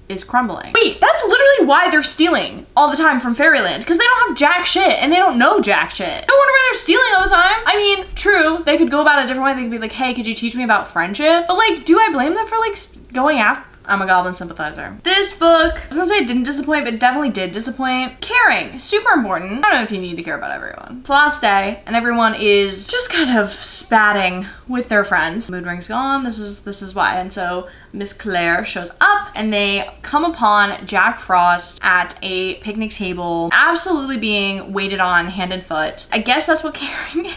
is crumbling. Wait, that's literally why they're stealing all the time from Fairyland, because they don't have jack shit and they don't know jack shit. No wonder why they're stealing all the time. I mean, true, they could go about it a different way. They could be like, hey, could you teach me about friendship? But like, do I blame them for like going after? I'm a goblin sympathizer. This book, I was gonna say it didn't disappoint, but it definitely did disappoint. Caring, super important. I don't know if you need to care about everyone. It's the last day and everyone is just kind of spatting with their friends. Mood ring's gone, this is why. And so Miss Claire shows up and they come upon Jack Frost at a picnic table, absolutely being waited on hand and foot. I guess that's what caring is,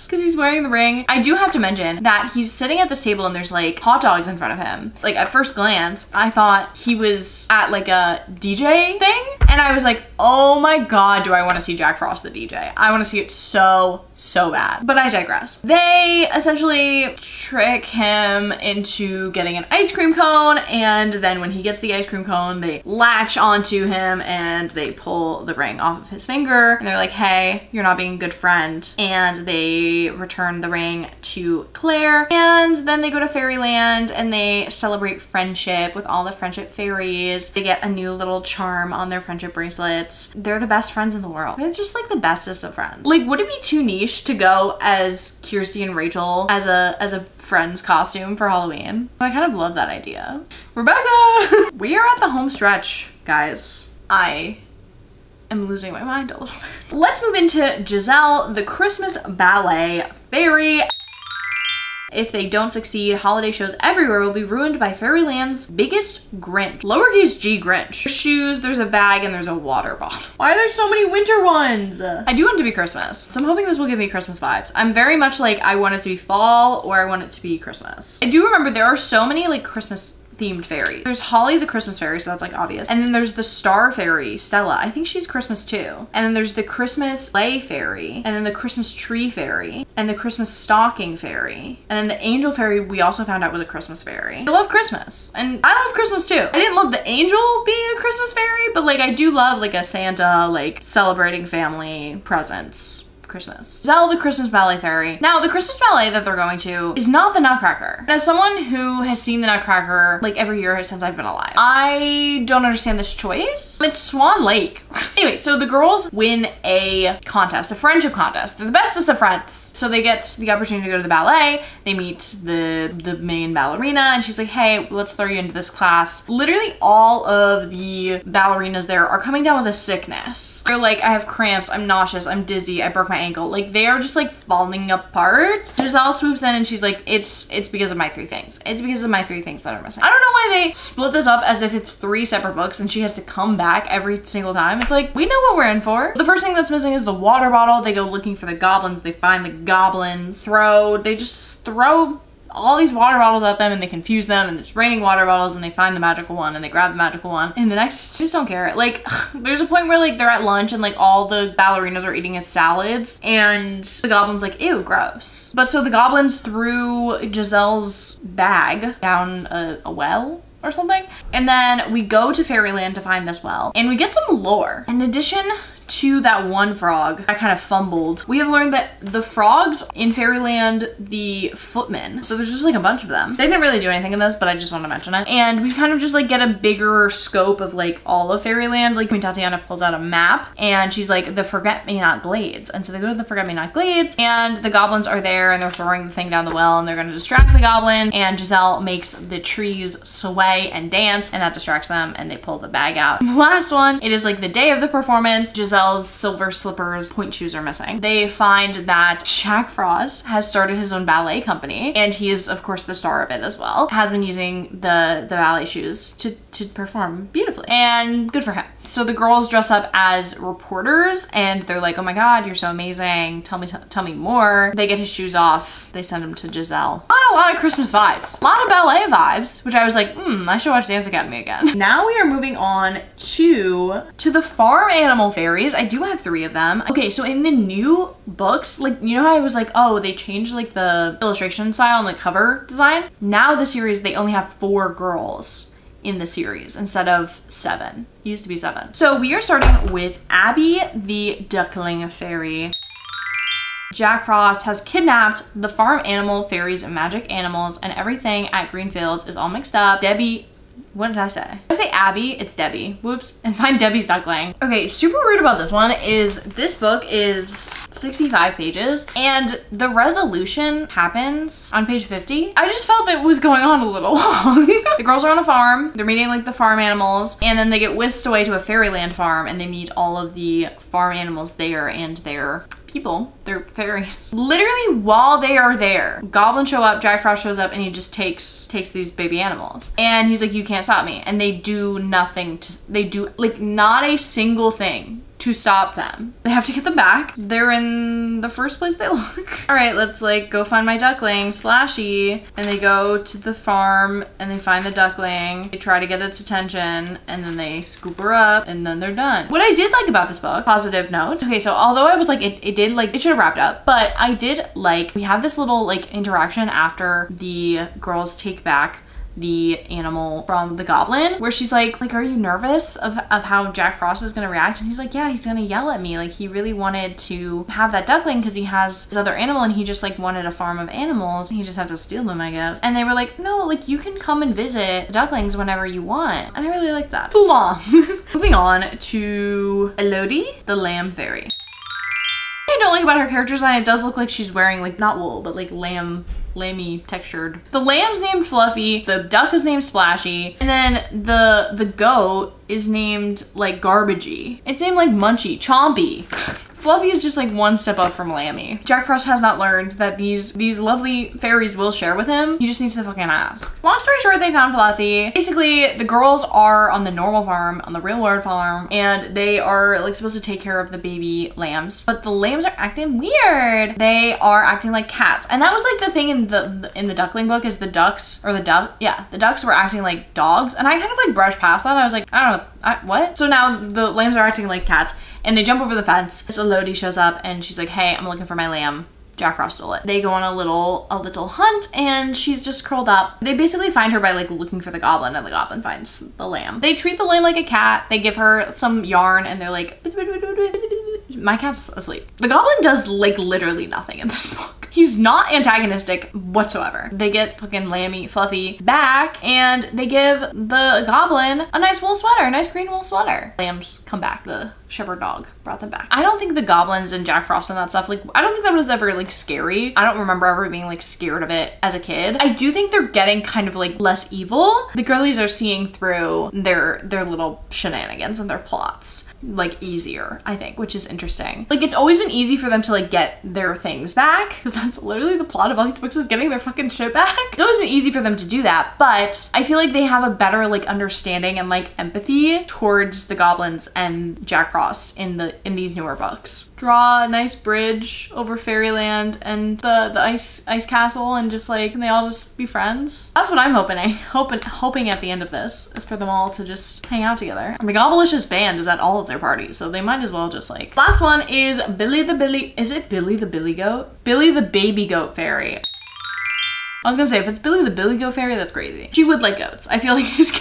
because he's wearing the ring. I do have to mention that he's sitting at this table and there's like hot dogs in front of him. Like at first glance, I thought he was at like a DJ thing. And I was like, oh my God, do I want to see Jack Frost the DJ? I want to see it so bad. But I digress. They essentially trick him into getting an ice cream cone, and then when he gets the ice cream cone, they latch onto him and they pull the ring off of his finger. And they're like, hey, you're not being a good friend. And they return the ring to Claire. And then they go to Fairyland and they celebrate friendship with all the friendship fairies. They get a new little charm on their friendship bracelets. They're the best friends in the world. They're just like the bestest of friends. Like, would it be too niche to go as Kirsty and Rachel as a friend's costume for Halloween? I kind of love that idea. Rebecca! We are at the home stretch, guys. I am losing my mind a little bit. Let's move into Giselle, the Christmas ballet fairy. If they don't succeed, holiday shows everywhere will be ruined by Fairyland's biggest Grinch. Lowercase g Grinch. There's shoes, there's a bag, and there's a water bottle. Why are there so many winter ones? I do want it to be Christmas, so I'm hoping this will give me Christmas vibes. I'm very much like, I want it to be fall or I want it to be Christmas. I do remember there are so many like Christmas themed fairy. There's Holly the Christmas fairy, so that's like obvious. And then there's the Star Fairy, Stella. I think she's Christmas too. And then there's the Christmas sleigh fairy, and then the Christmas tree fairy, and the Christmas stocking fairy. And then the angel fairy we also found out was a Christmas fairy. I love Christmas, and I love Christmas too. I didn't love the angel being a Christmas fairy, but like I do love like a Santa, like celebrating family presents. Christmas. Giselle, the Christmas ballet fairy. Now, the Christmas ballet that they're going to is not the Nutcracker. As someone who has seen the Nutcracker like every year since I've been alive, I don't understand this choice. It's Swan Lake. Anyway, so the girls win a contest, a friendship contest. They're the bestest of friends. So they get the opportunity to go to the ballet. They meet the main ballerina and she's like, hey, let's throw you into this class. Literally all of the ballerinas there are coming down with a sickness. They're like, I have cramps, I'm nauseous, I'm dizzy, I broke my ankle. Like they are just like falling apart. Giselle swoops in and she's like, it's because of my 3 things. It's because of my 3 things that are missing. I don't know why they split this up as if it's 3 separate books and she has to come back every single time. It's like, we know what we're in for. The first thing that's missing is the water bottle. They go looking for the goblins. They find the goblins. They just throw all these water bottles at them and they confuse them and it's raining water bottles and they find the magical one and they grab the magical one and the next just don't care. Like there's a point where like they're at lunch and like all the ballerinas are eating as salads and the goblin's like, ew, gross. But so the goblins threw Giselle's bag down a well or something. And then we go to Fairyland to find this well and we get some lore. In addition to that one frog I kind of fumbled, we have learned that the frogs in Fairyland, the footmen, so there's just like a bunch of them. They didn't really do anything in this, but I just want to mention it. And we kind of just like get a bigger scope of like all of Fairyland. Like when Tatiana pulls out a map and she's like, the Forget-Me-Not Glades. And so they go to the Forget-Me-Not Glades and the goblins are there and they're throwing the thing down the well and they're gonna distract the goblin, and Giselle makes the trees sway and dance and that distracts them and they pull the bag out. The last one, it is like the day of the performance. Giselle's silver slippers point shoes are missing. They find that Jack Frost has started his own ballet company and he is of course the star of it as well. Has been using the ballet shoes to perform beautifully and good for him. So the girls dress up as reporters and they're like, oh my God, you're so amazing. Tell me more. They get his shoes off. They send him to Giselle. Not a lot of Christmas vibes. A lot of ballet vibes, which I was like, I should watch Dance Academy again. Now we are moving on to the farm animal fairies. I do have 3 of them. Okay, so in the new books, like, you know how I was like, oh, they changed like the illustration style and the cover design? Now the series, they only have 4 girls in the series instead of 7. It used to be 7. So we are starting with Abby the Duckling Fairy. Jack Frost has kidnapped the farm animal, fairies, and magic animals, and everything at Greenfields is all mixed up. Debbie, what did I say? Did I say Abby? It's Debbie. Whoops. And find Debbie's duckling. Okay, super rude about this one is this book is 65 pages and the resolution happens on page 50. I just felt that it was going on a little long. The girls are on a farm. They're meeting like the farm animals and then they get whisked away to a fairyland farm and they meet all of the farm animals there and their people, they're fairies. Literally while they are there, goblins show up, Jack Frost shows up and he just takes these baby animals. And he's like, you can't stop me. And they do nothing they do like not a single thing to stop them. They have to get them back. They're in the first place they look. All right, let's like go find my duckling, Splashy. And they go to the farm and they find the duckling. They try to get its attention and then they scoop her up and then they're done. What I did like about this book, positive note. Okay, so although I was like, it should have wrapped up, but I did like, we have this little like interaction after the girls take back the animal from the goblin where she's like, are you nervous of how Jack Frost is gonna react? And he's like, yeah, he's gonna yell at me. Like he really wanted to have that duckling because he has this other animal and he just like wanted a farm of animals. He just had to steal them, I guess. And they were like, no, like you can come and visit the ducklings whenever you want. And I really like that. Too long. Moving on to Elodie, the lamb fairy. I don't like about her character design, it does look like she's wearing like not wool, but like lamby textured. The lamb's named Fluffy, the duck is named Splashy, and then the goat is named like Garbagey. It's named like Munchy, Chompy. Fluffy is just like one step up from Lammy. Jack Frost has not learned that these lovely fairies will share with him. He just needs to fucking ask. Long story short, they found Fluffy. Basically, the girls are on the normal farm, on the real world farm, and they are like supposed to take care of the baby lambs. But the lambs are acting weird. They are acting like cats. And that was like the thing in the duckling book is the ducks, or the ducks were acting like dogs. And I kind of like brushed past that. I was like, I don't know, what? So now the lambs are acting like cats. And they jump over the fence. Miss Elodie shows up and she's like, hey, I'm looking for my lamb. Jack Frost stole it. They go on a little hunt and she's just curled up. They basically find her by like looking for the goblin and the goblin finds the lamb. They treat the lamb like a cat. They give her some yarn and they're like, my cat's asleep. The goblin does like literally nothing in this book. He's not antagonistic whatsoever. They get fucking Lammy, Fluffy back and they give the goblin a nice wool sweater, a nice green wool sweater. Lambs come back. The shepherd dog brought them back. I don't think the goblins and Jack Frost and that stuff, like, I don't think that was ever like scary. I don't remember ever being like scared of it as a kid. I do think they're getting kind of like less evil. The girlies are seeing through their little shenanigans and their plots like easier, I think, which is interesting. Like it's always been easy for them to like get their things back because that's literally the plot of all these books is getting their fucking shit back. It's always been easy for them to do that, but I feel like they have a better like understanding and like empathy towards the goblins and Jack Frost in these newer books. Draw a nice bridge over fairyland and the ice castle and just like, can they all just be friends? That's what I'm hoping at the end of this is for them all to just hang out together. And the Gobblicious band is at all of their parties, so they might as well just like. Last one is Billy the Billy Goat? Billy the Baby Goat Fairy. I was gonna say, if it's Billy the Billy Goat Fairy, that's crazy. She would like goats. I feel like this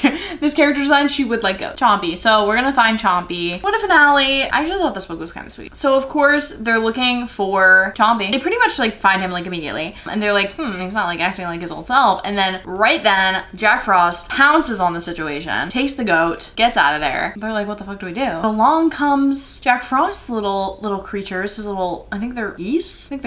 character design, she would like goats. Chompy. So we're gonna find Chompy. What a finale. I actually thought this book was kind of sweet. So of course, they're looking for Chompy. They pretty much like find him like immediately. And they're like, he's not like acting like his old self. And then right then, Jack Frost pounces on the situation, takes the goat, gets out of there. They're like, what the fuck do we do? Along comes Jack Frost's little creatures, his little, I think they're geese? They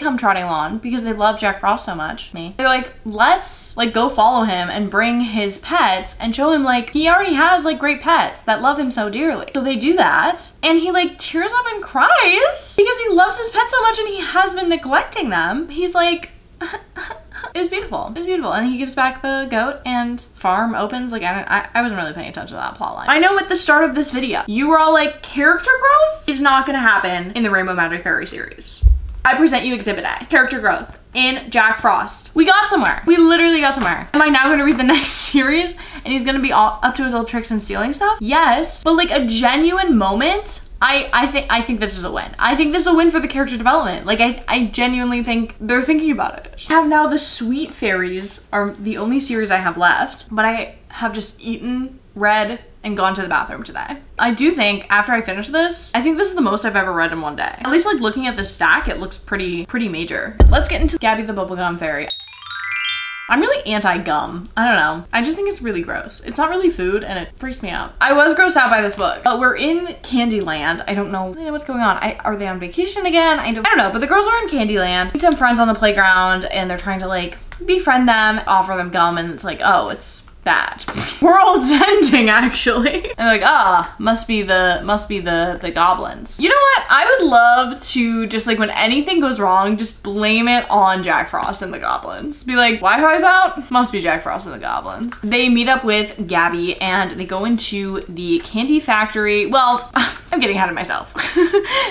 come trotting along because they love Jack Frost so much. They're like, let's like go follow him and bring his pets and show him like he already has like great pets that love him so dearly. So they do that and he like tears up and cries because he loves his pets so much and he has been neglecting them. He's like, it was beautiful. It was beautiful. And he gives back the goat and farm opens. Like, I wasn't really paying attention to that plot line. I know at the start of this video, you were all like, character growth is not gonna happen in the Rainbow Magic Fairy series. I present you Exhibit A, character growth in Jack Frost. We got somewhere. We literally got somewhere. Am I now gonna read the next series and he's gonna be all up to his old tricks and stealing stuff? Yes, but like a genuine moment, I think this is a win. I think this is a win for the character development. Like I genuinely think they're thinking about it. I have now the Sweet Fairies are the only series I have left, but I have just eaten, read, and gone to the bathroom today. I do think after I finish this, I think this is the most I've ever read in one day. At least like looking at this stack, it looks pretty major. Let's get into Gabby the Bubblegum Fairy. I'm really anti-gum. I don't know. I just think it's really gross. It's not really food and it freaks me out. I was grossed out by this book. But we're in Candyland. I don't know what's going on. Are they on vacation again? I don't know, but the girls are in Candyland. Meet some friends on the playground and they're trying to like befriend them, offer them gum, and it's like, oh, it's bad. World's ending, actually. And like, must be the goblins. You know what? I would love to just like when anything goes wrong, just blame it on Jack Frost and the goblins. Be like, Wi-Fi's out? Must be Jack Frost and the goblins. They meet up with Gabby and they go into the candy factory. Well, I'm getting ahead of myself.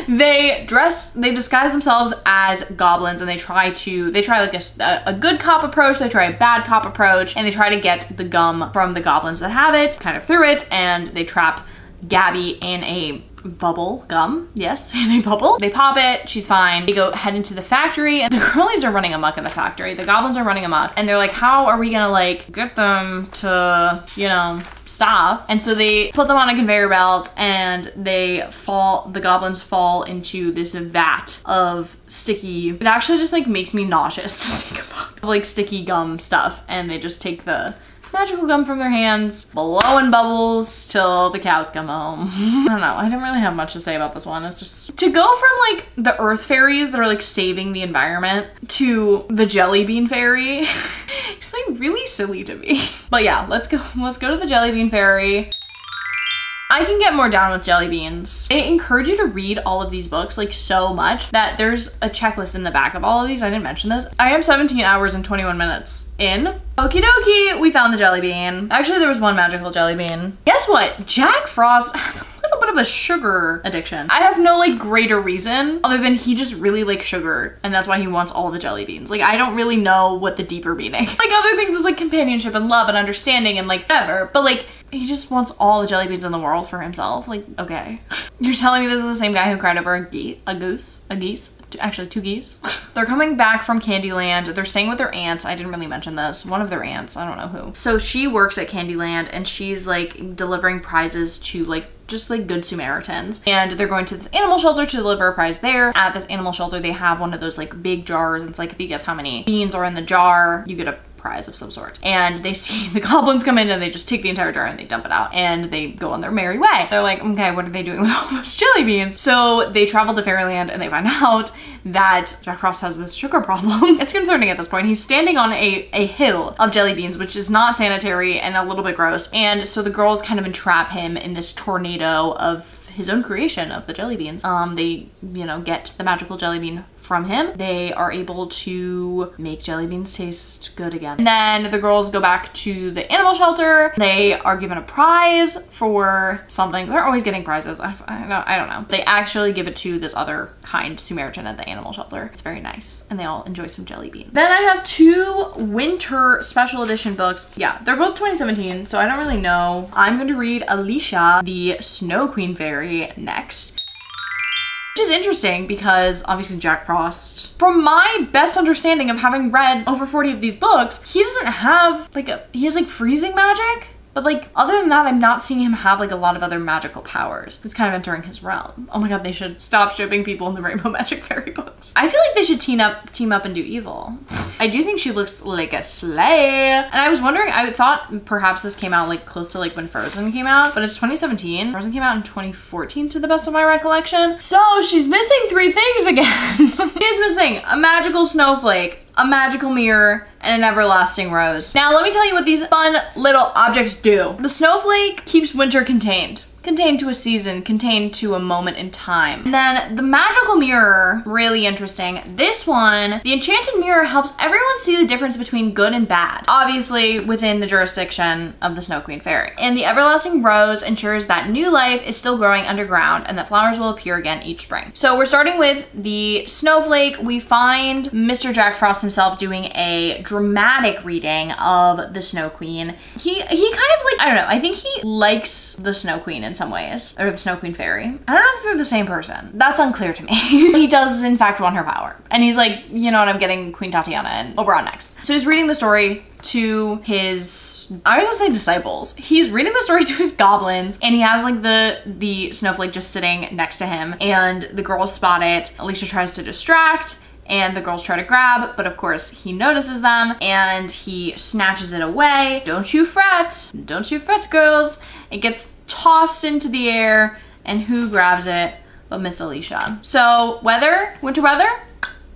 They disguise themselves as goblins and they try like a good cop approach, they try a bad cop approach, and they try to get the gum from the goblins that have it, kind of through it, and they trap Gabby in a bubble gum. Yes, in a bubble. They pop it, she's fine. They go head into the factory and the girlies are running amok in the factory. The goblins are running amok and they're like, how are we gonna like get them to, you know, stop? And so they put them on a conveyor belt and the goblins fall into this vat of sticky, it actually just like makes me nauseous to think about, like sticky gum stuff, and they just take the magical gum from their hands, blowing bubbles till the cows come home. I don't know, I don't really have much to say about this one. It's just, to go from like the earth fairies that are like saving the environment to the jelly bean fairy, it's like really silly to me. But yeah, let's go to the jelly bean fairy. I can get more down with jelly beans. They encourage you to read all of these books like so much that there's a checklist in the back of all of these. I didn't mention this. I am 17 hours and 21 minutes in. Okie dokie, we found the jelly bean. Actually, there was one magical jelly bean. Guess what? Jack Frost has a little bit of a sugar addiction. I have no like greater reason other than he just really likes sugar and that's why he wants all the jelly beans. Like, I don't really know what the deeper meaning. Like other things is like companionship and love and understanding and like whatever, but like he just wants all the jelly beans in the world for himself. Like, okay. You're telling me this is the same guy who cried over a geese? Actually, 2 geese. They're coming back from Candyland. They're staying with their aunt. I didn't really mention this. One of their aunts, I don't know who. So she works at Candyland and she's like delivering prizes to like just like good Samaritans. And they're going to this animal shelter to deliver a prize there. At this animal shelter, they have one of those like big jars. And it's like, if you guess how many beans are in the jar, you get a prize of some sort. And they see the goblins come in and they just take the entire jar and they dump it out and they go on their merry way. They're like, okay, what are they doing with all those jelly beans? So they travel to Fairyland and they find out that Jack Frost has this sugar problem. It's concerning at this point. He's standing on a hill of jelly beans, which is not sanitary and a little bit gross. And so the girls kind of entrap him in this tornado of his own creation of the jelly beans. They, you know, get the magical jelly bean from him. They are able to make jelly beans taste good again. And then the girls go back to the animal shelter. They are given a prize for something. They're always getting prizes. I don't know. They actually give it to this other kind Samaritan at the animal shelter. It's very nice. And they all enjoy some jelly beans. Then I have 2 winter special edition books. Yeah, they're both 2017, so I don't really know. I'm going to read Alicia, the Snow Queen Fairy, next. Which is interesting because obviously Jack Frost, from my best understanding of having read over 40 of these books, he doesn't have like he has like freezing magic. But like, other than that, I'm not seeing him have like a lot of other magical powers. It's kind of entering his realm. Oh my god, they should stop shipping people in the Rainbow Magic Fairy books. I feel like they should team up and do evil. I do think she looks like a sleigh. And I was wondering, I thought perhaps this came out like close to like when Frozen came out, but it's 2017. Frozen came out in 2014 to the best of my recollection. So she's missing 3 things again. She's missing a magical snowflake, a magical mirror, and an everlasting rose. Now let me tell you what these fun little objects do. The snowflake keeps winter contained to a season, contained to a moment in time. And then the magical mirror, really interesting. This one, the enchanted mirror helps everyone see the difference between good and bad, obviously within the jurisdiction of the Snow Queen Fairy. And the everlasting rose ensures that new life is still growing underground and that flowers will appear again each spring. So we're starting with the snowflake. We find Mr. Jack Frost himself doing a dramatic reading of the Snow Queen. He kind of like, I don't know, I think he likes the Snow Queen in some ways, or the Snow Queen fairy. I don't know if they're the same person. That's unclear to me. He does in fact want her power. And he's like, you know what, I'm getting Queen Tatiana and Oberon next. So he's reading the story to his, I was gonna say disciples. He's reading the story to his goblins, and he has like the snowflake just sitting next to him, and the girls spot it. Alicia tries to distract, and the girls try to grab, but of course he notices them and he snatches it away. Don't you fret, girls. It gets tossed into the air, and who grabs it but Miss Alicia? So winter weather,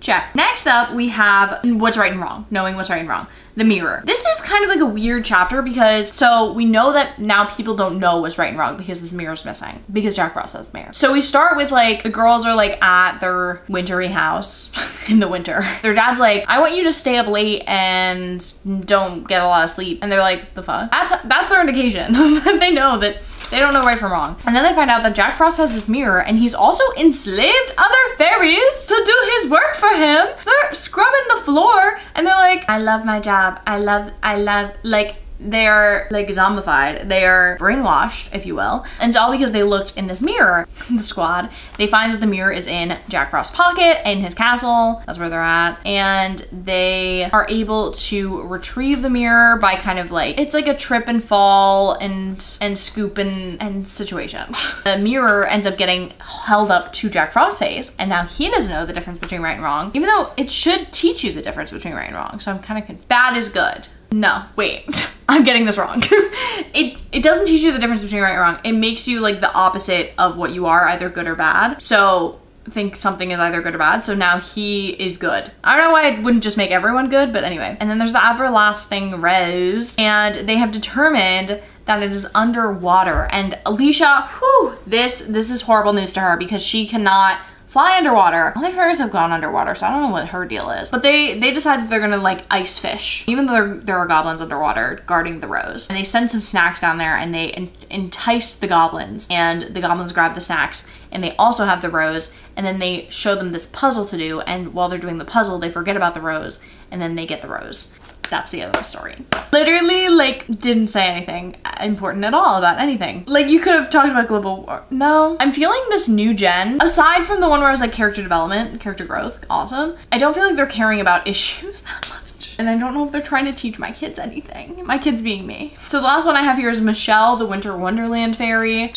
check. Next up we have what's right and wrong, knowing what's right and wrong. The mirror. This is kind of like a weird chapter because, so we know that now people don't know what's right and wrong because this mirror's missing, because Jack Frost has the mirror. So we start with like, the girls are like at their wintry house in the winter. Their dad's like, I want you to stay up late and don't get a lot of sleep. And they're like, the fuck? That's their indication. They know that they don't know right from wrong. And then they find out that Jack Frost has this mirror, and he's also enslaved other fairies to do his work for him. So they're scrubbing the floor, and they're like, I love my job. I love, like, they are like zombified. They are brainwashed, if you will. And it's all because they looked in this mirror, the squad. They find that the mirror is in Jack Frost's pocket in his castle. That's where they're at. And they are able to retrieve the mirror by kind of like, it's like a trip and fall and scoop and situation. The mirror ends up getting held up to Jack Frost's face, and now he doesn't know the difference between right and wrong, even though it should teach you the difference between right and wrong. So I'm kind of confused. Bad is good. No, wait, I'm getting this wrong. It doesn't teach you the difference between right and wrong. It makes you like the opposite of what you are, either good or bad. So think something is either good or bad. So now he is good. I don't know why it wouldn't just make everyone good, but anyway. And then there's the everlasting rose, and they have determined that it is underwater. And Alicia, whew, this is horrible news to her because she cannot fly underwater. All the fairies have gone underwater, so I don't know what her deal is. But they decided they're gonna like ice fish, even though there are goblins underwater guarding the rose. And they send some snacks down there, and they entice the goblins, and the goblins grab the snacks, and they also have the rose, and then they show them this puzzle to do, and while they're doing the puzzle, they forget about the rose, and then they get the rose. That's the end of the story. Literally, like, didn't say anything important at all about anything. Like, you could have talked about global war. No. I'm feeling this new gen, aside from the one where I was like character development, character growth, awesome. I don't feel like they're caring about issues that much. And I don't know if they're trying to teach my kids anything. My kids being me. So the last one I have here is Michelle, the Winter Wonderland fairy.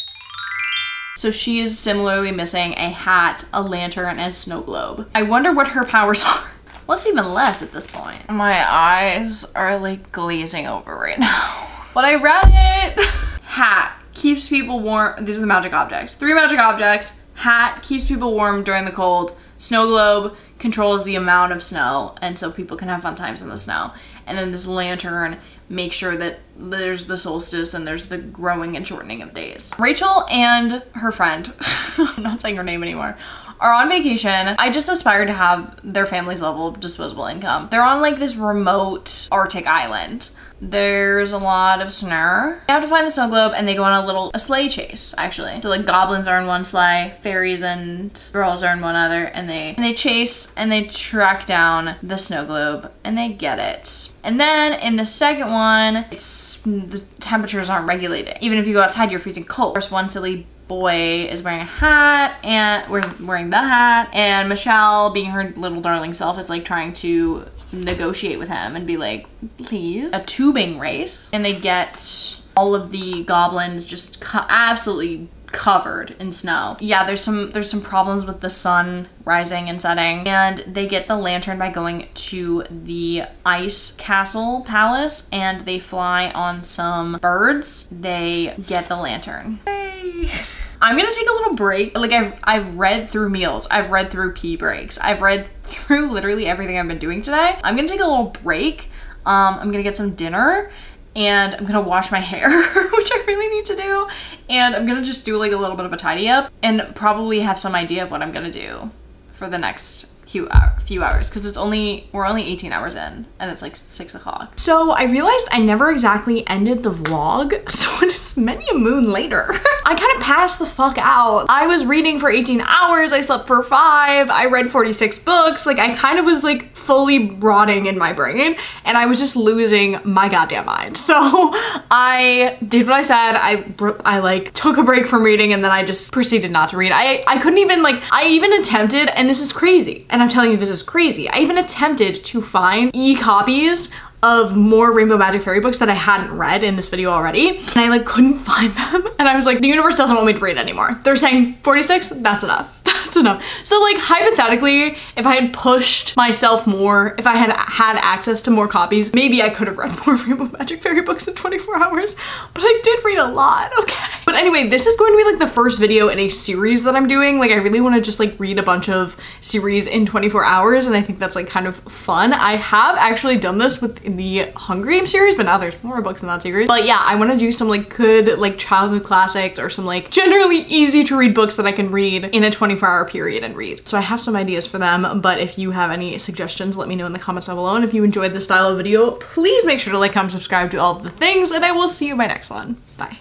So she is similarly missing a hat, a lantern, and a snow globe. I wonder what her powers are. What's even left at this point? My eyes are like glazing over right now. But I read it. Hat keeps people warm. These are the magic objects. 3 magic objects. Hat keeps people warm during the cold. Snow globe controls the amount of snow, and so people can have fun times in the snow. And then this lantern makes sure that there's the solstice and there's the growing and shortening of days. Rachel and her friend, I'm not saying her name anymore, are on vacation. I just aspire to have their family's level of disposable income. They're on like this remote Arctic island. There's a lot of snow. They have to find the snow globe, and they go on a sleigh chase, actually. So like goblins are in one sleigh, fairies and girls are in one other, and they chase and they track down the snow globe, and they get it. And then in the second one, the temperatures aren't regulated. Even if you go outside, you're freezing cold. There's one silly boy is wearing a hat and wearing the hat, and Michelle, being her little darling self, is like trying to negotiate with him and be like, please. A tubing race, and they get all of the goblins just absolutely covered in snow. Yeah, there's some problems with the sun rising and setting, and they get the lantern by going to the ice castle palace, and they fly on some birds. They get the lantern. Yay. I'm gonna take a little break. Like I've read through meals, I've read through pee breaks, I've read through literally everything I've been doing today. I'm gonna take a little break. I'm gonna get some dinner, and I'm gonna wash my hair, which I really need to do. And I'm gonna just do like a little bit of a tidy up, and probably have some idea of what I'm gonna do for the next few hours because we're only 18 hours in and it's like 6 o'clock. So I realized I never exactly ended the vlog, so it's many a moon later. I kind of passed the fuck out. I was reading for 18 hours, I slept for 5, I read 46 books, like I kind of was like fully rotting in my brain and I was just losing my goddamn mind. So I did what I said. I like took a break from reading and then I just proceeded not to read. I couldn't even like, I even attempted, and this is crazy, and I'm telling you this is crazy, I even attempted to find e-copies of more Rainbow Magic Fairy books that I hadn't read in this video already, and I like couldn't find them, and I was like, the universe doesn't want me to read anymore. They're saying 46, that's enough. That's enough. So like hypothetically, if I had pushed myself more, if I had had access to more copies, maybe I could have read more Rainbow Magic Fairy books in 24 hours, but I did read a lot, okay? But anyway, this is going to be like the first video in a series that I'm doing. Like I really want to just like read a bunch of series in 24 hours, and I think that's like kind of fun. I have actually done this with the Hunger Games series, but now there's more books in that series. But yeah, I want to do some like good like childhood classics or some like generally easy to read books that I can read in a 24-hour period and read. So I have some ideas for them, but if you have any suggestions, let me know in the comments down below. And if you enjoyed this style of video, please make sure to like, comment, subscribe, do all of the things, and I will see you in my next one. Bye.